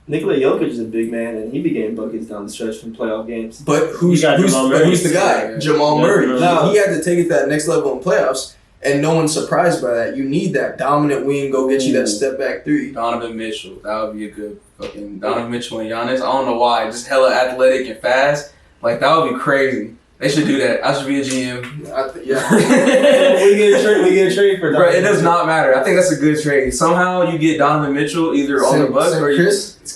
Nikola Jokic is a big man, and he be getting buckets down the stretch from playoff games. But who's the guy? Jamal Murray. He had to take it to that next level in playoffs, and no one's surprised by that. You need that dominant wing, go get you that step back 3. Donovan Mitchell. That would be a good fucking Donovan Mitchell and Giannis. I don't know why. Just hella athletic and fast. Like, that would be crazy. They should do that. I should be a GM. we get a trade for Donovan. Bro, it does not matter. I think that's a good trade. Somehow you get Donovan Mitchell either on the Bucks or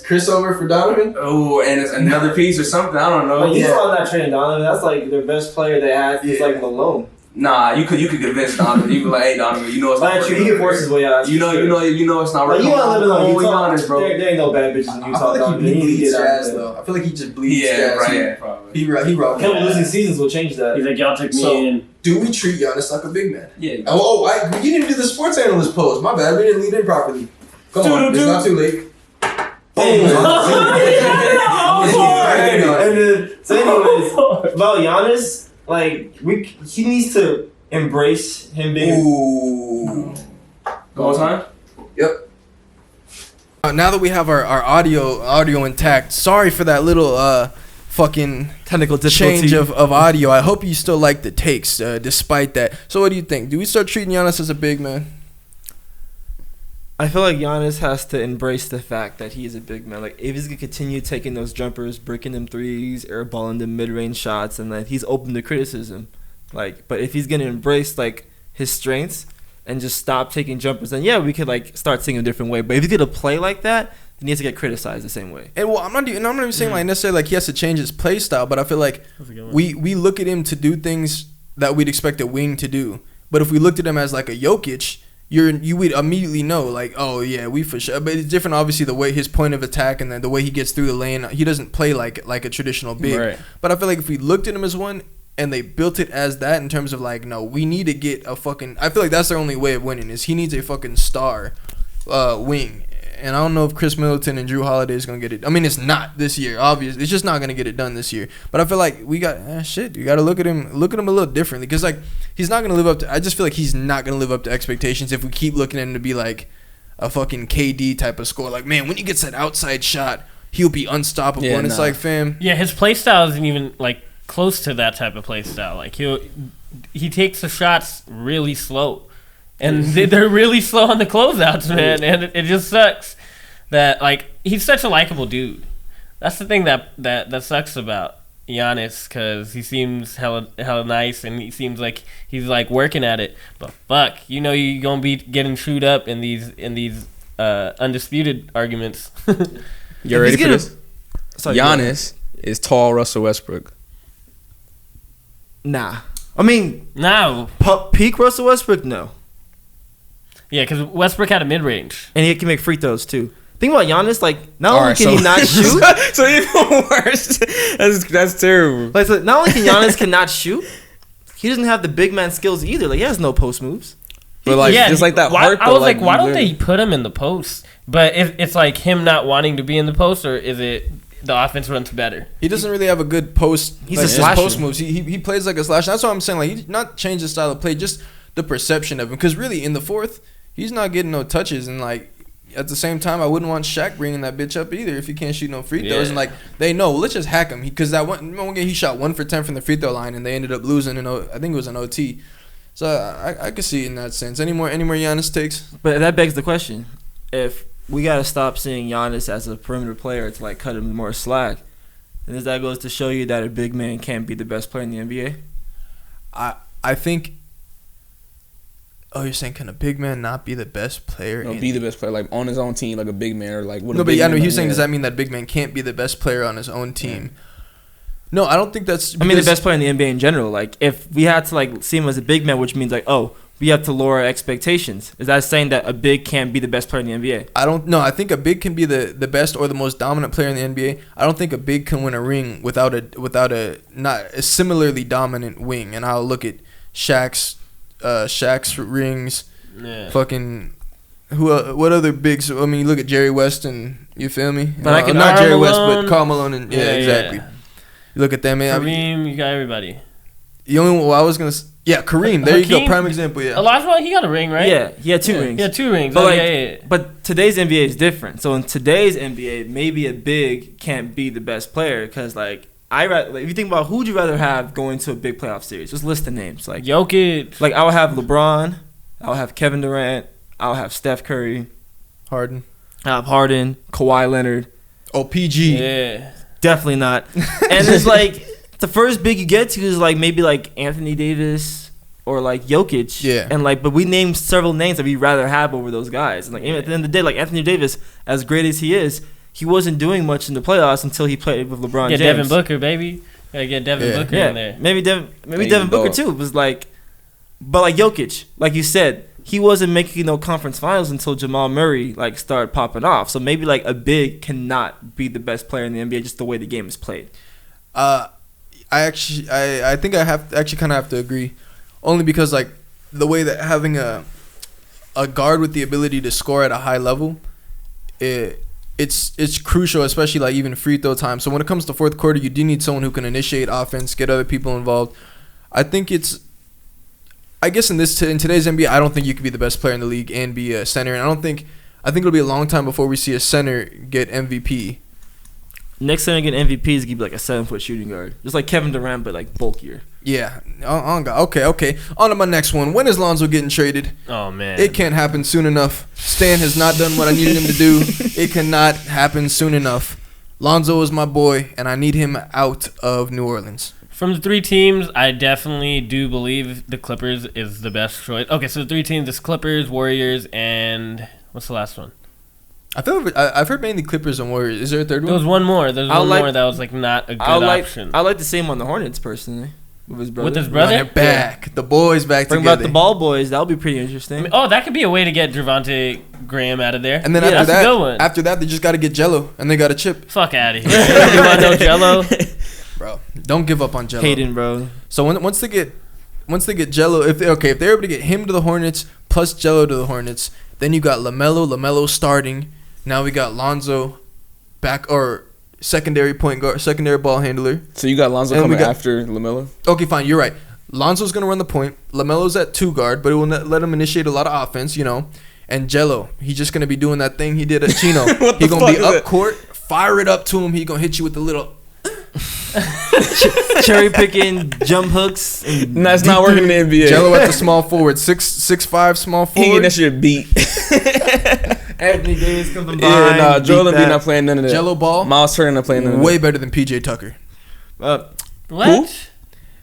Chris over for Donovan. Oh, and it's another piece or something. I don't know. Well, you saw that trade, Donovan. That's like their best player they had. It's like Malone. Nah, you could convince Donovan. You be like, hey Donovan, you know it's not working. He can force his way out. You know it's not working. You want to live in Utah, Giannis, bro. There ain't no bad bitches in Utah. I feel like he bleeds Jazz though. I feel like he just bleeds Jazz. Yeah, probably. He rocked. Couple losing seasons will change that. He's like, y'all took me in. Do we treat Giannis like a big man? Yeah. You didn't do the sports analyst pose. My bad. We didn't lead in properly. Come on, it's not too late. And then, so anyways, about Giannis, like he needs to embrace him being. Ooh. The whole time? Yep. Now that we have our audio intact, sorry for that little fucking technical difficulty change of audio. I hope you still like the takes despite that. So what do you think? Do we start treating Giannis as a big man? I feel like Giannis has to embrace the fact that he is a big man. Like, if he's going to continue taking those jumpers, breaking them threes, airballing them mid-range shots, and that he's open to criticism. Like, but if he's going to embrace, like, his strengths and just stop taking jumpers, then, yeah, we could, like, start seeing a different way. But if he's going to play like that, then he has to get criticized the same way. And, well, I'm not even saying, like, necessarily, like, he has to change his play style, but I feel like we look at him to do things that we'd expect a wing to do. But if we looked at him as like a Jokic, you would immediately know like, oh yeah, we for sure. But it's different, obviously, the way his point of attack and then the way he gets through the lane. He doesn't play like a traditional big. Right. But I feel like if we looked at him as one and they built it as that in terms of like, no, we need to get a fucking. I feel like that's their only way of winning is he needs a fucking star wing. And I don't know if Chris Middleton and Drew Holiday is going to get it. I mean, it's not this year, obviously. It's just not going to get it done this year. But I feel like we got, you got to look at him a little differently. Because, like, he's not going to live up to, I just feel like he's not going to live up to expectations if we keep looking at him to be like a fucking KD type of score. Like, man, when he gets that outside shot, he'll be unstoppable. Yeah, and it's like, fam. Yeah, his play style isn't even, like, close to that type of play style. Like, he takes the shots really slow. And they're really slow on the closeouts, man. And it just sucks that, like, he's such a likable dude. That's the thing that sucks about Giannis, because he seems hella nice, and he seems like he's, like, working at it. But, fuck, you know you're going to be getting chewed up in these undisputed arguments. You ready for this? Sorry, Giannis is tall Russell Westbrook. Nah. I mean, No. peak Russell Westbrook, no. Yeah, because Westbrook had a mid-range. And he can make free throws, too. Think about Giannis, like, not All only right, can he not shoot, so even worse. That's terrible. like, so not only can Giannis cannot shoot, he doesn't have the big man skills either. Like, he has no post moves. But like, Yeah, just like that why, heart. I was like, you why don't literally- they put him in the post? But if it's like him not wanting to be in the post, or is it the offense runs better? He doesn't really have a good post. He's like, a his slasher. post moves. He plays like a slasher. That's what I'm saying. Like, he not change his style of play, just the perception of him. Because really, in the fourth, he's not getting no touches. And like, at the same time, I wouldn't want Shaq bringing that bitch up either if he can't shoot no free throws. Yeah. And like, they know, let's just hack him. Because that one game he shot 1 for 10 from the free throw line, and they ended up losing. I think it was an OT. So I could see it in that sense. Any more Giannis takes? But that begs the question. If we got to stop seeing Giannis as a perimeter player to, like, cut him more slack, then that goes to show you that a big man can't be the best player in the NBA? I think. Oh, you're saying can a big man not be the best player? No, be the best player, like on his own team, like a big man, or like what? No, but yeah, I know he was saying, does that mean that big man can't be the best player on his own team? Yeah. No, I don't think that's. I mean, the best player in the NBA in general. Like, if we had to, like, see him as a big man, which means, like, oh, we have to lower our expectations. Is that saying that a big can't be the best player in the NBA? I don't know. I think a big can be the best or the most dominant player in the NBA. I don't think a big can win a ring without a not a similarly dominant wing. And I'll look at Shaq's rings. Yeah. Fucking what other bigs? I mean, look at Jerry West and you feel me? But I can not Karl Jerry West, Malone. but Karl Malone and yeah, exactly. Yeah. You look at them, man. Kareem, you got everybody. The only one I was gonna. Yeah, Kareem. There you go. Hakeem? Prime example. Yeah. Olajuwon, he got a ring, right? Yeah, he had two rings. Yeah, 2 rings. But, Oh, like, yeah. But today's NBA is different. So in today's NBA, maybe a big can't be the best player because, like, if you think about who would you rather have going to a big playoff series, just list the names. Like Jokic. Like, I would have LeBron, I would have Kevin Durant, I would have Steph Curry, Harden. I have Harden, Kawhi Leonard. Oh, PG. Yeah. Definitely not. And it's like the first big you get to is like maybe like Anthony Davis or like Jokic. Yeah. And like, but we named several names that we'd rather have over those guys. And like, at the end of the day, like Anthony Davis, as great as he is, he wasn't doing much in the playoffs until he played with LeBron James. Devin Booker, baby. Gotta get Devin Booker in there. Maybe Devin Booker too. It was like, but like Jokic, like you said, he wasn't making no conference finals until Jamal Murray like started popping off. So maybe like a big cannot be the best player in the NBA just the way the game is played. I think I kind of have to agree, only because like the way that having a guard with the ability to score at a high level, it's crucial, especially like even free throw time. So when it comes to fourth quarter, you do need someone who can initiate offense, get other people involved. I guess in today's NBA, I don't think you could be the best player in the league and be a center. And I think it'll be a long time before we see a center get MVP. Next center get MVP is gonna be like a 7-foot shooting guard, just like Kevin Durant, but like bulkier. Yeah. Okay. On to my next one. When is Lonzo getting traded? Oh, man. It can't happen soon enough. Stan has not done what I needed him to do. It cannot happen soon enough. Lonzo is my boy, and I need him out of New Orleans. From the 3 teams, I definitely do believe the Clippers is the best choice. Okay, so the 3 teams is Clippers, Warriors, and what's the last one? I've heard mainly Clippers and Warriors. Is there a third one? There was one more. There's I one like- more that was like not a good option. I like the same on the Hornets personally, With his brother? Run it back. Yeah. The boys back Bring together. back the ball boys. That would be pretty interesting. I mean, that could be a way to get Javante Graham out of there. And then after that, they just got to get Jello, and they got a chip. Fuck out of here. You want no Jello? Bro, don't give up on Jello. Hayden, bro. So once they get Jello, if they're able to get him to the Hornets plus Jello to the Hornets, then you got LaMelo starting. Now we got Lonzo back or secondary point guard, secondary ball handler. So you got Lonzo coming after LaMelo? Okay, fine. You're right. Lonzo's gonna run the point. LaMelo's at 2 guard, but it will let him initiate a lot of offense, And Jello, he's just gonna be doing that thing he did at Chino. He's gonna be up court, fire it up to him. He gonna hit you with the little cherry picking jump hooks. That's not working in the NBA. Jello at the small forward, 6'5" small forward. He getting that shit beat. Anthony Davis comes from behind. Yeah, Joel Embiid not playing none of that. Jello ball. Miles Turner not playing none of that. Way better than PJ Tucker. What? Who?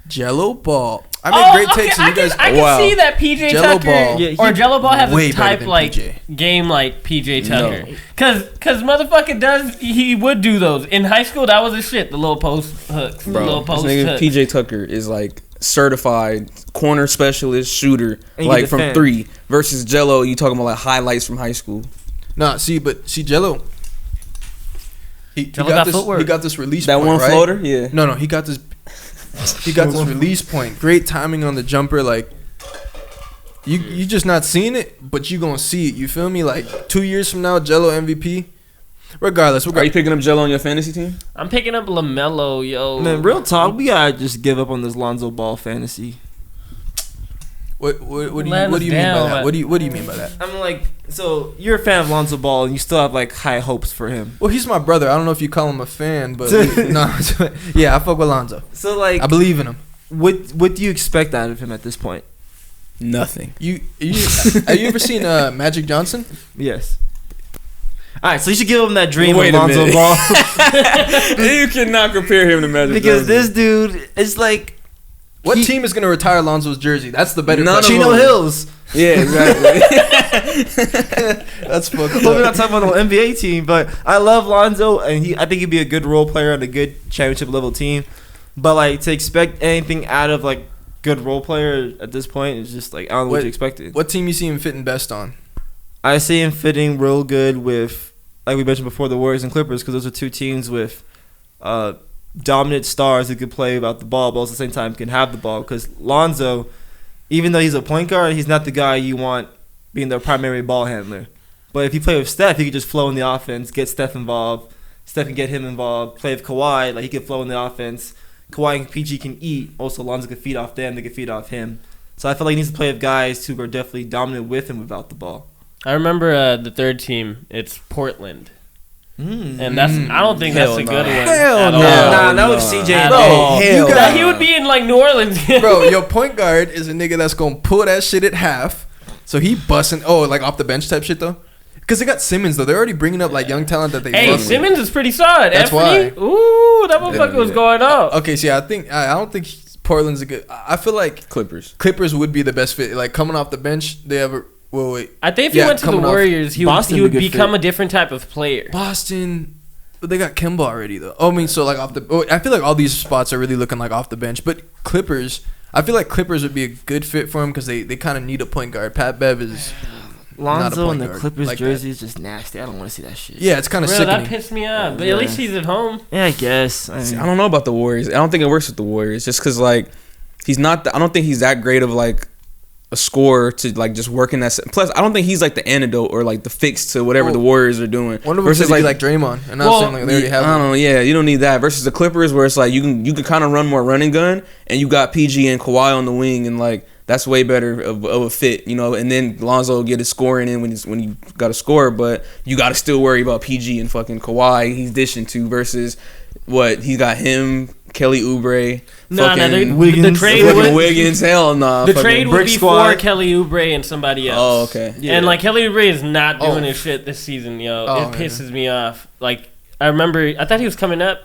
Jello ball. I made great takes. I And you guys, can see that PJ Jello Tucker ball. or Jello Ball has way a type better than like PJ. game like PJ Tucker. Cause motherfucker he would do those in high school. That was his shit. The little post hooks, the little post hooks. PJ Tucker is like certified corner specialist shooter, and like from 3 versus Jello. You talking about like highlights from high school? Nah, see Jello. He got this release that point, one right? floater. Yeah. No, he got this. He got this release point. Great timing on the jumper. Like you just not seeing it, but you gonna see it. You feel me? Like 2 years from now, Jello MVP. Regardless, are you picking up Jello on your fantasy team? I'm picking up LaMelo, yo. Man, real talk, we gotta just give up on this Lonzo Ball fantasy. What do you mean by that? What do you mean by that? I'm like, so you're a fan of Lonzo Ball and you still have like high hopes for him. Well, he's my brother. I don't know if you call him a fan, but yeah, I fuck with Lonzo. So like, I believe in him. What do you expect out of him at this point? Nothing. Have you ever seen Magic Johnson? Yes. All right, so you should give him that dream of Lonzo Ball. You cannot compare him to Magic because Johnson. this dude is like. What team is going to retire Lonzo's jersey? That's the better question. Chino Hills. Yeah, exactly. That's fucked up. We're not talking about an NBA team, but I love Lonzo, and I think he'd be a good role player on a good championship level team. But like to expect anything out of like good role player at this point is just like I don't know what you expected. What team you see him fitting best on? I see him fitting real good with, like we mentioned before, the Warriors and Clippers, because those are two teams with dominant stars who could play about the ball, but at the same time can have the ball. Because Lonzo, even though he's a point guard, he's not the guy you want being the primary ball handler. But if you play with Steph, he could just flow in the offense, get Steph involved. Steph can get him involved. Play with Kawhi, like he could flow in the offense. Kawhi and PG can eat. Also, Lonzo can feed off them. They can feed off him. So I feel like he needs to play with guys who are definitely dominant with him without the ball. I remember the third team. It's Portland. And that's I don't think that's a good one. Hell no. Nah, that was CJ. Bro, he would be in like New Orleans. Bro, your point guard is a nigga that's gonna pull that shit at half. So he busting like off the bench type shit though. Because they got Simmons though. They're already bringing up like young talent that they. Hey, Simmons is pretty solid. That's why. Ooh, that motherfucker was going up. Okay, so yeah, I don't think Portland's a good. I feel like Clippers would be the best fit. Like coming off the bench, they have a. Wait. I think if he went to the Warriors, he would become a different type of player. Boston, but they got Kemba already though. Oh, I mean, so like I feel like all these spots are really looking like off the bench. But Clippers, I feel like Clippers would be a good fit for him because they kind of need a point guard. Pat Bev is. Lonzo in the Clippers jersey is just nasty. I don't want to see that shit. Yeah, it's kind of sickening. That pissed me off. But at least he's at home. Yeah, I guess. I don't know about the Warriors. I don't think it works with the Warriors just because like he's not. I don't think he's that great of like a scorer to like just work in that. Plus, I don't think he's like the antidote or like the fix to whatever the Warriors are doing. One of them versus like Draymond, and not saying like they already have. I don't know. Yeah, you don't need that versus the Clippers where it's like you can kind of run more running gun, and you got PG and Kawhi on the wing, and like. That's way better of a fit, you know. And then Lonzo will get his scoring in when you got to score, but you got to still worry about PG and fucking Kawhi. He's dishing to versus what he got him, Kelly Oubre, the trade Wiggins. Hell nah. The trade would be for Kelly Oubre and somebody else. Oh, okay. Yeah. And like Kelly Oubre is not doing his shit this season, yo. It pisses me off. Like I remember, I thought he was coming up.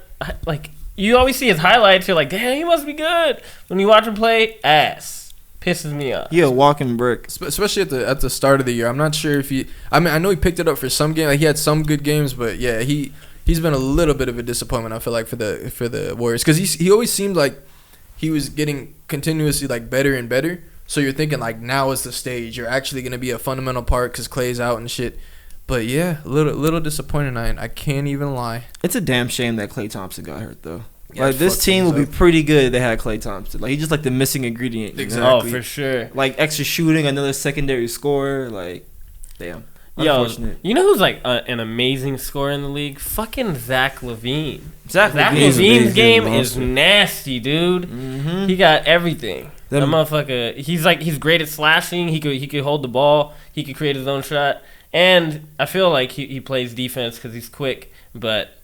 Like you always see his highlights, you're like, damn, he must be good. When you watch him play, ass. Pisses me off. Yeah, walking brick. Especially at the start of the year. I'm not sure if he. I mean, I know he picked it up for some game. Like he had some good games, but yeah, he's been a little bit of a disappointment. I feel like for the Warriors because he always seemed like he was getting continuously like better and better. So you're thinking like now is the stage. You're actually gonna be a fundamental part because Clay's out and shit. But yeah, little disappointed. I can't even lie. It's a damn shame that Klay Thompson got hurt though. Yeah, like this team would be pretty good if they had Klay Thompson. Like he's just like the missing ingredient. Exactly. Oh, for sure. Like extra shooting, another secondary scorer. Like, damn. Yo, Unfortunate. you know who's like an amazing scorer in the league? Fucking Zach LaVine. Zach LaVine's big game monster. is nasty, dude. Mm-hmm. He got everything. That motherfucker. He's great at slashing. He could hold the ball. He could create his own shot. And I feel like he plays defense because he's quick. But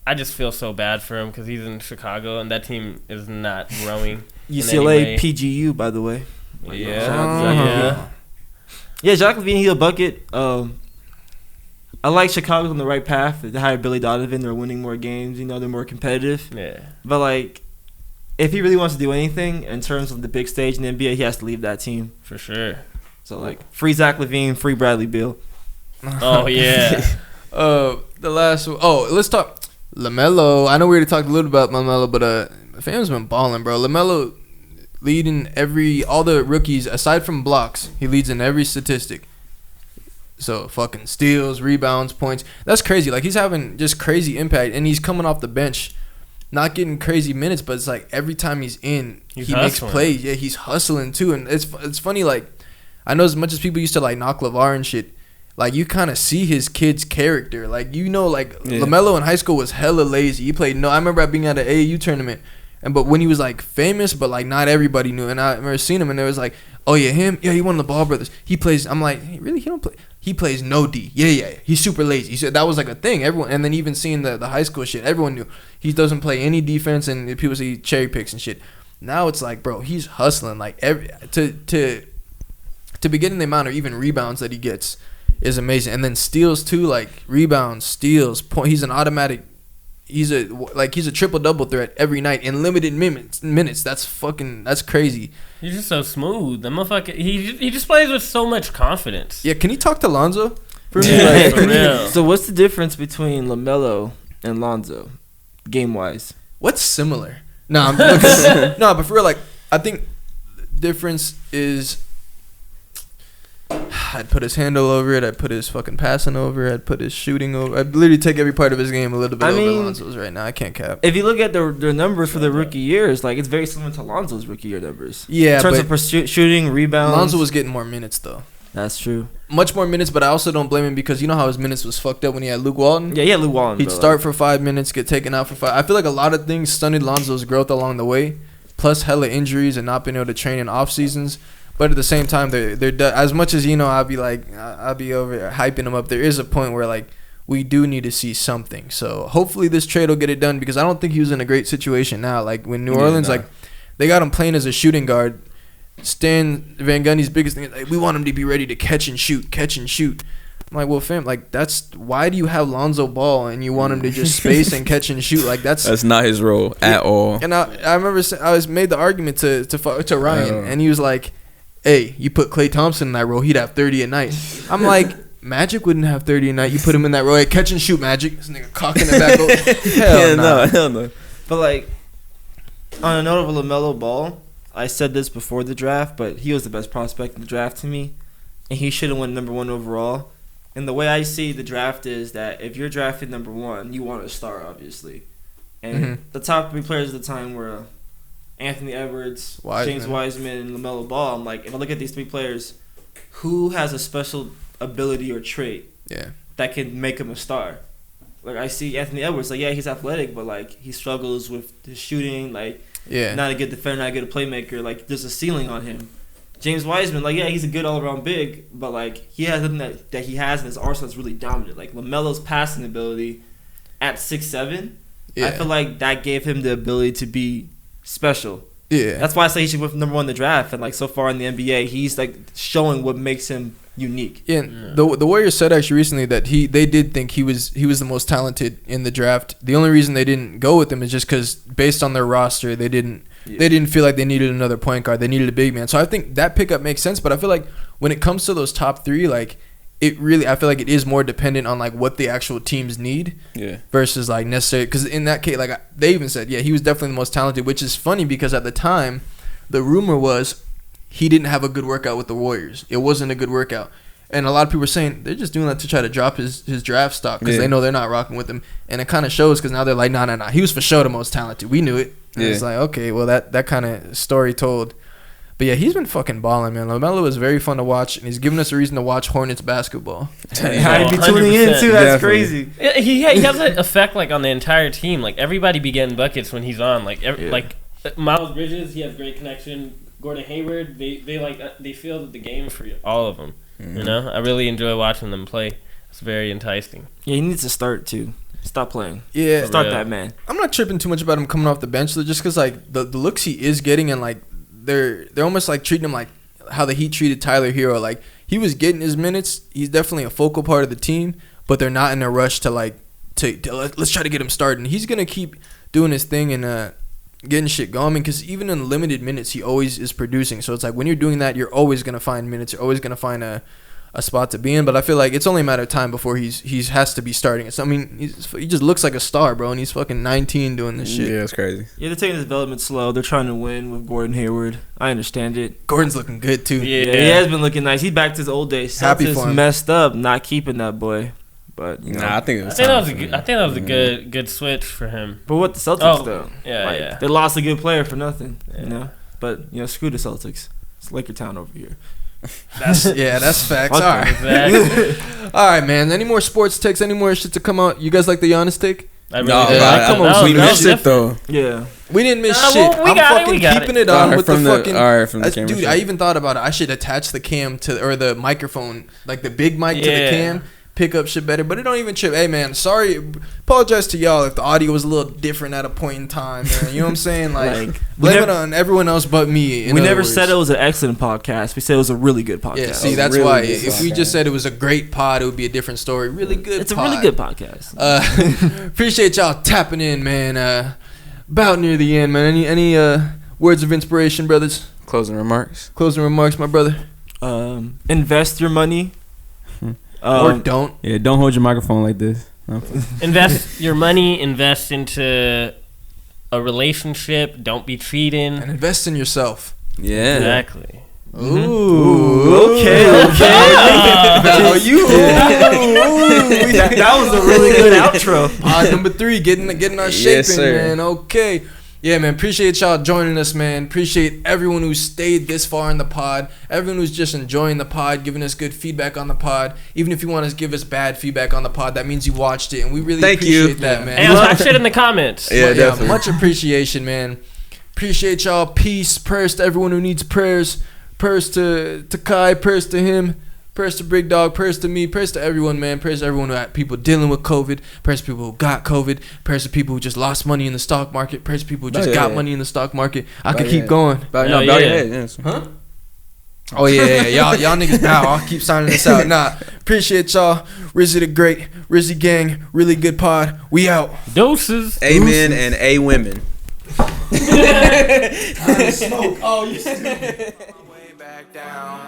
I just feel so bad for him because he's in Chicago and that team is not growing. UCLA PGU, by the way. Yeah. Yeah, Jacques LaVine, he's a bucket. I like Chicago's on the right path. They hired Billy Donovan. They're winning more games. You know, they're more competitive. Yeah. But, like, if he really wants to do anything in terms of the big stage in the NBA, he has to leave that team. For sure. So, like, free Zach LaVine, free Bradley Beal. Oh, yeah. The last one. Oh, let's talk LaMelo. I know we already talked a little about LaMelo, but fam's been balling, bro. LaMelo leading all the rookies aside from blocks. He leads in every statistic. So fucking steals, rebounds, points. That's crazy. Like he's having just crazy impact, and he's coming off the bench, not getting crazy minutes, but it's like every time he's in, he makes plays. Yeah, he's hustling too, and it's funny. Like I know as much as people used to like knock LeVar and shit. Like, you kind of see his kid's character. Like, you know, like, LaMelo in high school was hella lazy. He played I remember being at an AAU tournament. But when he was, like, famous, but, like, not everybody knew. And I remember seeing him, and there was like, oh, yeah, him? Yeah, he one of the Ball brothers. He plays. I'm like, hey, really? He don't play? He plays no D. Yeah. He's super lazy. He said that was, like, a thing. Everyone. And then even seeing the high school shit, everyone knew. He doesn't play any defense, and people say he cherry picks and shit. Now it's like, bro, he's hustling. Like, to be getting the amount of even rebounds that he gets is amazing. And then steals too, like rebounds, steals, point. He's an automatic. He's a triple double threat every night in limited minutes. That's crazy. He's just so smooth. The motherfucker. He just plays with so much confidence. Yeah, can you talk to Lonzo for me? Like, for real. So what's the difference between LaMelo and Lonzo, game wise? What's similar? No, but for real, like I think the difference is. I'd put his handle over it. I'd put his fucking passing over. I'd put his shooting over. I'd literally take every part of his game a little bit over Lonzo's right now. I can't cap. If you look at their numbers for the rookie years, like it's very similar to Lonzo's rookie year numbers. Yeah, in terms of shooting, rebounds. Lonzo was getting more minutes though. That's true. Much more minutes, but I also don't blame him because you know how his minutes was fucked up when he had Luke Walton? Yeah, he had Luke Walton. He'd start for 5 minutes, get taken out for 5. I feel like a lot of things stunted Lonzo's growth along the way, plus hella injuries and not being able to train in off seasons. But at the same time, they're as much as I'll be over hyping him up. There is a point where like we do need to see something. So hopefully this trade will get it done because I don't think he was in a great situation now. Like when New Orleans, like they got him playing as a shooting guard. Stan Van Gundy's biggest thing is like, we want him to be ready to catch and shoot. I'm like, well, fam, like that's why do you have Lonzo Ball and you want him to just space and catch and shoot? Like that's not his role at all. And I remember I made the argument to Ryan, and he was like, hey, you put Klay Thompson in that role, he'd have 30 a night. I'm like, Magic wouldn't have 30 a night. You put him in that role. Hey, catch and shoot, Magic. This nigga cocking it back over. Hell no. But, like, on a note of LaMelo Ball, I said this before the draft, but he was the best prospect in the draft to me. And he should have won number 1 overall. And the way I see the draft is that if you're drafted number 1, you want a star, obviously. And the top 3 players at the time were Anthony Edwards, James Wiseman, and LaMelo Ball. I'm like, if I look at these 3 players, who has a special ability or trait that can make him a star? Like, I see Anthony Edwards, like, yeah, he's athletic, but, like, he struggles with his shooting, like, not a good defender, not a good playmaker. Like, there's a ceiling on him. James Wiseman, like, yeah, he's a good all-around big, but, like, he has something that he has in his arsenal that's really dominant. Like, LaMelo's passing ability at 6'7", I feel like that gave him the ability to be special. Yeah, that's why I say he should be number 1 in the draft. And like so far in the NBA, he's like showing what makes him unique. Yeah, the Warriors said actually recently that they did think he was the most talented in the draft. The only reason they didn't go with him is just because based on their roster, they didn't feel like they needed another point guard. They needed a big man. So I think that pickup makes sense. But I feel like when it comes to those top 3, like it really, I feel like it is more dependent on like what the actual teams need. Yeah. Versus like necessarily, because in that case, like they even said, yeah, he was definitely the most talented, which is funny because at the time, the rumor was he didn't have a good workout with the Warriors. It wasn't a good workout. And a lot of people were saying they're just doing that to try to drop his draft stock because they know they're not rocking with him. And it kind of shows because now they're like, nah. He was for sure the most talented. We knew it. And it's like, okay, well, that kind of story told. But yeah, he's been fucking balling, man. LaMelo is very fun to watch, and he's giving us a reason to watch Hornets basketball. I'd be tuning in too. That's crazy. He has an effect like on the entire team. Like everybody be getting buckets when he's on. Like Miles Bridges, he has great connection. Gordon Hayward, they feel the game for all of them. Mm-hmm. You know, I really enjoy watching them play. It's very enticing. Yeah, he needs to start too. Stop playing. Yeah, start that man. I'm not tripping too much about him coming off the bench, though, just because like the looks he is getting, and like they're almost like treating him like how the Heat treated Tyler Hero. Like he was getting his minutes. He's definitely a focal part of the team, but they're not in a rush to let's try to get him started. He's gonna keep doing his thing and getting shit going, because even in limited minutes, he always is producing. So it's like when you're doing that, you're always gonna find minutes. You're always gonna find a spot to be in. But I feel like it's only a matter of time before he has to be starting. So I mean, he just looks like a star, bro, and he's fucking 19 doing this shit. Yeah, it's crazy. Yeah, they're taking his development slow. They're trying to win with Gordon Hayward. I understand it. Gordon's looking good too. Yeah, he has been looking nice. He's back to his old days. Happy for him. Messed up not keeping that boy. But I think it was. I think that was a good switch for him. But what the Celtics though? Yeah, they lost a good player for nothing. Yeah. You know, but screw the Celtics. It's Laker Town over here. That's facts. All right, exactly. All right, man. Any more sports takes? Any more shit to come out? You guys like the Giannis take? We missed it though. Yeah, we didn't miss shit. I'm fucking keeping it on with the fucking. All right, from the camera. Dude, I even thought about it. I should attach the cam or the microphone, like the big mic to the cam. Pick up shit better, but it don't even trip. Hey man, sorry, apologize to y'all if the audio was a little different at a point in time, man. You know what I'm saying? Like blame it on everyone else but me. We never said it was an excellent podcast. We said it was a really good podcast. Yeah, see, that's really why. If we just said it was a great pod, it would be a different story. Really good. It's a really good podcast. Appreciate y'all tapping in, man. About near the end, man. Any words of inspiration, brothers? Closing remarks, my brother. Invest your money. Or don't. Yeah, don't hold your microphone like this. No. Invest your money. Invest into a relationship. Don't be cheating. And invest in yourself. Yeah. Exactly. Ooh. Okay. That was a really good outro. Pod number 3, getting our shaping, man. Okay. Yeah, man, appreciate y'all joining us, man. Appreciate everyone who stayed this far in the pod. Everyone who's just enjoying the pod, giving us good feedback on the pod. Even if you want to give us bad feedback on the pod, that means you watched it, and we really appreciate that, man. And talk shit in the comments. Yeah, much appreciation, man. Appreciate y'all. Peace. Prayers to everyone who needs prayers. Prayers to Kai. Prayers to him. Prayers to Big Dog, prayers to me, prayers to everyone, man. Prayers to everyone who had people dealing with COVID. Prayers to people who got COVID. Prayers to people who just lost money in the stock market. Prayers to people who just got money in the stock market. I could keep going. Bow your head. Yes. Huh? Oh, yeah. Y'all niggas bow. I'll keep signing this out. Nah, appreciate y'all. Rizzy the Great. Rizzy Gang. Really good pod. We out. Doses. Amen and A women. Smoke. Oh, you stupid. Back down.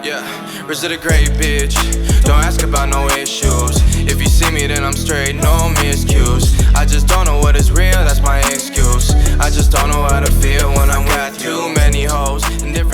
Yeah, Rizzy the Great bitch. Don't ask about no issues. If you see me, then I'm straight, no miscues. I just don't know what is real, that's my excuse. I just don't know how to feel when I'm with too many hoes in different